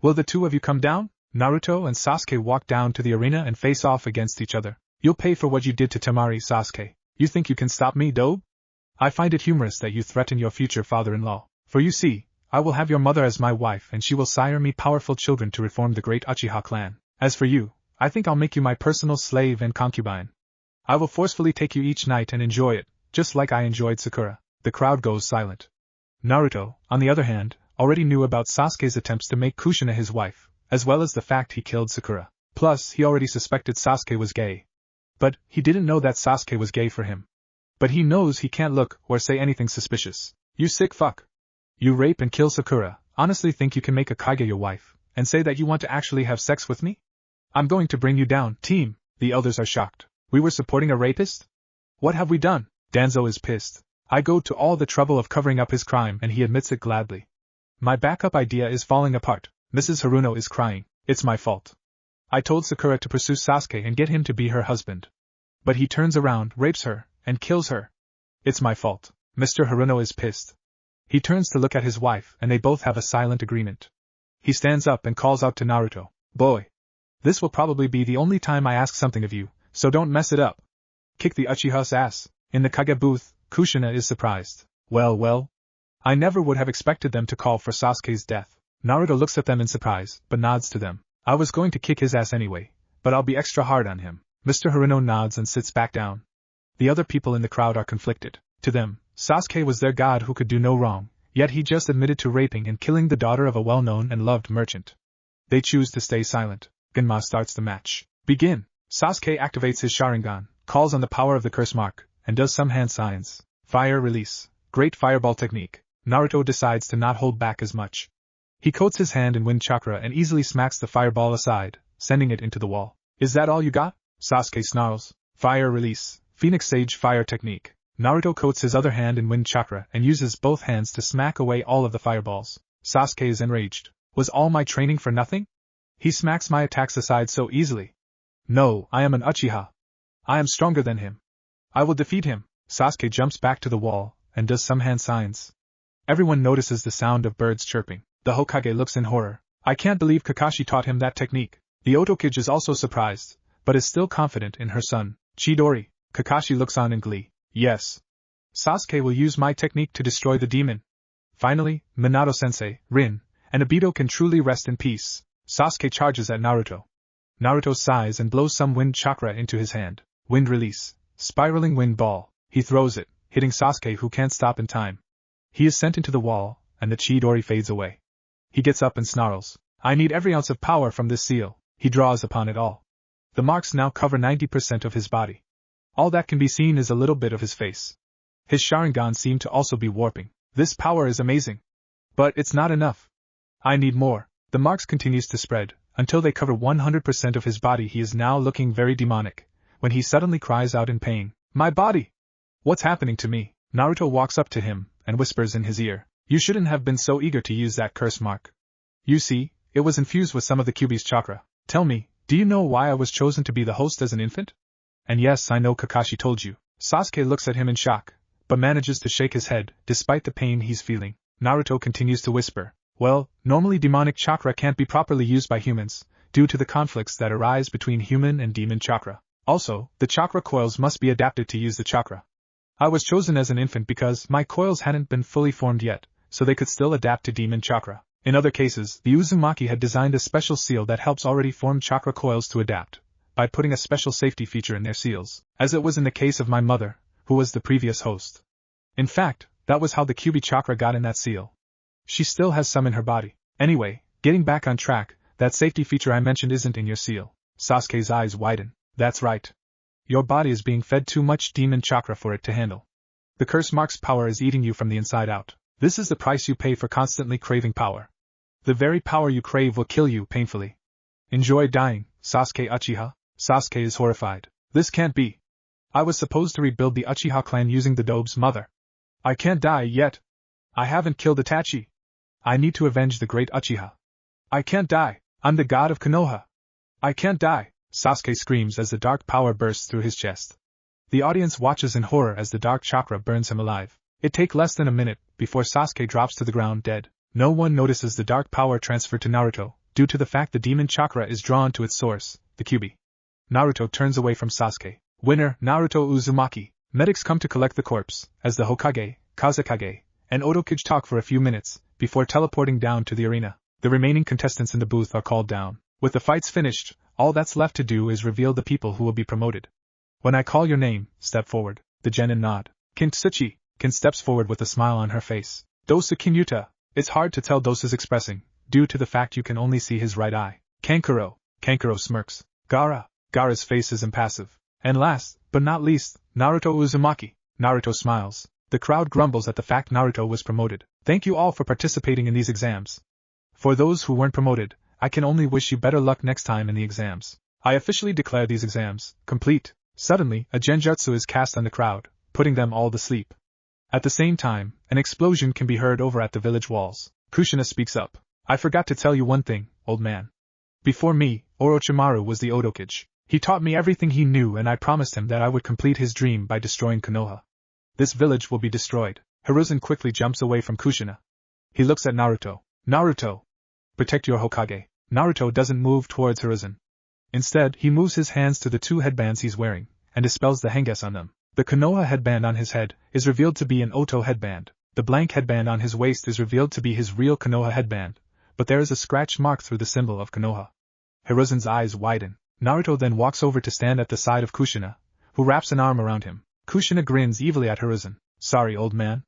Will the two of you come down? Naruto and Sasuke walk down to the arena and face off against each other. You'll pay for what you did to Temari, Sasuke. You think you can stop me, Dobe? I find it humorous that you threaten your future father-in-law. For you see, I will have your mother as my wife and she will sire me powerful children to reform the great Uchiha clan. As for you, I think I'll make you my personal slave and concubine. I will forcefully take you each night and enjoy it, just like I enjoyed Sakura. The crowd goes silent. Naruto, on the other hand, already knew about Sasuke's attempts to make Kushina his wife, as well as the fact he killed Sakura. Plus, he already suspected Sasuke was gay. But, he didn't know that Sasuke was gay for him. But he knows he can't look or say anything suspicious. You sick fuck. You rape and kill Sakura, honestly think you can make a Kage your wife, and say that you want to actually have sex with me? I'm going to bring you down, team. The elders are shocked. We were supporting a rapist? What have we done? Danzo is pissed. I go to all the trouble of covering up his crime and he admits it gladly. My backup idea is falling apart. Mrs. Haruno is crying. It's my fault. I told Sakura to pursue Sasuke and get him to be her husband. But he turns around, rapes her, and kills her. It's my fault. Mr. Haruno is pissed. He turns to look at his wife and they both have a silent agreement. He stands up and calls out to Naruto, "Boy! This will probably be the only time I ask something of you, so don't mess it up. Kick the Uchiha's ass." In the Kage booth, Kushina is surprised. Well. I never would have expected them to call for Sasuke's death. Naruto looks at them in surprise, but nods to them. I was going to kick his ass anyway, but I'll be extra hard on him. Mr. Haruno nods and sits back down. The other people in the crowd are conflicted. To them, Sasuke was their god who could do no wrong, yet he just admitted to raping and killing the daughter of a well-known and loved merchant. They choose to stay silent. Genma starts the match. Begin! Sasuke activates his Sharingan, calls on the power of the curse mark, and does some hand signs. Fire release. Great fireball technique. Naruto decides to not hold back as much. He coats his hand in wind chakra and easily smacks the fireball aside, sending it into the wall. Is that all you got? Sasuke snarls. Fire release. Phoenix Sage fire technique. Naruto coats his other hand in wind chakra and uses both hands to smack away all of the fireballs. Sasuke is enraged. Was all my training for nothing? He smacks my attacks aside so easily. No, I am an Uchiha. I am stronger than him. I will defeat him. Sasuke jumps back to the wall and does some hand signs. Everyone notices the sound of birds chirping. The Hokage looks in horror. I can't believe Kakashi taught him that technique. The Otokage is also surprised, but is still confident in her son. Chidori. Kakashi looks on in glee. Yes. Sasuke will use my technique to destroy the demon. Finally, Minato-sensei, Rin, and Obito can truly rest in peace. Sasuke charges at Naruto. Naruto sighs and blows some wind chakra into his hand. Wind release. Spiraling wind ball. He throws it, hitting Sasuke who can't stop in time. He is sent into the wall, and the Chidori fades away. He gets up and snarls. I need every ounce of power from this seal. He draws upon it all. The marks now cover 90% of his body. All that can be seen is a little bit of his face. His Sharingan seem to also be warping. This power is amazing. But it's not enough. I need more. The marks continues to spread, until they cover 100% of his body. He is now looking very demonic, when he suddenly cries out in pain. My body! What's happening to me? Naruto walks up to him, and whispers in his ear. You shouldn't have been so eager to use that curse mark. You see, it was infused with some of the Kyuubi's chakra. Tell me, do you know why I was chosen to be the host as an infant? And yes, I know Kakashi told you. Sasuke looks at him in shock, but manages to shake his head, despite the pain he's feeling. Naruto continues to whisper. Well, normally demonic chakra can't be properly used by humans, due to the conflicts that arise between human and demon chakra. Also, the chakra coils must be adapted to use the chakra. I was chosen as an infant because my coils hadn't been fully formed yet, so they could still adapt to demon chakra. In other cases, the Uzumaki had designed a special seal that helps already formed chakra coils to adapt, by putting a special safety feature in their seals, as it was in the case of my mother, who was the previous host. In fact, that was how the Kyuubi chakra got in that seal. She still has some in her body. Anyway, getting back on track, that safety feature I mentioned isn't in your seal. Sasuke's eyes widen. That's right. Your body is being fed too much demon chakra for it to handle. The curse mark's power is eating you from the inside out. This is the price you pay for constantly craving power. The very power you crave will kill you painfully. Enjoy dying, Sasuke Uchiha. Sasuke is horrified. This can't be. I was supposed to rebuild the Uchiha clan using the Dobe's mother. I can't die yet. I haven't killed Itachi. I need to avenge the great Uchiha. I can't die. I'm the god of Konoha. I can't die. Sasuke screams as the dark power bursts through his chest. The audience watches in horror as the dark chakra burns him alive. It takes less than a minute before Sasuke drops to the ground dead. No one notices the dark power transferred to Naruto, due to the fact the demon chakra is drawn to its source, the Kyuubi. Naruto turns away from Sasuke. Winner, Naruto Uzumaki. Medics come to collect the corpse, as the Hokage, Kazekage, and Otokage talk for a few minutes, before teleporting down to the arena. The remaining contestants in the booth are called down. With the fights finished, all that's left to do is reveal the people who will be promoted. When I call your name, step forward. The genin nod. Kintsuchi. Kin steps forward with a smile on her face. Dosa Kinyuta. It's hard to tell Dosa's expressing, due to the fact you can only see his right eye. Kankuro. Kankuro smirks. Gaara. Gaara's face is impassive. And last, but not least, Naruto Uzumaki. Naruto smiles. The crowd grumbles at the fact Naruto was promoted. Thank you all for participating in these exams. For those who weren't promoted, I can only wish you better luck next time in the exams. I officially declare these exams complete. Suddenly, a genjutsu is cast on the crowd, putting them all to sleep. At the same time, an explosion can be heard over at the village walls. Kushina speaks up. I forgot to tell you one thing, old man. Before me, Orochimaru was the Otokage. He taught me everything he knew and I promised him that I would complete his dream by destroying Konoha. This village will be destroyed. Hiruzen quickly jumps away from Kushina. He looks at Naruto. Naruto! Protect your Hokage. Naruto doesn't move towards Hiruzen. Instead, he moves his hands to the two headbands he's wearing, and dispels the henges on them. The Konoha headband on his head is revealed to be an Oto headband. The blank headband on his waist is revealed to be his real Konoha headband, but there is a scratch mark through the symbol of Konoha. Hiruzen's eyes widen. Naruto then walks over to stand at the side of Kushina, who wraps an arm around him. Kushina grins evilly at Hiruzen. Sorry, old man.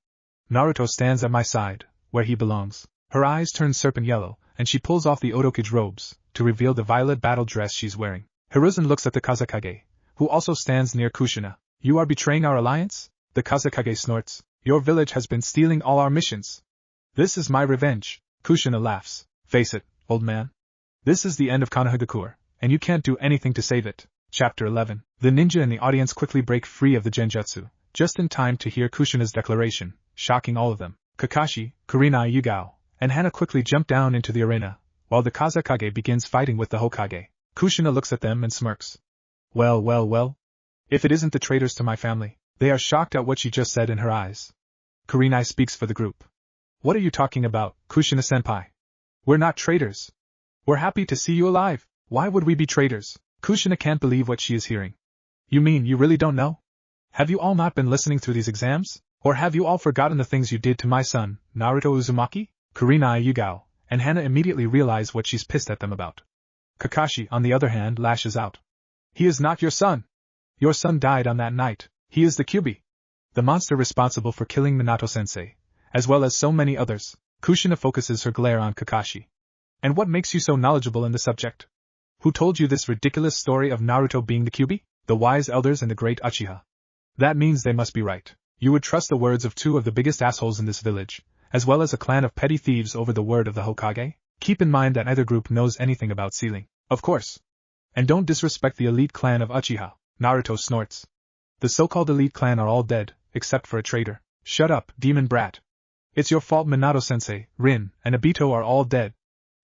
Naruto stands at my side, where he belongs. Her eyes turn serpent yellow, and she pulls off the Otokage robes, to reveal the violet battle dress she's wearing. Hiruzen looks at the Kazekage, who also stands near Kushina. You are betraying our alliance? The Kazekage snorts. Your village has been stealing all our missions. This is my revenge. Kushina laughs. Face it, old man. This is the end of Konohagakure, and you can't do anything to save it. Chapter 11. The ninja in the audience quickly break free of the genjutsu, just in time to hear Kushina's declaration, shocking all of them. Kakashi, Kurinai Yugao, and Hana quickly jump down into the arena, while the Kazekage begins fighting with the Hokage. Kushina looks at them and smirks. Well, well, well. If it isn't the traitors to my family. They are shocked at what she just said in her eyes. Kurinai speaks for the group. What are you talking about, Kushina-senpai? We're not traitors. We're happy to see you alive. Why would we be traitors? Kushina can't believe what she is hearing. You mean you really don't know? Have you all not been listening through these exams? Or have you all forgotten the things you did to my son, Naruto Uzumaki? Kurinai Yugao and Hana immediately realize what she's pissed at them about. Kakashi, on the other hand, lashes out. He is not your son. Your son died on that night. He is the Kyuubi. The monster responsible for killing Minato-sensei, as well as so many others. Kushina focuses her glare on Kakashi. And what makes you so knowledgeable in the subject? Who told you this ridiculous story of Naruto being the Kyuubi? The wise elders and the great Uchiha. That means they must be right. You would trust the words of two of the biggest assholes in this village, as well as a clan of petty thieves over the word of the Hokage? Keep in mind that neither group knows anything about sealing. Of course. And don't disrespect the elite clan of Uchiha. Naruto snorts. The so-called elite clan are all dead, except for a traitor. Shut up, demon brat. It's your fault Minato-sensei, Rin, and Obito are all dead.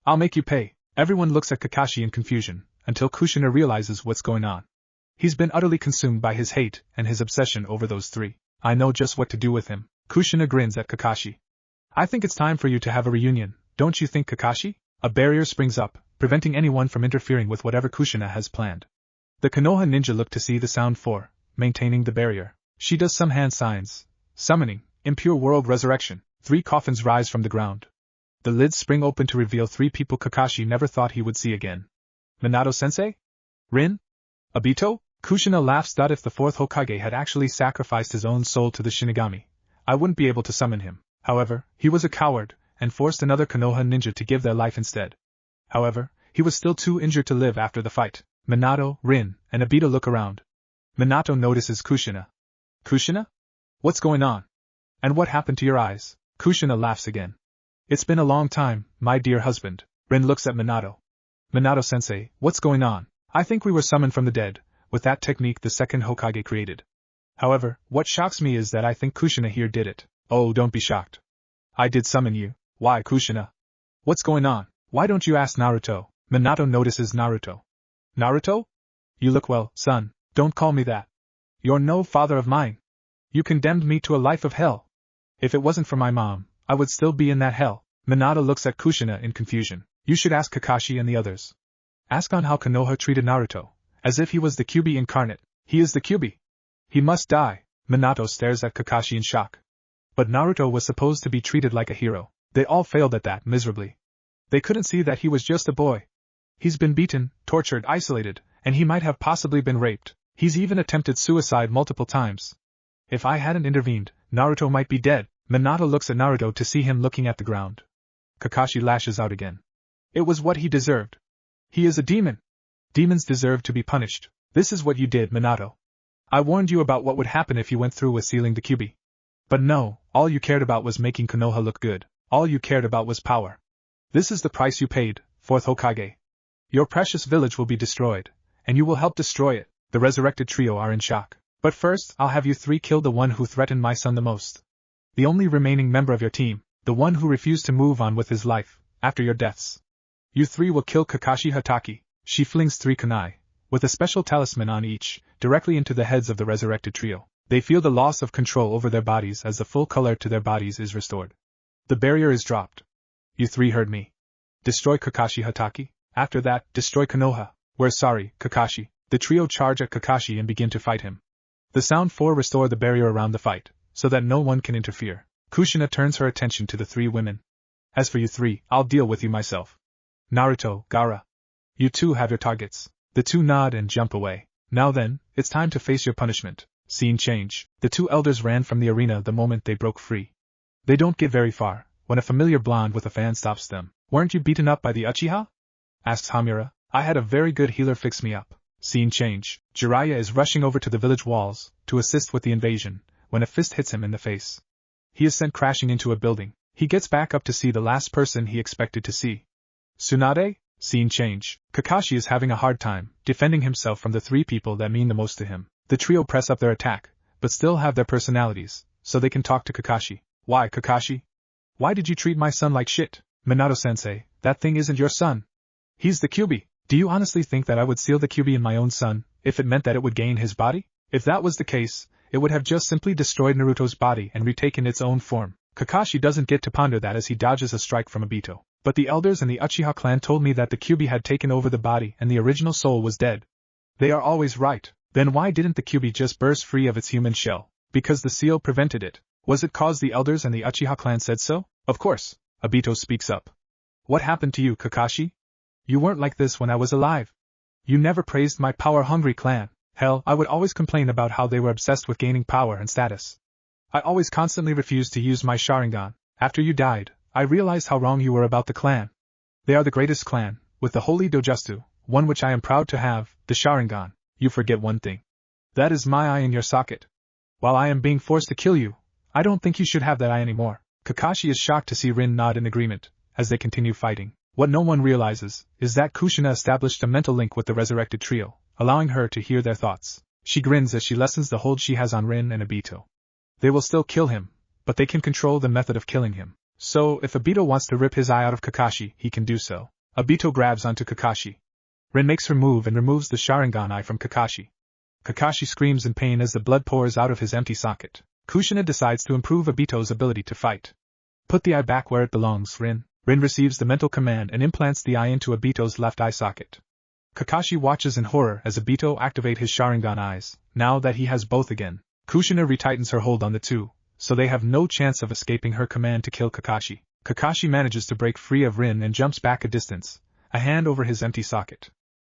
I'll make you pay. Everyone looks at Kakashi in confusion, until Kushina realizes what's going on. He's been utterly consumed by his hate and his obsession over those three. I know just what to do with him. Kushina grins at Kakashi. I think it's time for you to have a reunion, don't you think, Kakashi? A barrier springs up, preventing anyone from interfering with whatever Kushina has planned. The Konoha ninja look to see the sound for maintaining the barrier. She does some hand signs. Summoning, impure world resurrection. 3 coffins rise from the ground. The lids spring open to reveal 3 people Kakashi never thought he would see again. Minato-sensei? Rin? Obito? Kushina laughs. If the 4th Hokage had actually sacrificed his own soul to the Shinigami, I wouldn't be able to summon him. However, he was a coward, and forced another Konoha ninja to give their life instead. However, he was still too injured to live after the fight. Minato, Rin, and Obito look around. Minato notices Kushina. Kushina? What's going on? And what happened to your eyes? Kushina laughs again. It's been a long time, my dear husband. Rin looks at Minato. Minato-sensei, what's going on? I think we were summoned from the dead, with that technique the 2nd Hokage created. However, what shocks me is that I think Kushina here did it. Oh, don't be shocked. I did summon you. Why, Kushina? What's going on? Why don't you ask Naruto? Minato notices Naruto. Naruto? You look well, son. Don't call me that. You're no father of mine. You condemned me to a life of hell. If it wasn't for my mom, I would still be in that hell. Minato looks at Kushina in confusion. You should ask Kakashi and the others. Ask on how Konoha treated Naruto, as if he was the Kyuubi incarnate. He is the Kyuubi. He must die. Minato stares at Kakashi in shock. But Naruto was supposed to be treated like a hero. They all failed at that miserably. They couldn't see that he was just a boy. He's been beaten, tortured, isolated, and he might have possibly been raped. He's even attempted suicide multiple times. If I hadn't intervened, Naruto might be dead. Minato looks at Naruto to see him looking at the ground. Kakashi lashes out again. It was what he deserved. He is a demon. Demons deserve to be punished. This is what you did, Minato. I warned you about what would happen if you went through with sealing the Kyuubi. But no, all you cared about was making Konoha look good. All you cared about was power. This is the price you paid, 4th Hokage. Your precious village will be destroyed, and you will help destroy it. The resurrected trio are in shock. But first, I'll have you 3 kill the one who threatened my son the most. The only remaining member of your team, the one who refused to move on with his life, after your deaths. You 3 will kill Kakashi Hatake. She flings 3 kunai, with a special talisman on each, directly into the heads of the resurrected trio. They feel the loss of control over their bodies as the full color to their bodies is restored. The barrier is dropped. You three heard me. Destroy Kakashi Hatake. After that, destroy Konoha. We're sorry, Kakashi. The trio charge at Kakashi and begin to fight him. The Sound 4 restore the barrier around the fight, so that no one can interfere. Kushina turns her attention to the three women. As for you three, I'll deal with you myself. Naruto, Gaara. You two have your targets. The two nod and jump away. Now then, it's time to face your punishment. Scene change. The two elders ran from the arena the moment they broke free. They don't get very far, when a familiar blonde with a fan stops them. Weren't you beaten up by the Uchiha? Asks Hamura. I had a very good healer fix me up. Scene change. Jiraiya is rushing over to the village walls, to assist with the invasion, when a fist hits him in the face. He is sent crashing into a building. He gets back up to see the last person he expected to see. Tsunade? Scene change. Kakashi is having a hard time, defending himself from the three people that mean the most to him. The trio press up their attack, but still have their personalities, so they can talk to Kakashi. Why, Kakashi? Why did you treat my son like shit? Minato-sensei, that thing isn't your son. He's the Kyuubi. Do you honestly think that I would seal the Kyuubi in my own son, if it meant that it would gain his body? If that was the case, it would have just simply destroyed Naruto's body and retaken its own form. Kakashi doesn't get to ponder that as he dodges a strike from Obito. But the elders and the Uchiha clan told me that the Kyuubi had taken over the body and the original soul was dead. They are always right. Then why didn't the Kyuubi just burst free of its human shell? Because the seal prevented it. Was it cause the elders and the Uchiha clan said so? Of course. Obito speaks up. What happened to you, Kakashi? You weren't like this when I was alive. You never praised my power-hungry clan. Hell, I would always complain about how they were obsessed with gaining power and status. I always constantly refused to use my Sharingan. After you died, I realized how wrong you were about the clan. They are the greatest clan, with the holy Dojutsu, one which I am proud to have, the Sharingan. You forget one thing. That is my eye in your socket. While I am being forced to kill you, I don't think you should have that eye anymore. Kakashi is shocked to see Rin nod in agreement, as they continue fighting. What no one realizes is that Kushina established a mental link with the resurrected trio, allowing her to hear their thoughts. She grins as she lessens the hold she has on Rin and Obito. They will still kill him, but they can control the method of killing him. So, if Obito wants to rip his eye out of Kakashi, he can do so. Obito grabs onto Kakashi. Rin makes her move and removes the Sharingan eye from Kakashi. Kakashi screams in pain as the blood pours out of his empty socket. Kushina decides to improve Obito's ability to fight. Put the eye back where it belongs, Rin. Rin receives the mental command and implants the eye into Obito's left eye socket. Kakashi watches in horror as Obito activates his Sharingan eyes, now that he has both again. Kushina retightens her hold on the two, so they have no chance of escaping her command to kill Kakashi. Kakashi manages to break free of Rin and jumps back a distance, a hand over his empty socket.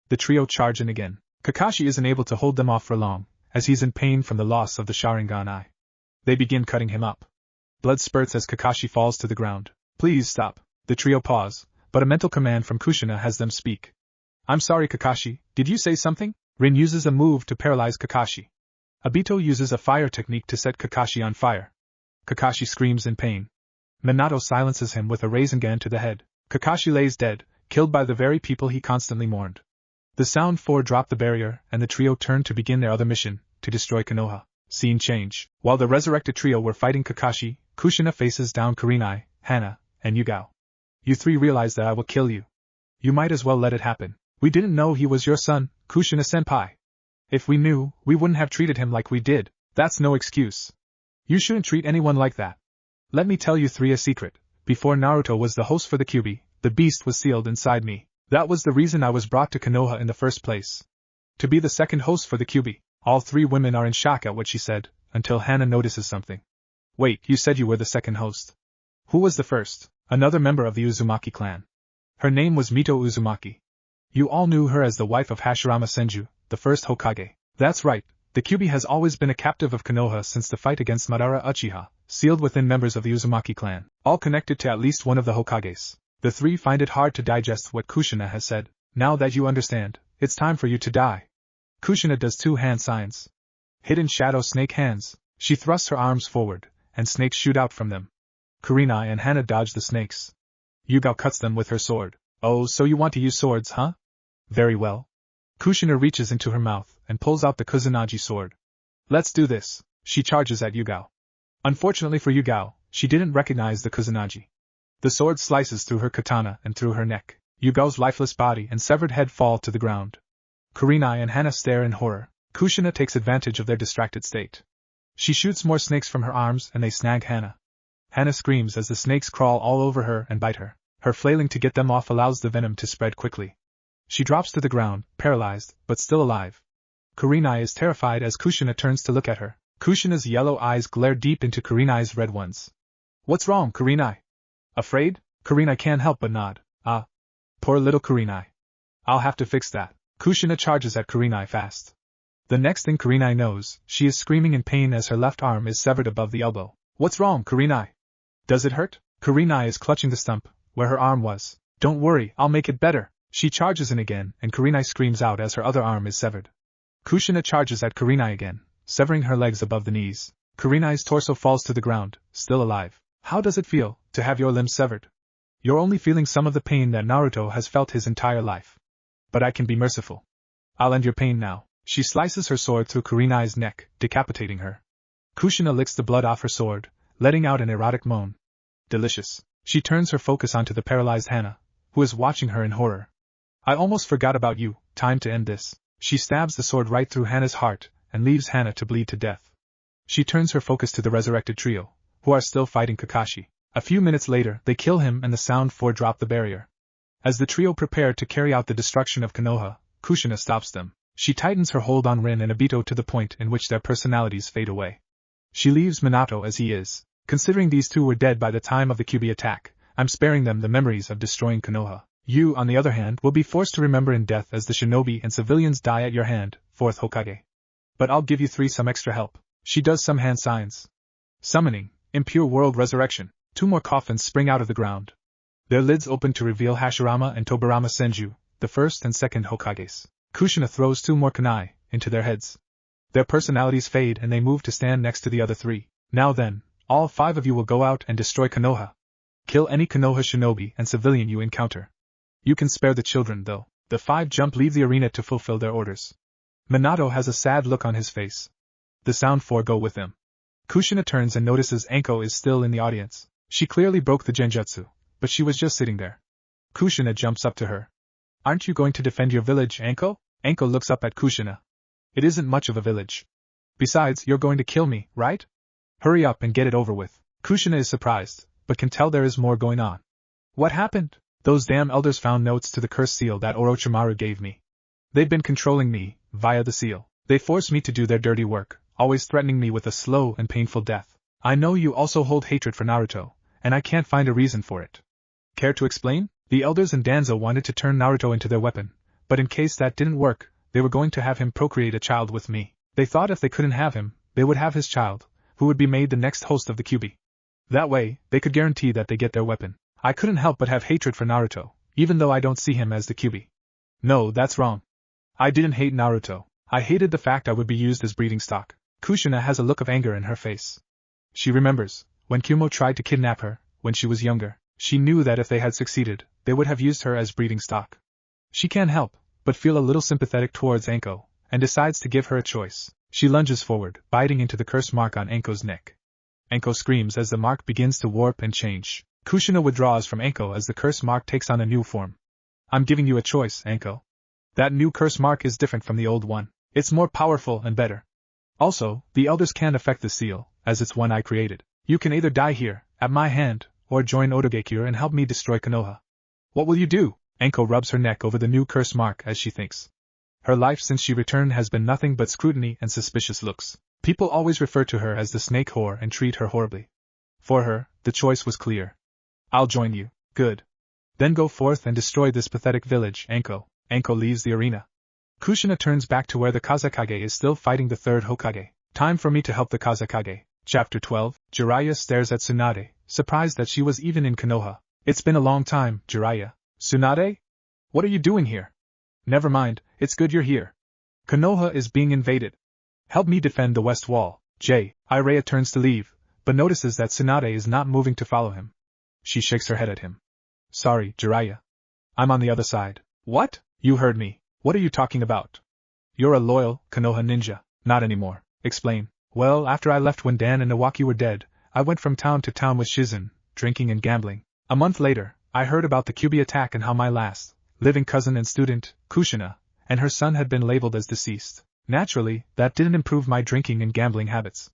The trio charge in again. Kakashi isn't able to hold them off for long, as he's in pain from the loss of the Sharingan eye. They begin cutting him up. Blood spurts as Kakashi falls to the ground. Please stop. The trio pause, but a mental command from Kushina has them speak. I'm sorry, Kakashi, did you say something? Rin uses a move to paralyze Kakashi. Obito uses a fire technique to set Kakashi on fire. Kakashi screams in pain. Minato silences him with a Rasengan to the head. Kakashi lays dead, killed by the very people he constantly mourned. The Sound 4 drop the barrier, and the trio turn to begin their other mission, to destroy Konoha. Scene change. While the resurrected trio were fighting Kakashi, Kushina faces down Kurenai, Hana, and Yugao. You three realize that I will kill you. You might as well let it happen. We didn't know he was your son, Kushina-senpai. If we knew, we wouldn't have treated him like we did. That's no excuse. You shouldn't treat anyone like that. Let me tell you three a secret. Before Naruto was the host for the Kyuubi, the beast was sealed inside me. That was the reason I was brought to Konoha in the first place. To be the second host for the Kyuubi. All three women are in shock at what she said, until Hana notices something. Wait, you said you were the second host. Who was the first? Another member of the Uzumaki clan. Her name was Mito Uzumaki. You all knew her as the wife of Hashirama Senju, the first Hokage. That's right, the Kyuubi has always been a captive of Konoha since the fight against Madara Uchiha, sealed within members of the Uzumaki clan, all connected to at least one of the Hokages. The three find it hard to digest what Kushina has said. Now that you understand, it's time for you to die. Kushina does two hand signs. Hidden shadow snake hands. She thrusts her arms forward, and snakes shoot out from them. Kurenai and Hana dodge the snakes. Yugao cuts them with her sword. Oh, so you want to use swords, huh? Very well. Kushina reaches into her mouth and pulls out the Kusanagi sword. Let's do this. She charges at Yugao. Unfortunately for Yugao, she didn't recognize the Kusanagi. The sword slices through her katana and through her neck. Yugao's lifeless body and severed head fall to the ground. Kurenai and Hana stare in horror. Kushina takes advantage of their distracted state. She shoots more snakes from her arms and they snag Hana. Hana screams as the snakes crawl all over her and bite her. Her flailing to get them off allows the venom to spread quickly. She drops to the ground, paralyzed, but still alive. Kurenai is terrified as Kushina turns to look at her. Kushina's yellow eyes glare deep into Kurenai's red ones. What's wrong, Kurenai? Afraid? Kurenai can't help but nod. Ah. Poor little Kurenai. I'll have to fix that. Kushina charges at Kurenai fast. The next thing Kurenai knows, she is screaming in pain as her left arm is severed above the elbow. What's wrong, Kurenai? Does it hurt? Kurenai is clutching the stump, where her arm was. Don't worry, I'll make it better. She charges in again, and Kurenai screams out as her other arm is severed. Kushina charges at Kurenai again, severing her legs above the knees. Kurenai's torso falls to the ground, still alive. How does it feel, to have your limbs severed? You're only feeling some of the pain that Naruto has felt his entire life. But I can be merciful. I'll end your pain now. She slices her sword through Kurenai's neck, decapitating her. Kushina licks the blood off her sword, letting out an erotic moan. Delicious. She turns her focus onto the paralyzed Hana, who is watching her in horror. I almost forgot about you, time to end this. She stabs the sword right through Hana's heart, and leaves Hana to bleed to death. She turns her focus to the resurrected trio, who are still fighting Kakashi. A few minutes later, they kill him and the Sound Four drop the barrier. As the trio prepare to carry out the destruction of Konoha, Kushina stops them. She tightens her hold on Rin and Obito to the point in which their personalities fade away. She leaves Minato as he is. Considering these two were dead by the time of the Kyuubi attack, I'm sparing them the memories of destroying Konoha. You, on the other hand, will be forced to remember in death as the shinobi and civilians die at your hand, 4th Hokage. But I'll give you three some extra help. She does some hand signs. Summoning, impure world resurrection. 2 more coffins spring out of the ground. Their lids open to reveal Hashirama and Tobirama Senju, the 1st and 2nd Hokages. Kushina throws 2 more kunai into their heads. Their personalities fade and they move to stand next to the other 3. Now then, all 5 of you will go out and destroy Konoha. Kill any Konoha shinobi and civilian you encounter. You can spare the children, though. The 5 leave the arena to fulfill their orders. Minato has a sad look on his face. The Sound Four go with him. Kushina turns and notices Anko is still in the audience. She clearly broke the genjutsu, but she was just sitting there. Kushina jumps up to her. Aren't you going to defend your village, Anko? Anko looks up at Kushina. It isn't much of a village. Besides, you're going to kill me, right? Hurry up and get it over with. Kushina is surprised, but can tell there is more going on. What happened? Those damn elders found notes to the cursed seal that Orochimaru gave me. They've been controlling me, via the seal. They forced me to do their dirty work, always threatening me with a slow and painful death. I know you also hold hatred for Naruto, and I can't find a reason for it. Care to explain? The elders and Danzo wanted to turn Naruto into their weapon, but in case that didn't work, they were going to have him procreate a child with me. They thought if they couldn't have him, they would have his child, who would be made the next host of the Kyuubi. That way, they could guarantee that they get their weapon. I couldn't help but have hatred for Naruto, even though I don't see him as the Kyuubi. No, that's wrong. I didn't hate Naruto. I hated the fact I would be used as breeding stock. Kushina has a look of anger in her face. She remembers, when Kumo tried to kidnap her, when she was younger, she knew that if they had succeeded, they would have used her as breeding stock. She can't help but feel a little sympathetic towards Anko, and decides to give her a choice. She lunges forward, biting into the curse mark on Anko's neck. Anko screams as the mark begins to warp and change. Kushina withdraws from Anko as the curse mark takes on a new form. I'm giving you a choice, Anko. That new curse mark is different from the old one. It's more powerful and better. Also, the elders can't affect the seal, as it's one I created. You can either die here, at my hand, or join Otogekure and help me destroy Konoha. What will you do? Anko rubs her neck over the new curse mark as she thinks. Her life since she returned has been nothing but scrutiny and suspicious looks. People always refer to her as the snake whore and treat her horribly. For her, the choice was clear. I'll join you. Good. Then go forth and destroy this pathetic village, Anko. Anko leaves the arena. Kushina turns back to where the Kazekage is still fighting the 3rd Hokage. Time for me to help the Kazekage. Chapter 12. Jiraiya stares at Tsunade, surprised that she was even in Konoha. It's been a long time, Jiraiya. Tsunade? What are you doing here? Never mind, it's good you're here. Konoha is being invaded. Help me defend the west wall. Jiraiya turns to leave, but notices that Tsunade is not moving to follow him. She shakes her head at him. Sorry, Jiraiya. I'm on the other side. What? You heard me. What are you talking about? You're a loyal Konoha ninja. Not anymore. Explain. Well, after I left when Dan and Iwaki were dead, I went from town to town with Shizen, drinking and gambling. A month later, I heard about the Kyuubi attack and how my last living cousin and student, Kushina, and her son had been labeled as deceased. Naturally, that didn't improve my drinking and gambling habits.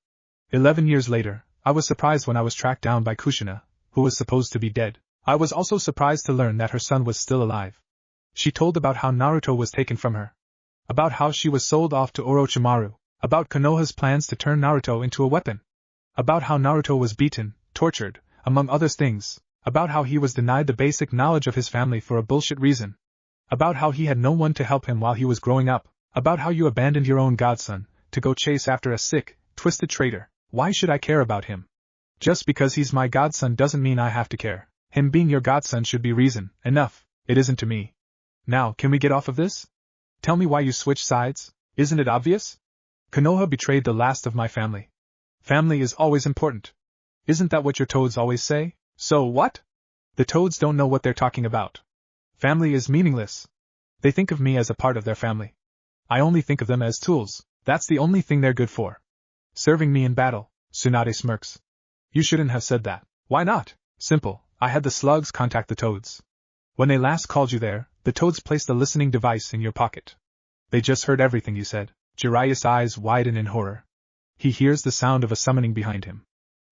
11 years later, I was surprised when I was tracked down by Kushina, who was supposed to be dead. I was also surprised to learn that her son was still alive. She told about how Naruto was taken from her. About how she was sold off to Orochimaru. About Konoha's plans to turn Naruto into a weapon. About how Naruto was beaten, tortured, among other things. About how he was denied the basic knowledge of his family for a bullshit reason. About how he had no one to help him while he was growing up. About how you abandoned your own godson to go chase after a sick, twisted traitor. Why should I care about him? Just because he's my godson doesn't mean I have to care. Him being your godson should be reason enough. It isn't to me. Now, can we get off of this? Tell me why you switched sides. Isn't it obvious? Konoha betrayed the last of my family. Family is always important. Isn't that what your toads always say? So what? The toads don't know what they're talking about. Family is meaningless. They think of me as a part of their family. I only think of them as tools. That's the only thing they're good for. Serving me in battle. Tsunade smirks. You shouldn't have said that. Why not? Simple. I had the slugs contact the toads. When they last called you there, the toads placed a listening device in your pocket. They just heard everything you said. Jiraiya's eyes widen in horror. He hears the sound of a summoning behind him.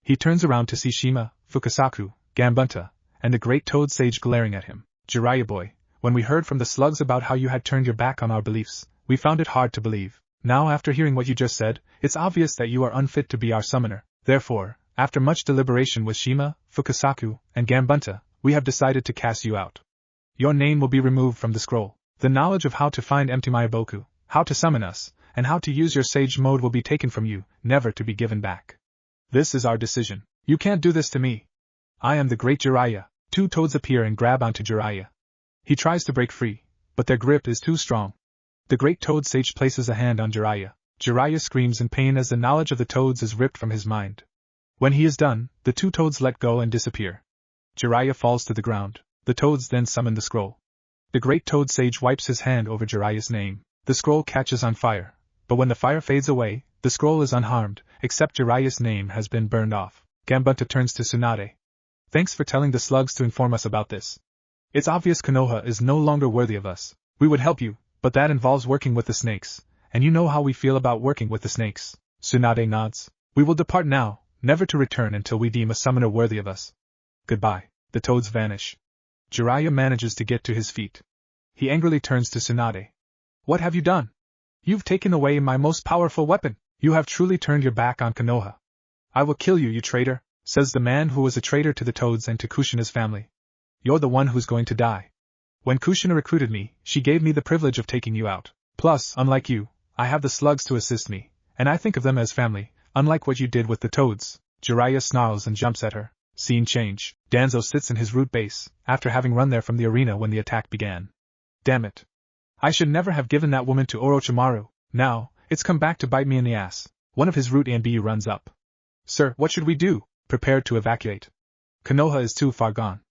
He turns around to see Shima, Fukasaku, Gambunta, and the great toad sage glaring at him. Jiraiya boy, when we heard from the slugs about how you had turned your back on our beliefs, we found it hard to believe. Now after hearing what you just said, it's obvious that you are unfit to be our summoner. Therefore, after much deliberation with Shima, Fukasaku, and Gambunta, we have decided to cast you out. Your name will be removed from the scroll. The knowledge of how to find empty Mayaboku, how to summon us, and how to use your sage mode will be taken from you, never to be given back. This is our decision. You can't do this to me. I am the great Jiraiya. Two toads appear and grab onto Jiraiya. He tries to break free, but their grip is too strong. The great toad sage places a hand on Jiraiya. Jiraiya screams in pain as the knowledge of the toads is ripped from his mind. When he is done, the two toads let go and disappear. Jiraiya falls to the ground. The toads then summon the scroll. The great toad sage wipes his hand over Jiraiya's name. The scroll catches on fire, but when the fire fades away, the scroll is unharmed, except Jiraiya's name has been burned off. Gambunta turns to Tsunade. Thanks for telling the slugs to inform us about this. It's obvious Konoha is no longer worthy of us. We would help you, but that involves working with the snakes, and you know how we feel about working with the snakes. Tsunade nods. We will depart now, never to return until we deem a summoner worthy of us. Goodbye. The toads vanish. Jiraiya manages to get to his feet. He angrily turns to Tsunade. What have you done? You've taken away my most powerful weapon. You have truly turned your back on Konoha. I will kill you, you traitor, says the man who was a traitor to the toads and to Kushina's family. You're the one who's going to die. When Kushina recruited me, she gave me the privilege of taking you out. Plus, unlike you, I have the slugs to assist me, and I think of them as family, unlike what you did with the toads. Jiraiya snarls and jumps at her. Scene change. Danzo sits in his root base, after having run there from the arena when the attack began. Damn it. I should never have given that woman to Orochimaru. Now, it's come back to bite me in the ass. One of his root and B runs up. Sir, what should we do? Prepared to evacuate. Konoha is too far gone.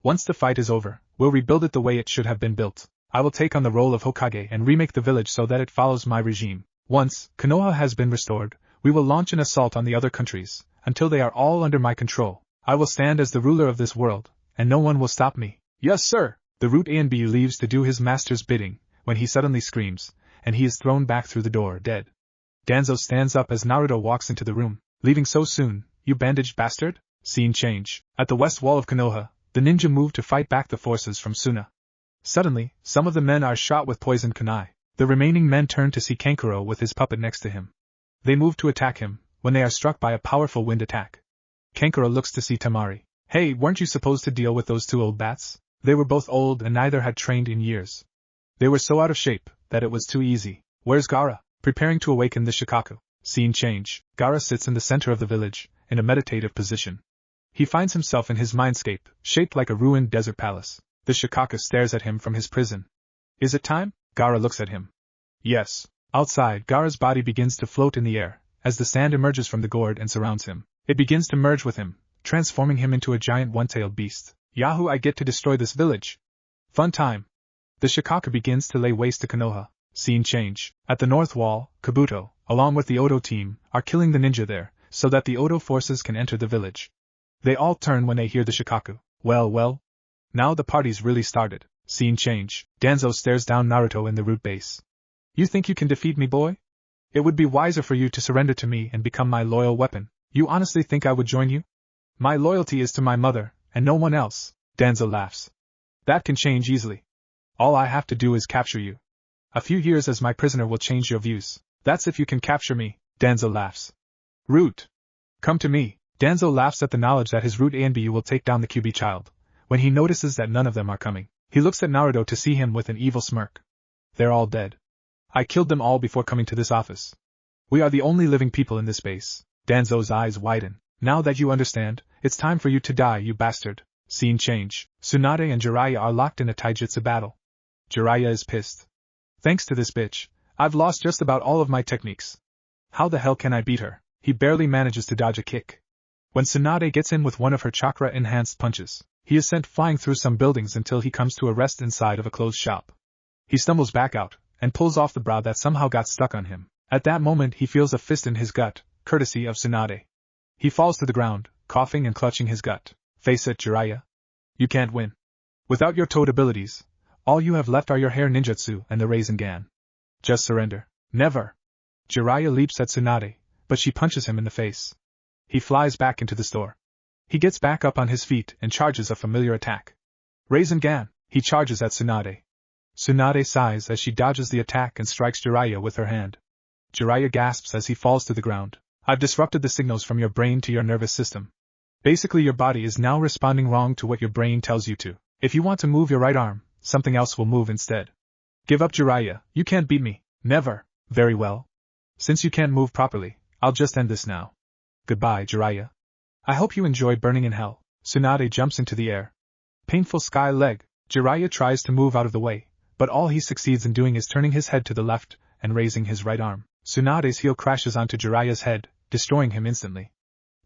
Once the fight is over, we'll rebuild it the way it should have been built. I will take on the role of Hokage and remake the village so that it follows my regime. Once Konoha has been restored, we will launch an assault on the other countries, until they are all under my control. I will stand as the ruler of this world, and no one will stop me. Yes, sir! The root A and B leaves to do his master's bidding, when he suddenly screams, and he is thrown back through the door, dead. Danzo stands up as Naruto walks into the room. Leaving so soon, you bandaged bastard? Scene change. At the west wall of Konoha, the ninja move to fight back the forces from Suna. Suddenly, some of the men are shot with poisoned kunai. The remaining men turn to see Kankuro with his puppet next to him. They move to attack him, when they are struck by a powerful wind attack. Kankuro looks to see Tamari. Hey, weren't you supposed to deal with those two old bats? They were both old and neither had trained in years. They were so out of shape, that it was too easy. Where's Gaara? Preparing to awaken the Shikaku. Scene change. Gaara sits in the center of the village, in a meditative position. He finds himself in his mindscape, shaped like a ruined desert palace. The Shikaku stares at him from his prison. Is it time? Gaara looks at him. Yes. Outside, Gaara's body begins to float in the air, as the sand emerges from the gourd and surrounds him. It begins to merge with him, transforming him into a giant one-tailed beast. Yahoo! I get to destroy this village. Fun time. The Shikaku begins to lay waste to Konoha. Scene change. At the north wall, Kabuto, along with the Odo team, are killing the ninja there, so that the Odo forces can enter the village. They all turn when they hear the Shikaku. Well. Now the party's really started. Scene change. Danzo stares down Naruto in the root base. You think you can defeat me, boy? It would be wiser for you to surrender to me and become my loyal weapon. You honestly think I would join you? My loyalty is to my mother, and no one else, Danzo laughs. That can change easily. All I have to do is capture you. A few years as my prisoner will change your views. That's if you can capture me, Danzo laughs. Root. Come to me. Danzo laughs at the knowledge that his root A and B will take down the QB child. When he notices that none of them are coming, he looks at Naruto to see him with an evil smirk. They're all dead. I killed them all before coming to this office. We are the only living people in this base. Danzo's eyes widen. Now that you understand, it's time for you to die, you bastard. Scene change. Tsunade and Jiraiya are locked in a taijutsu battle. Jiraiya is pissed. Thanks to this bitch, I've lost just about all of my techniques. How the hell can I beat her? He barely manages to dodge a kick. When Tsunade gets in with one of her chakra-enhanced punches, he is sent flying through some buildings until he comes to a rest inside of a closed shop. He stumbles back out, and pulls off the bra that somehow got stuck on him. At that moment he feels a fist in his gut, courtesy of Tsunade. He falls to the ground, coughing and clutching his gut. Face it, Jiraiya. You can't win. Without your toad abilities, all you have left are your hair ninjutsu and the Rasengan. Just surrender. Never. Jiraiya leaps at Tsunade, but she punches him in the face. He flies back into the store. He gets back up on his feet and charges a familiar attack. Rasengan. He charges at Tsunade. Tsunade sighs as she dodges the attack and strikes Jiraiya with her hand. Jiraiya gasps as he falls to the ground. I've disrupted the signals from your brain to your nervous system. Basically your body is now responding wrong to what your brain tells you to. If you want to move your right arm, something else will move instead. Give up, Jiraiya, you can't beat me. Never. Very well. Since you can't move properly, I'll just end this now. Goodbye, Jiraiya. I hope you enjoy burning in hell. Tsunade jumps into the air. Painful sky leg. Jiraiya tries to move out of the way, but all he succeeds in doing is turning his head to the left and raising his right arm. Tsunade's heel crashes onto Jiraiya's head, destroying him instantly.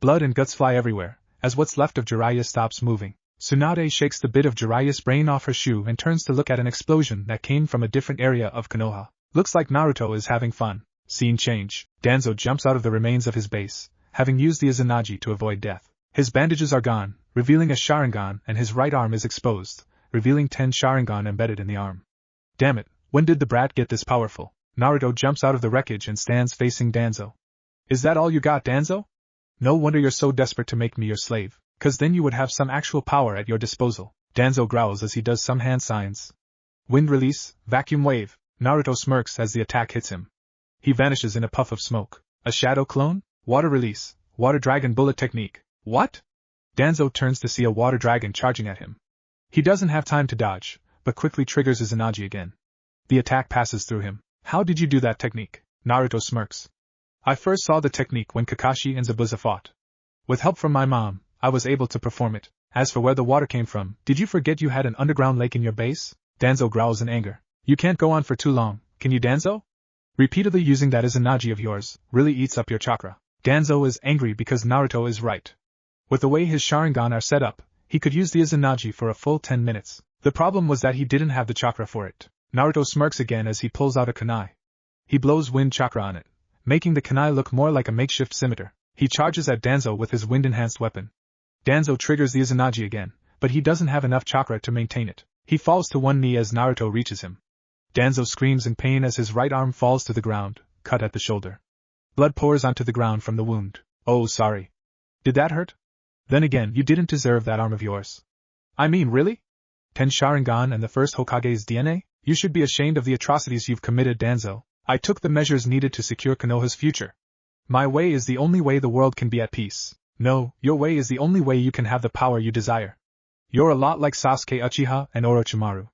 Blood and guts fly everywhere, as what's left of Jiraiya stops moving. Tsunade shakes the bit of Jiraiya's brain off her shoe and turns to look at an explosion that came from a different area of Konoha. Looks like Naruto is having fun. Scene change. Danzo jumps out of the remains of his base, having used the Izanagi to avoid death. His bandages are gone, revealing a Sharingan, and his right arm is exposed, revealing 10 Sharingan embedded in the arm. Damn it, when did the brat get this powerful? Naruto jumps out of the wreckage and stands facing Danzo. Is that all you got, Danzo? No wonder you're so desperate to make me your slave, 'cause then you would have some actual power at your disposal. Danzo growls as he does some hand signs. Wind release, vacuum wave. Naruto smirks as the attack hits him. He vanishes in a puff of smoke. A shadow clone? Water release, water dragon bullet technique. What? Danzo turns to see a water dragon charging at him. He doesn't have time to dodge, but quickly triggers his Izanagi again. The attack passes through him. How did you do that technique? Naruto smirks. I first saw the technique when Kakashi and Zabuza fought. With help from my mom, I was able to perform it. As for where the water came from, did you forget you had an underground lake in your base? Danzo growls in anger. You can't go on for too long, can you, Danzo? Repeatedly using that Izanagi of yours really eats up your chakra. Danzo is angry because Naruto is right. With the way his Sharingan are set up, he could use the Izanagi for a full 10 minutes. The problem was that he didn't have the chakra for it. Naruto smirks again as he pulls out a kunai. He blows wind chakra on it, making the kunai look more like a makeshift scimitar. He charges at Danzo with his wind-enhanced weapon. Danzo triggers the Izanagi again, but he doesn't have enough chakra to maintain it. He falls to one knee as Naruto reaches him. Danzo screams in pain as his right arm falls to the ground, cut at the shoulder. Blood pours onto the ground from the wound. Oh, sorry. Did that hurt? Then again, you didn't deserve that arm of yours. I mean, really? 10 Sharingan and the first Hokage's DNA? You should be ashamed of the atrocities you've committed, Danzo. I took the measures needed to secure Konoha's future. My way is the only way the world can be at peace. No, your way is the only way you can have the power you desire. You're a lot like Sasuke, Uchiha, and Orochimaru.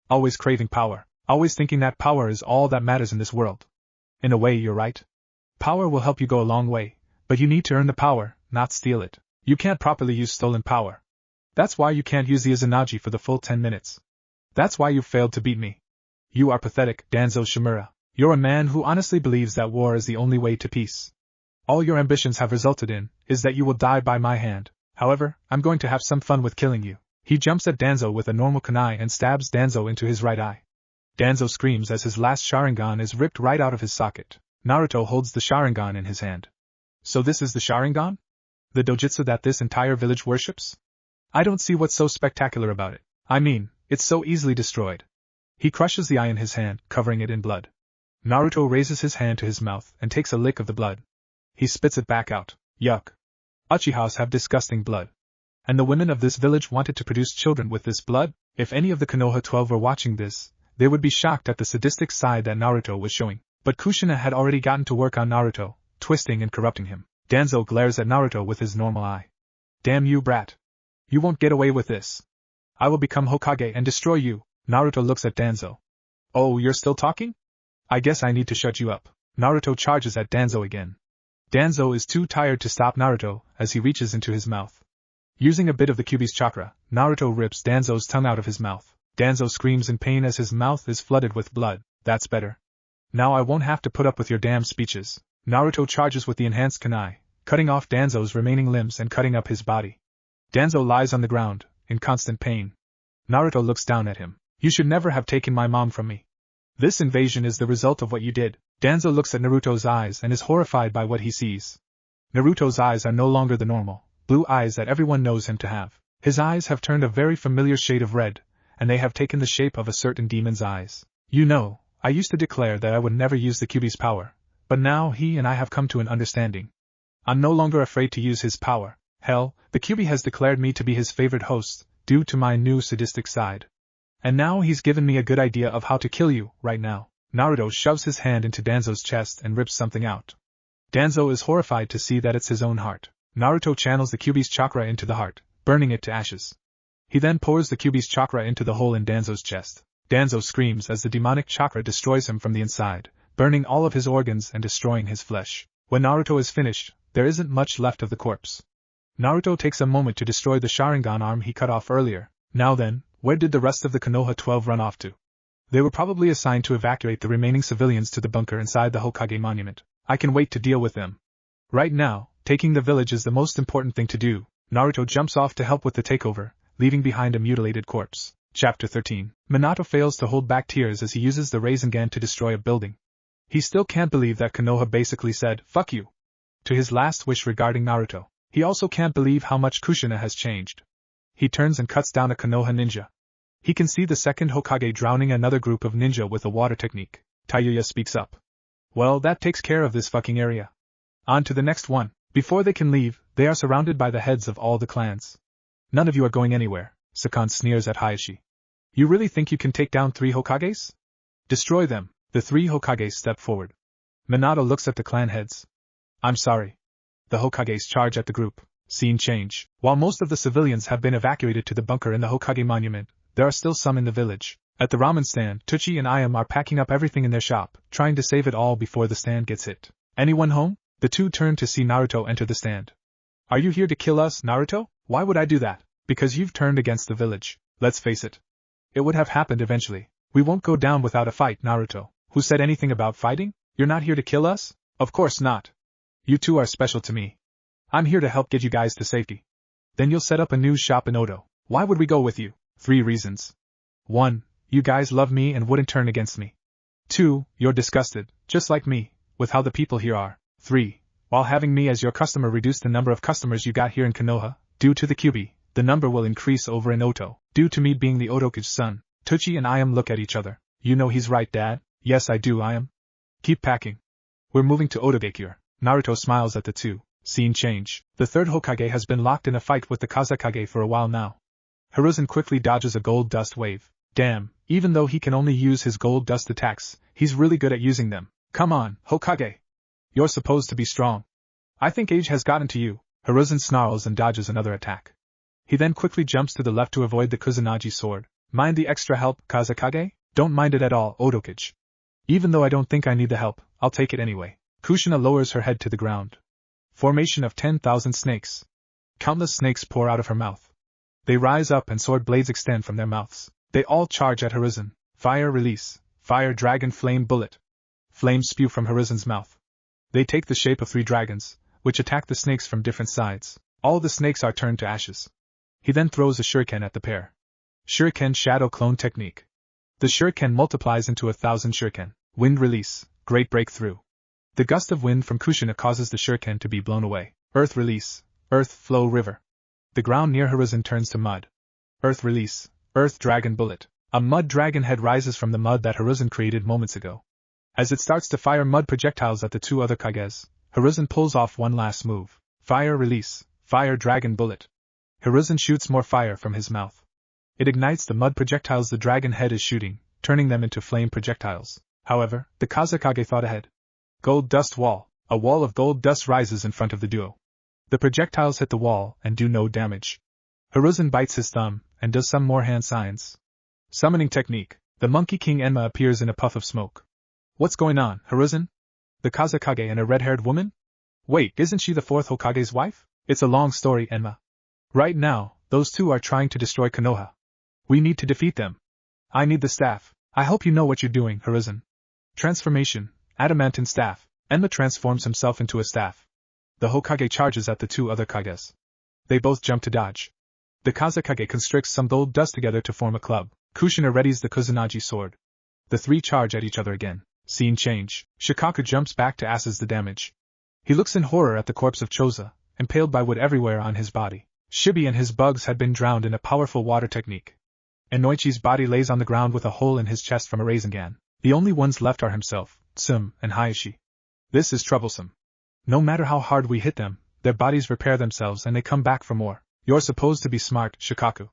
Always craving power, always thinking that power is all that matters in this world. In a way, you're right. Power will help you go a long way, but you need to earn the power, not steal it. You can't properly use stolen power. That's why you can't use the Izanagi for the full 10 minutes. That's why you failed to beat me. You are pathetic, Danzo Shimura. You're a man who honestly believes that war is the only way to peace. All your ambitions have resulted in is that you will die by my hand. However, I'm going to have some fun with killing you. He jumps at Danzo with a normal kunai and stabs Danzo into his right eye. Danzo screams as his last Sharingan is ripped right out of his socket. Naruto holds the Sharingan in his hand. So this is the Sharingan? The dojutsu that this entire village worships? I don't see what's so spectacular about it. I mean, it's so easily destroyed. He crushes the eye in his hand, covering it in blood. Naruto raises his hand to his mouth and takes a lick of the blood. He spits it back out. Yuck. Uchihas have disgusting blood. And the women of this village wanted to produce children with this blood? If any of the Konoha 12 were watching this, they would be shocked at the sadistic side that Naruto was showing. But Kushina had already gotten to work on Naruto, twisting and corrupting him. Danzo glares at Naruto with his normal eye. Damn you, brat. You won't get away with this. I will become Hokage and destroy you. Naruto looks at Danzo. Oh, you're still talking? I guess I need to shut you up. Naruto charges at Danzo again. Danzo is too tired to stop Naruto as he reaches into his mouth. Using a bit of the Kyuubi's chakra, Naruto rips Danzo's tongue out of his mouth. Danzo screams in pain as his mouth is flooded with blood. That's better. Now I won't have to put up with your damn speeches. Naruto charges with the enhanced kunai, cutting off Danzo's remaining limbs and cutting up his body. Danzo lies on the ground, in constant pain. Naruto looks down at him. You should never have taken my mom from me. This invasion is the result of what you did. Danzo looks at Naruto's eyes and is horrified by what he sees. Naruto's eyes are no longer the normal, blue eyes that everyone knows him to have. His eyes have turned a very familiar shade of red, and they have taken the shape of a certain demon's eyes. You know, I used to declare that I would never use the Kyuubi's power, but now he and I have come to an understanding. I'm no longer afraid to use his power. Hell, the Kyuubi has declared me to be his favorite host, due to my new sadistic side. And now he's given me a good idea of how to kill you, right now. Naruto shoves his hand into Danzo's chest and rips something out. Danzo is horrified to see that it's his own heart. Naruto channels the Kyuubi's chakra into the heart, burning it to ashes. He then pours the Kyuubi's chakra into the hole in Danzo's chest. Danzo screams as the demonic chakra destroys him from the inside, burning all of his organs and destroying his flesh. When Naruto is finished, there isn't much left of the corpse. Naruto takes a moment to destroy the Sharingan arm he cut off earlier. Now then, where did the rest of the Konoha 12 run off to? They were probably assigned to evacuate the remaining civilians to the bunker inside the Hokage monument. I can wait to deal with them. Right now, taking the village is the most important thing to do. Naruto jumps off to help with the takeover, leaving behind a mutilated corpse. Chapter 13. Minato fails to hold back tears as he uses the Rasengan to destroy a building. He still can't believe that Konoha basically said, "Fuck you," to his last wish regarding Naruto. He also can't believe how much Kushina has changed. He turns and cuts down a Konoha ninja. He can see the second Hokage drowning another group of ninja with a water technique. Tayuya speaks up. Well, that takes care of this fucking area. On to the next one. Before they can leave, they are surrounded by the heads of all the clans. None of you are going anywhere, Sakan sneers at Hayashi. You really think you can take down 3 Hokages? Destroy them. The 3 Hokages step forward. Minato looks at the clan heads. I'm sorry. The Hokages charge at the group. Scene change. While most of the civilians have been evacuated to the bunker in the Hokage monument, there are still some in the village. At the ramen stand, Tuchi and Ayam are packing up everything in their shop, trying to save it all before the stand gets hit. Anyone home? The two turn to see Naruto enter the stand. Are you here to kill us, Naruto? Why would I do that? Because you've turned against the village. Let's face it. It would have happened eventually. We won't go down without a fight, Naruto. Who said anything about fighting? You're not here to kill us? Of course not. You two are special to me. I'm here to help get you guys to safety. Then you'll set up a new shop in Odo. Why would we go with you? 3 reasons. 1. You guys love me and wouldn't turn against me. 2. You're disgusted, just like me, with how the people here are. 3. While having me as your customer reduced the number of customers you got here in Konoha, due to the Kyuubi, the number will increase over in Oto, due to me being the Otoku's son. Tuchi and Ayam look at each other. You know he's right, Dad? Yes, I do, Ayam. Keep packing. We're moving to Otogakure. Naruto smiles at the two. Scene change. The third Hokage has been locked in a fight with the Kazekage for a while now. Hiruzen quickly dodges a gold dust wave. Damn, even though he can only use his gold dust attacks, he's really good at using them. Come on, Hokage. You're supposed to be strong. I think age has gotten to you. Hiruzen snarls and dodges another attack. He then quickly jumps to the left to avoid the Kusanagi sword. Mind the extra help, Kazekage? Don't mind it at all, Otokage. Even though I don't think I need the help, I'll take it anyway. Kushina lowers her head to the ground. Formation of 10,000 snakes. Countless snakes pour out of her mouth. They rise up and sword blades extend from their mouths. They all charge at Hiruzen. Fire release. Fire dragon flame bullet. Flames spew from Hiruzen's mouth. They take the shape of 3 dragons, which attack the snakes from different sides. All the snakes are turned to ashes. He then throws a shuriken at the pair. Shuriken Shadow Clone Technique. The shuriken multiplies into 1,000 shuriken. Wind release. Great breakthrough. The gust of wind from Kushina causes the shuriken to be blown away. Earth release. Earth flow river. The ground near Hiruzen turns to mud. Earth release. Earth dragon bullet. A mud dragon head rises from the mud that Hiruzen created moments ago. As it starts to fire mud projectiles at the 2 other Kages, Hiruzen pulls off one last move. Fire release. Fire Dragon Bullet. Hiruzen shoots more fire from his mouth. It ignites the mud projectiles the dragon head is shooting, turning them into flame projectiles. However, the Kazekage thought ahead. Gold Dust Wall. A wall of gold dust rises in front of the duo. The projectiles hit the wall and do no damage. Hiruzen bites his thumb and does some more hand signs. Summoning technique. The Monkey King Enma appears in a puff of smoke. What's going on, Hiruzen? The Kazekage and a red-haired woman? Wait, isn't she the fourth Hokage's wife? It's a long story, Enma. Right now, those two are trying to destroy Konoha. We need to defeat them. I need the staff. I hope you know what you're doing, Hiruzen. Transformation. Adamantine staff. Enma transforms himself into a staff. The Hokage charges at the two other Kages. They both jump to dodge. The Kazekage constricts some gold dust together to form a club. Kushina readies the Kusanagi sword. The three charge at each other again. Scene change. Shikaku jumps back to assess the damage. He looks in horror at the corpse of Choza, impaled by wood everywhere on his body. Shibi and his bugs had been drowned in a powerful water technique. Enoichi's body lays on the ground with a hole in his chest from a Rasengan. The only ones left are himself, Tsum, and Hayashi. This is troublesome. No matter how hard we hit them, their bodies repair themselves and they come back for more. You're supposed to be smart, Shikaku.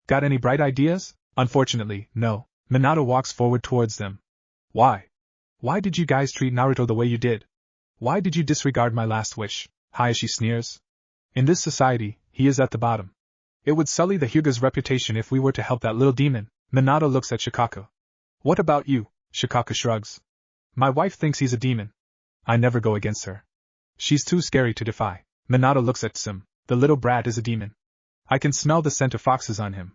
Got any bright ideas? Unfortunately, no. Minato walks forward towards them. Why? Why did you guys treat Naruto the way you did? Why did you disregard my last wish? Hayashi sneers. In this society, he is at the bottom. It would sully the Hyuga's reputation if we were to help that little demon. Minato looks at Shikaku. What about you? Shikaku shrugs. My wife thinks he's a demon. I never go against her. She's too scary to defy. Minato looks at Tsum. The little brat is a demon. I can smell the scent of foxes on him.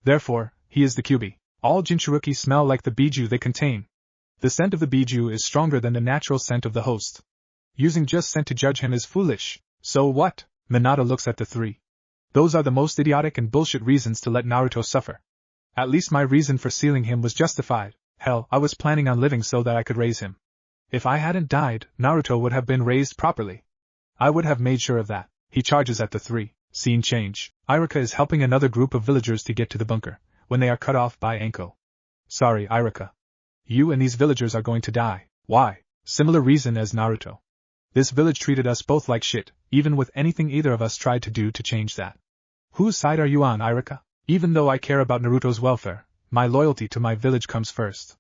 Therefore, he is the Kyuubi. All Jinchuruki smell like the biju they contain. The scent of the biju is stronger than the natural scent of the host. Using just scent to judge him is foolish. So what? Minato looks at the three. Those are the most idiotic and bullshit reasons to let Naruto suffer. At least my reason for sealing him was justified. Hell, I was planning on living so that I could raise him. If I hadn't died, Naruto would have been raised properly. I would have made sure of that. He charges at the three. Scene change. Iruka is helping another group of villagers to get to the bunker, when they are cut off by Anko. Sorry, Iruka. You and these villagers are going to die. Why? Similar reason as Naruto. This village treated us both like shit, even with anything either of us tried to do to change that. Whose side are you on, Iruka? Even though I care about Naruto's welfare, my loyalty to my village comes first.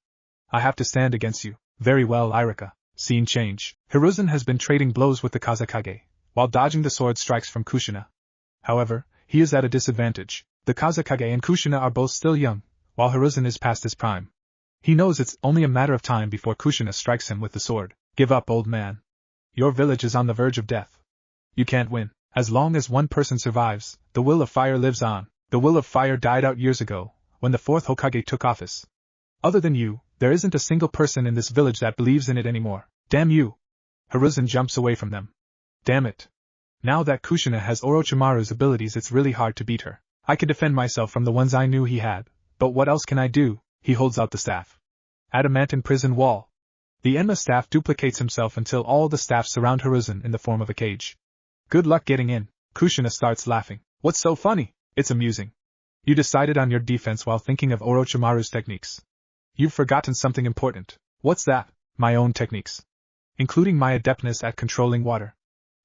I have to stand against you. Very well, Iruka. Scene change. Hiruzen has been trading blows with the Kazekage, while dodging the sword strikes from Kushina. However, he is at a disadvantage. The Kazekage and Kushina are both still young, while Hiruzen is past his prime. He knows it's only a matter of time before Kushina strikes him with the sword. Give up, old man. Your village is on the verge of death. You can't win. As long as one person survives, the will of fire lives on. The will of fire died out years ago, when the fourth Hokage took office. Other than you, there isn't a single person in this village that believes in it anymore. Damn you! Hiruzen jumps away from them. Damn it. Now that Kushina has Orochimaru's abilities, it's really hard to beat her. I could defend myself from the ones I knew he had, but what else can I do? He holds out the staff. Adamantine prison wall. The Enma staff duplicates himself until all the staffs surround Hiruzen in the form of a cage. Good luck getting in. Kushina starts laughing. What's so funny? It's amusing. You decided on your defense while thinking of Orochimaru's techniques. You've forgotten something important. What's that? My own techniques. Including my adeptness at controlling water.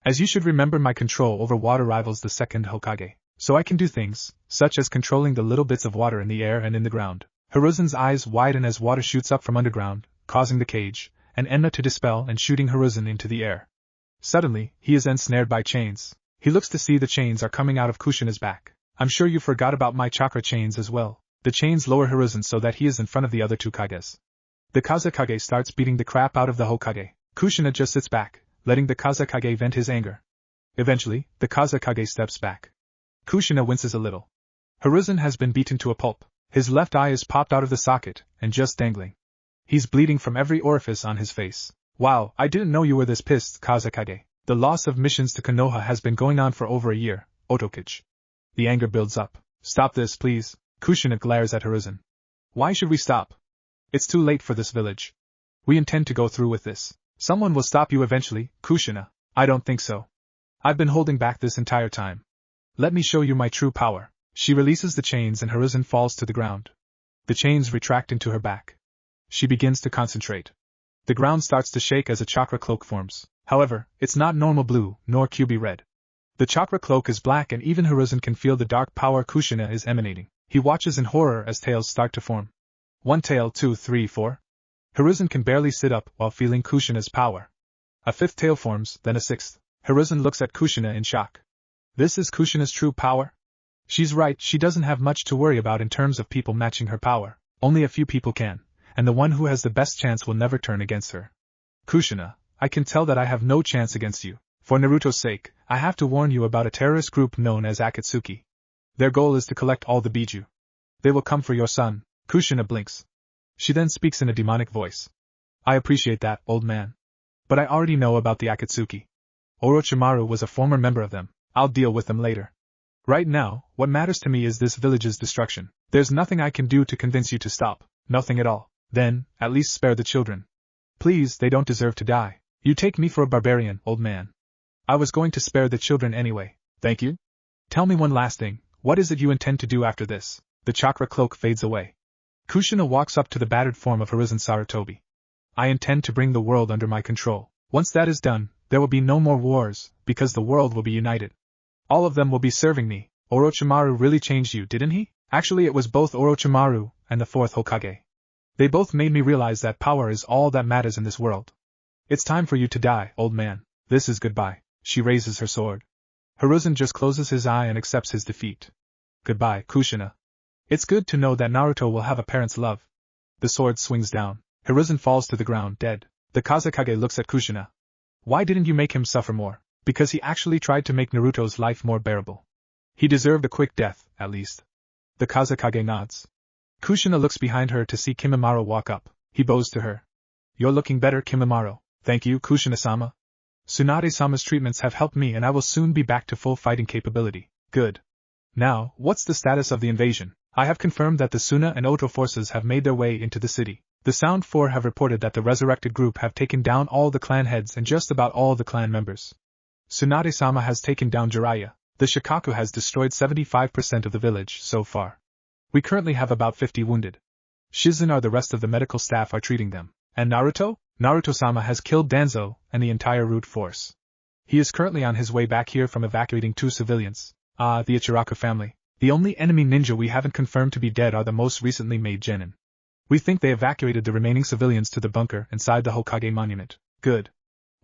As you should remember, my control over water rivals the second Hokage. So I can do things, such as controlling the little bits of water in the air and in the ground. Hiruzen's eyes widen as water shoots up from underground, causing the cage, and Enma to dispel and shooting Hiruzen into the air. Suddenly, he is ensnared by chains. He looks to see the chains are coming out of Kushina's back. I'm sure you forgot about my chakra chains as well. The chains lower Hiruzen so that he is in front of the other two Kages. The Kazekage starts beating the crap out of the Hokage. Kushina just sits back, letting the Kazekage vent his anger. Eventually, the Kazekage steps back. Kushina winces a little. Hiruzen has been beaten to a pulp. His left eye is popped out of the socket, and just dangling. He's bleeding from every orifice on his face. Wow, I didn't know you were this pissed, Kazekage. The loss of missions to Konoha has been going on for over a year, Otokage. The anger builds up. Stop this, please. Kushina glares at Hiruzen. Why should we stop? It's too late for this village. We intend to go through with this. Someone will stop you eventually, Kushina. I don't think so. I've been holding back this entire time. Let me show you my true power. She releases the chains and Hiruzen falls to the ground. The chains retract into her back. She begins to concentrate. The ground starts to shake as a chakra cloak forms. However, it's not normal blue, nor QB red. The chakra cloak is black and even Hiruzen can feel the dark power Kushina is emanating. He watches in horror as tails start to form. 1 tail, 2, 3, 4. Hiruzen can barely sit up while feeling Kushina's power. A 5th tail forms, then a 6th. Hiruzen looks at Kushina in shock. This is Kushina's true power? She's right, she doesn't have much to worry about in terms of people matching her power. Only a few people can, and the one who has the best chance will never turn against her. Kushina, I can tell that I have no chance against you. For Naruto's sake, I have to warn you about a terrorist group known as Akatsuki. Their goal is to collect all the Biju. They will come for your son. Kushina blinks. She then speaks in a demonic voice. I appreciate that, old man. But I already know about the Akatsuki. Orochimaru was a former member of them. I'll deal with them later. Right now, what matters to me is this village's destruction. There's nothing I can do to convince you to stop. Nothing at all. Then, at least spare the children. Please, they don't deserve to die. You take me for a barbarian, old man. I was going to spare the children anyway. Thank you. Tell me one last thing. What is it you intend to do after this? The chakra cloak fades away. Kushina walks up to the battered form of Hiruzen Sarutobi. I intend to bring the world under my control. Once that is done, there will be no more wars, because the world will be united. All of them will be serving me. Orochimaru really changed you, didn't he? Actually, it was both Orochimaru and the 4th Hokage. They both made me realize that power is all that matters in this world. It's time for you to die, old man. This is goodbye. She raises her sword. Hiruzen just closes his eye and accepts his defeat. Goodbye, Kushina. It's good to know that Naruto will have a parent's love. The sword swings down. Hiruzen falls to the ground, dead. The Kazekage looks at Kushina. Why didn't you make him suffer more? Because he actually tried to make Naruto's life more bearable. He deserved a quick death, at least. The Kazekage nods. Kushina looks behind her to see Kimimaro walk up. He bows to her. You're looking better, Kimimaro. Thank you, Kushina-sama. Tsunade-sama's treatments have helped me and I will soon be back to full fighting capability. Good. Now, what's the status of the invasion? I have confirmed that the Suna and Oto forces have made their way into the city. The Sound 4 have reported that the resurrected group have taken down all the clan heads and just about all the clan members. Tsunade-sama has taken down Jiraiya. The Shikaku has destroyed 75% of the village so far. We currently have about 50 wounded. Shizen are the rest of the medical staff are treating them. And Naruto? Naruto-sama has killed Danzo and the entire root force. He is currently on his way back here from evacuating 2 civilians. The Ichiraku family. The only enemy ninja we haven't confirmed to be dead are the most recently made genin. We think they evacuated the remaining civilians to the bunker inside the Hokage monument. Good.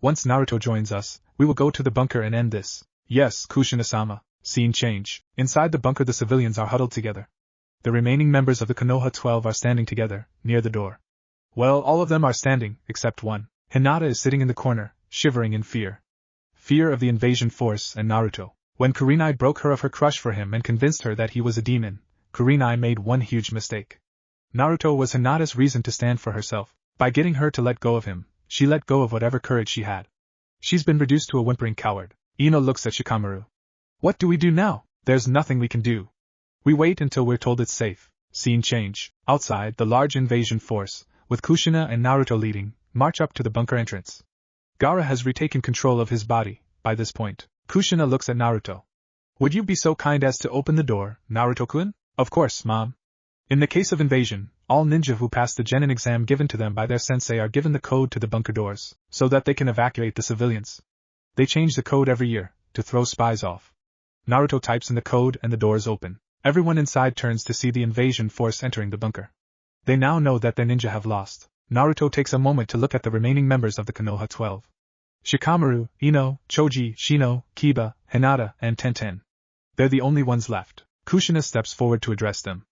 Once Naruto joins us, we will go to the bunker and end this. Yes, Kushina-sama. Scene change. Inside the bunker the civilians are huddled together. The remaining members of the Konoha 12 are standing together, near the door. Well, all of them are standing, except one. Hinata is sitting in the corner, shivering in fear. Fear of the invasion force and Naruto. When Kurenai broke her of her crush for him and convinced her that he was a demon, Kurenai made one huge mistake. Naruto was Hinata's reason to stand for herself. By getting her to let go of him, she let go of whatever courage she had. She's been reduced to a whimpering coward. Ino looks at Shikamaru. What do we do now? There's nothing we can do. We wait until we're told it's safe. Scene change. Outside, the large invasion force, with Kushina and Naruto leading, march up to the bunker entrance. Gaara has retaken control of his body, by this point. Kushina looks at Naruto. Would you be so kind as to open the door, Naruto-kun? Of course, Mom. In the case of invasion, all ninja who pass the genin exam given to them by their sensei are given the code to the bunker doors, so that they can evacuate the civilians. They change the code every year, to throw spies off. Naruto types in the code and the doors open. Everyone inside turns to see the invasion force entering the bunker. They now know that their ninja have lost. Naruto takes a moment to look at the remaining members of the Konoha 12. Shikamaru, Ino, Choji, Shino, Kiba, Hinata, and Tenten. They're the only ones left. Kushina steps forward to address them.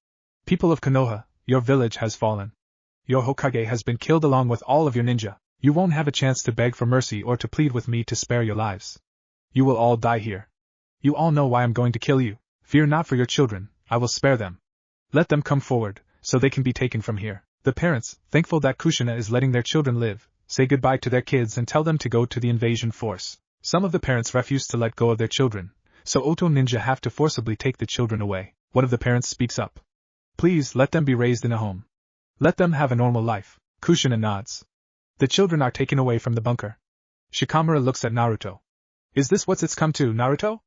People of Konoha, your village has fallen. Your Hokage has been killed along with all of your ninja. You won't have a chance to beg for mercy or to plead with me to spare your lives. You will all die here. You all know why I'm going to kill you. Fear not for your children, I will spare them. Let them come forward, so they can be taken from here. The parents, thankful that Kushina is letting their children live, say goodbye to their kids and tell them to go to the invasion force. Some of the parents refuse to let go of their children, so Oto ninja have to forcibly take the children away. One of the parents speaks up. Please let them be raised in a home. Let them have a normal life. Kushina nods. The children are taken away from the bunker. Shikamaru looks at Naruto. Is this what it's come to, Naruto?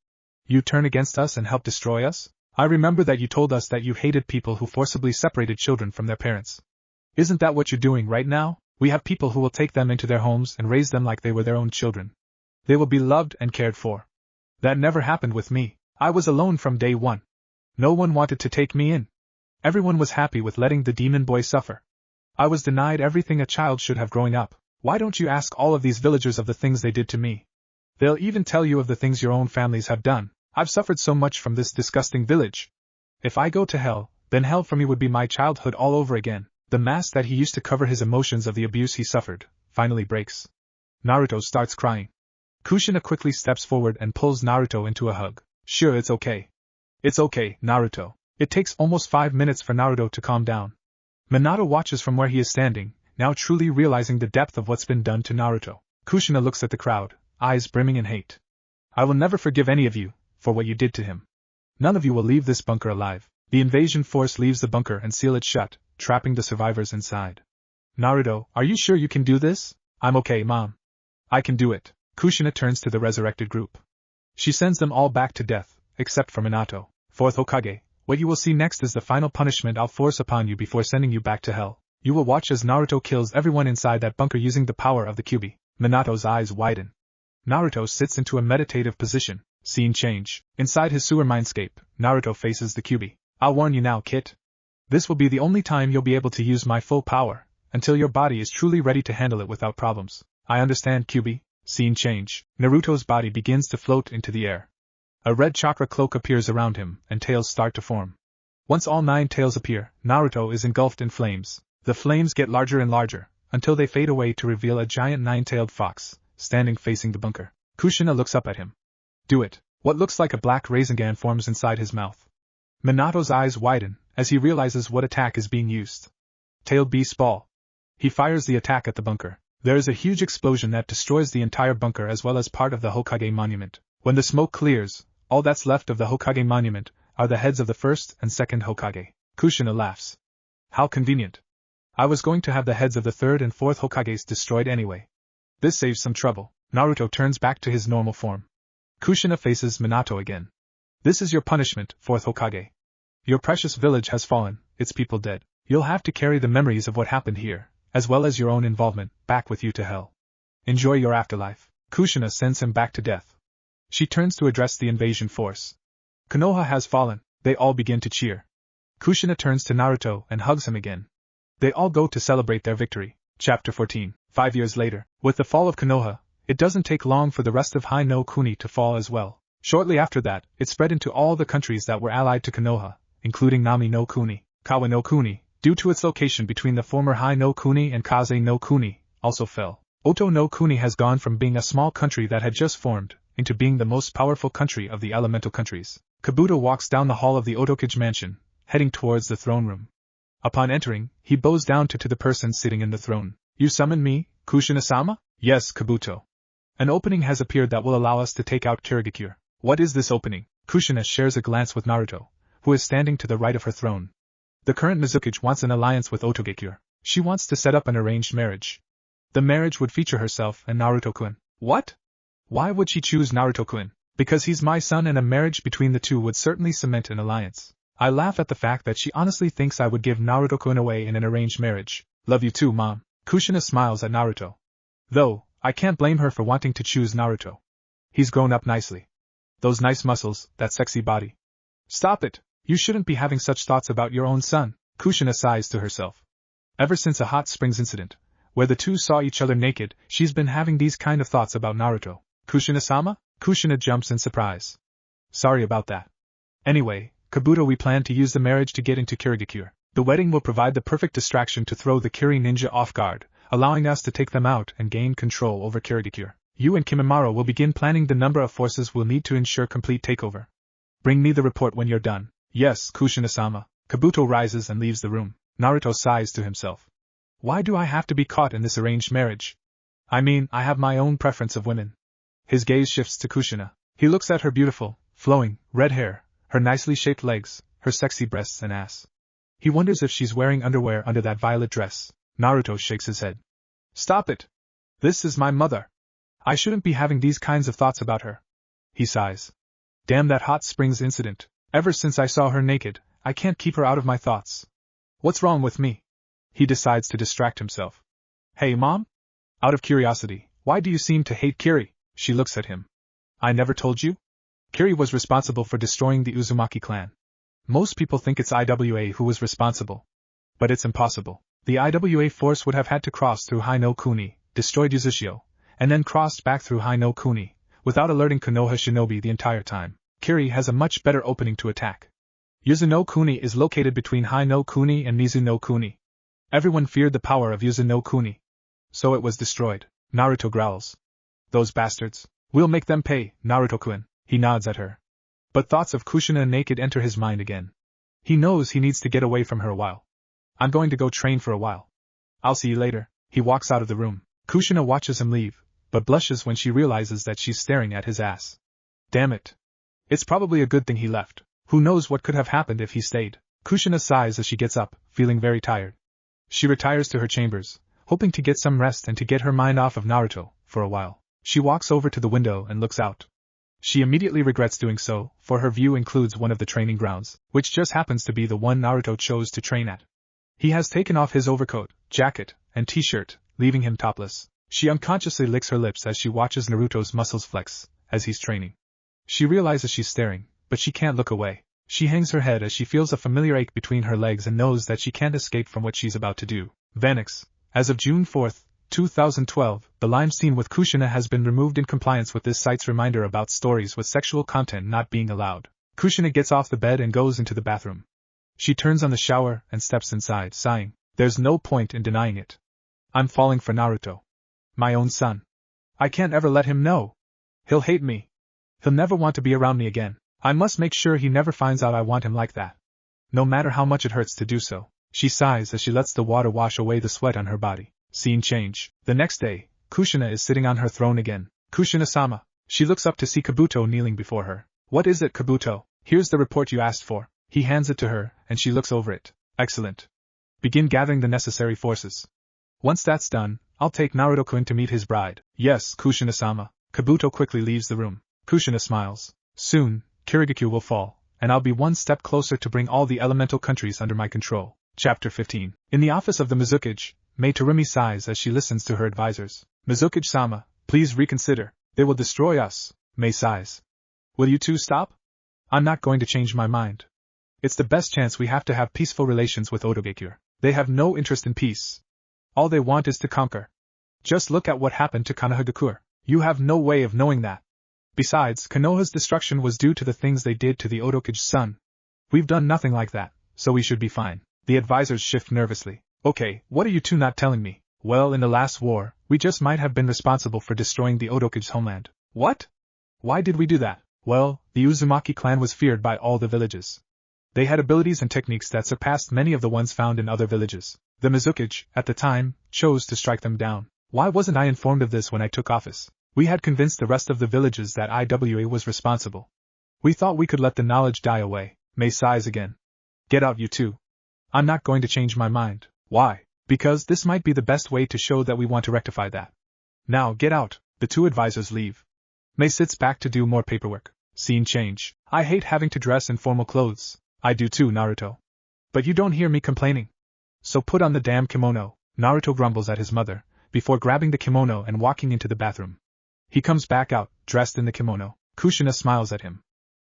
You turn against us and help destroy us? I remember that you told us that you hated people who forcibly separated children from their parents. Isn't that what you're doing right now? We have people who will take them into their homes and raise them like they were their own children. They will be loved and cared for. That never happened with me. I was alone from day one. No one wanted to take me in. Everyone was happy with letting the demon boy suffer. I was denied everything a child should have growing up. Why don't you ask all of these villagers of the things they did to me? They'll even tell you of the things your own families have done. I've suffered so much from this disgusting village. If I go to hell, then hell for me would be my childhood all over again. The mask that he used to cover his emotions of the abuse he suffered finally breaks. Naruto starts crying. Kushina quickly steps forward and pulls Naruto into a hug. Sure, it's okay. It's okay, Naruto. It takes almost 5 minutes for Naruto to calm down. Minato watches from where he is standing, now truly realizing the depth of what's been done to Naruto. Kushina looks at the crowd, eyes brimming in hate. I will never forgive any of you for what you did to him. None of you will leave this bunker alive. The invasion force leaves the bunker and seal it shut, trapping the survivors inside. Naruto, are you sure you can do this? I'm okay, Mom. I can do it. Kushina turns to the resurrected group. She sends them all back to death, except for Minato. Fourth Hokage, what you will see next is the final punishment I'll force upon you before sending you back to hell. You will watch as Naruto kills everyone inside that bunker using the power of the Kyuubi. Minato's eyes widen. Naruto sits into a meditative position. Scene change. Inside his sewer mindscape, Naruto faces the Kyuubi. I'll warn you now, Kit. This will be the only time you'll be able to use my full power, until your body is truly ready to handle it without problems. I understand, Kyuubi. Scene change. Naruto's body begins to float into the air. A red chakra cloak appears around him, and tails start to form. Once all 9 tails appear, Naruto is engulfed in flames. The flames get larger and larger, until they fade away to reveal a giant 9-tailed fox, standing facing the bunker. Kushina looks up at him. Do it. What looks like a black Rasengan forms inside his mouth. Minato's eyes widen, as he realizes what attack is being used. Tailed Beast Ball. He fires the attack at the bunker. There is a huge explosion that destroys the entire bunker as well as part of the Hokage monument. When the smoke clears, all that's left of the Hokage monument are the heads of the first and second Hokage. Kushina laughs. How convenient. I was going to have the heads of the third and fourth Hokages destroyed anyway. This saves some trouble. Naruto turns back to his normal form. Kushina faces Minato again. This is your punishment, fourth Hokage. Your precious village has fallen, its people dead. You'll have to carry the memories of what happened here, as well as your own involvement, back with you to hell. Enjoy your afterlife. Kushina sends him back to death. She turns to address the invasion force. Konoha has fallen. They all begin to cheer. Kushina turns to Naruto and hugs him again. They all go to celebrate their victory. Chapter 14. 5 years later, with the fall of Konoha, it doesn't take long for the rest of Hai no Kuni to fall as well. Shortly after that, it spread into all the countries that were allied to Konoha, including Nami no Kuni. Kawa no Kuni, due to its location between the former Hai no Kuni and Kaze no Kuni, also fell. Oto no Kuni has gone from being a small country that had just formed, into being the most powerful country of the elemental countries. Kabuto walks down the hall of the Otokage mansion, heading towards the throne room. Upon entering, he bows down to the person sitting in the throne. You summoned me, Kushina-sama? Yes, Kabuto. An opening has appeared that will allow us to take out Kirigakure. What is this opening? Kushina shares a glance with Naruto, who is standing to the right of her throne. The current Mizukage wants an alliance with Otogakure. She wants to set up an arranged marriage. The marriage would feature herself and Naruto-kun. What? Why would she choose Naruto-kun? Because he's my son and a marriage between the two would certainly cement an alliance. I laugh at the fact that she honestly thinks I would give Naruto-kun away in an arranged marriage. Love you too, Mom. Kushina smiles at Naruto. Though, I can't blame her for wanting to choose Naruto. He's grown up nicely. Those nice muscles, that sexy body. Stop it! You shouldn't be having such thoughts about your own son, Kushina sighs to herself. Ever since a hot springs incident, where the two saw each other naked, she's been having these kind of thoughts about Naruto. Kushina-sama? Kushina jumps in surprise. Sorry about that. Anyway, Kabuto, we plan to use the marriage to get into Kirigakure. The wedding will provide the perfect distraction to throw the Kiri ninja off guard, allowing us to take them out and gain control over Kirigakure. You and Kimimaro will begin planning the number of forces we'll need to ensure complete takeover. Bring me the report when you're done. Yes, Kushina-sama. Kabuto rises and leaves the room. Naruto sighs to himself. Why do I have to be caught in this arranged marriage? I mean, I have my own preference of women. His gaze shifts to Kushina. He looks at her beautiful, flowing, red hair, her nicely shaped legs, her sexy breasts and ass. He wonders if she's wearing underwear under that violet dress. Naruto shakes his head. Stop it! This is my mother. I shouldn't be having these kinds of thoughts about her. He sighs. Damn that hot springs incident. Ever since I saw her naked, I can't keep her out of my thoughts. What's wrong with me? He decides to distract himself. Hey, Mom? Out of curiosity, why do you seem to hate Kiri? She looks at him. I never told you? Kiri was responsible for destroying the Uzumaki clan. Most people think it's IWA who was responsible. But it's impossible. The IWA force would have had to cross through Hai no Kuni, destroyed Uzushio, and then crossed back through Hai no Kuni, without alerting Konoha shinobi the entire time. Kiri has a much better opening to attack. Yuzu no Kuni is located between Hai no Kuni and Mizu no Kuni. Everyone feared the power of Yuzu no Kuni. So it was destroyed. Naruto growls. Those bastards. We'll make them pay, Naruto-kun. He nods at her. But thoughts of Kushina naked enter his mind again. He knows he needs to get away from her a while. I'm going to go train for a while. I'll see you later. He walks out of the room. Kushina watches him leave, but blushes when she realizes that she's staring at his ass. Damn it. It's probably a good thing he left. Who knows what could have happened if he stayed. Kushina sighs as she gets up, feeling very tired. She retires to her chambers, hoping to get some rest and to get her mind off of Naruto, for a while. She walks over to the window and looks out. She immediately regrets doing so, for her view includes one of the training grounds, which just happens to be the one Naruto chose to train at. He has taken off his overcoat, jacket, and t-shirt, leaving him topless. She unconsciously licks her lips as she watches Naruto's muscles flex, as he's training. She realizes she's staring, but she can't look away. She hangs her head as she feels a familiar ache between her legs and knows that she can't escape from what she's about to do. Vanex. As of June 4, 2012, the Lime scene with Kushina has been removed in compliance with this site's reminder about stories with sexual content not being allowed. Kushina gets off the bed and goes into the bathroom. She turns on the shower and steps inside, sighing. There's no point in denying it. I'm falling for Naruto. My own son. I can't ever let him know. He'll hate me. He'll never want to be around me again. I must make sure he never finds out I want him like that. No matter how much it hurts to do so. She sighs as she lets the water wash away the sweat on her body. Scene change. The next day, Kushina is sitting on her throne again. Kushina-sama. She looks up to see Kabuto kneeling before her. What is it, Kabuto? Here's the report you asked for. He hands it to her, and she looks over it. Excellent. Begin gathering the necessary forces. Once that's done, I'll take Naruto-kun to meet his bride. Yes, Kushina-sama. Kabuto quickly leaves the room. Kushina smiles. Soon, Kirigakyo will fall, and I'll be one step closer to bring all the elemental countries under my control. Chapter 15. In the office of the Mizukage, Mei Terumi sighs as she listens to her advisors. Mizukage-sama, please reconsider. They will destroy us. Mei sighs. Will you two stop? I'm not going to change my mind. It's the best chance we have to have peaceful relations with Odogekure. They have no interest in peace. All they want is to conquer. Just look at what happened to Konohagakure. You have no way of knowing that. Besides, Konoha's destruction was due to the things they did to the Otokage's son. We've done nothing like that, so we should be fine. The advisors shift nervously. Okay, what are you two not telling me? Well, in the last war, we just might have been responsible for destroying the Otokage's homeland. What? Why did we do that? Well, the Uzumaki clan was feared by all the villages. They had abilities and techniques that surpassed many of the ones found in other villages. The Mizukage, at the time, chose to strike them down. Why wasn't I informed of this when I took office? We had convinced the rest of the villages that IWA was responsible. We thought we could let the knowledge die away. Mei sighs again. Get out, you two. I'm not going to change my mind. Why? Because this might be the best way to show that we want to rectify that. Now get out. The two advisors leave. Mei sits back to do more paperwork. Scene change. I hate having to dress in formal clothes. I do too, Naruto. But you don't hear me complaining. So put on the damn kimono. Naruto grumbles at his mother, before grabbing the kimono and walking into the bathroom. He comes back out, dressed in the kimono. Kushina smiles at him.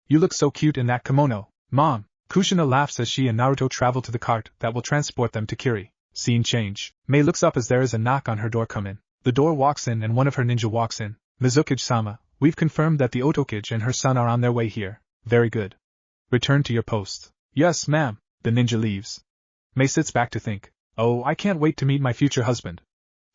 You look so cute in that kimono, Mom. Kushina laughs as she and Naruto travel to the cart that will transport them to Kiri. Scene change. Mei looks up as there is a knock on her door come in. The door walks in and one of her ninja walks in. Mizukage-sama, we've confirmed that the Otokage and her son are on their way here. Very good. Return to your post. Yes, ma'am. The ninja leaves. Mei sits back to think. Oh, I can't wait to meet my future husband.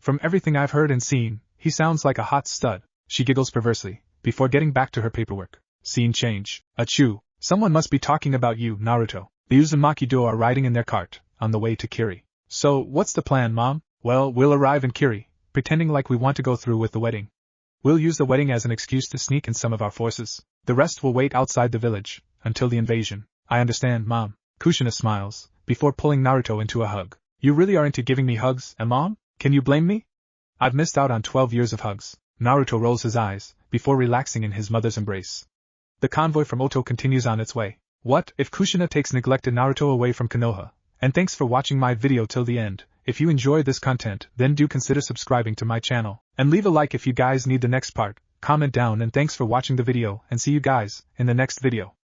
From everything I've heard and seen, he sounds like a hot stud. She giggles perversely, before getting back to her paperwork. Scene change. Achoo. Someone must be talking about you, Naruto. The Uzumaki-do are riding in their cart, on the way to Kiri. So, what's the plan, Mom? Well, we'll arrive in Kiri, pretending like we want to go through with the wedding. We'll use the wedding as an excuse to sneak in some of our forces. The rest will wait outside the village, until the invasion. I understand, Mom. Kushina smiles, before pulling Naruto into a hug. You really are into giving me hugs, Mom? Can you blame me? I've missed out on 12 years of hugs. Naruto rolls his eyes, before relaxing in his mother's embrace. The convoy from Oto continues on its way. What if Kushina takes neglected Naruto away from Konoha? And thanks for watching my video till the end. If you enjoy this content, then do consider subscribing to my channel. And leave a like if you guys need the next part. comment down, and thanks for watching the video, and see you guys in the next video.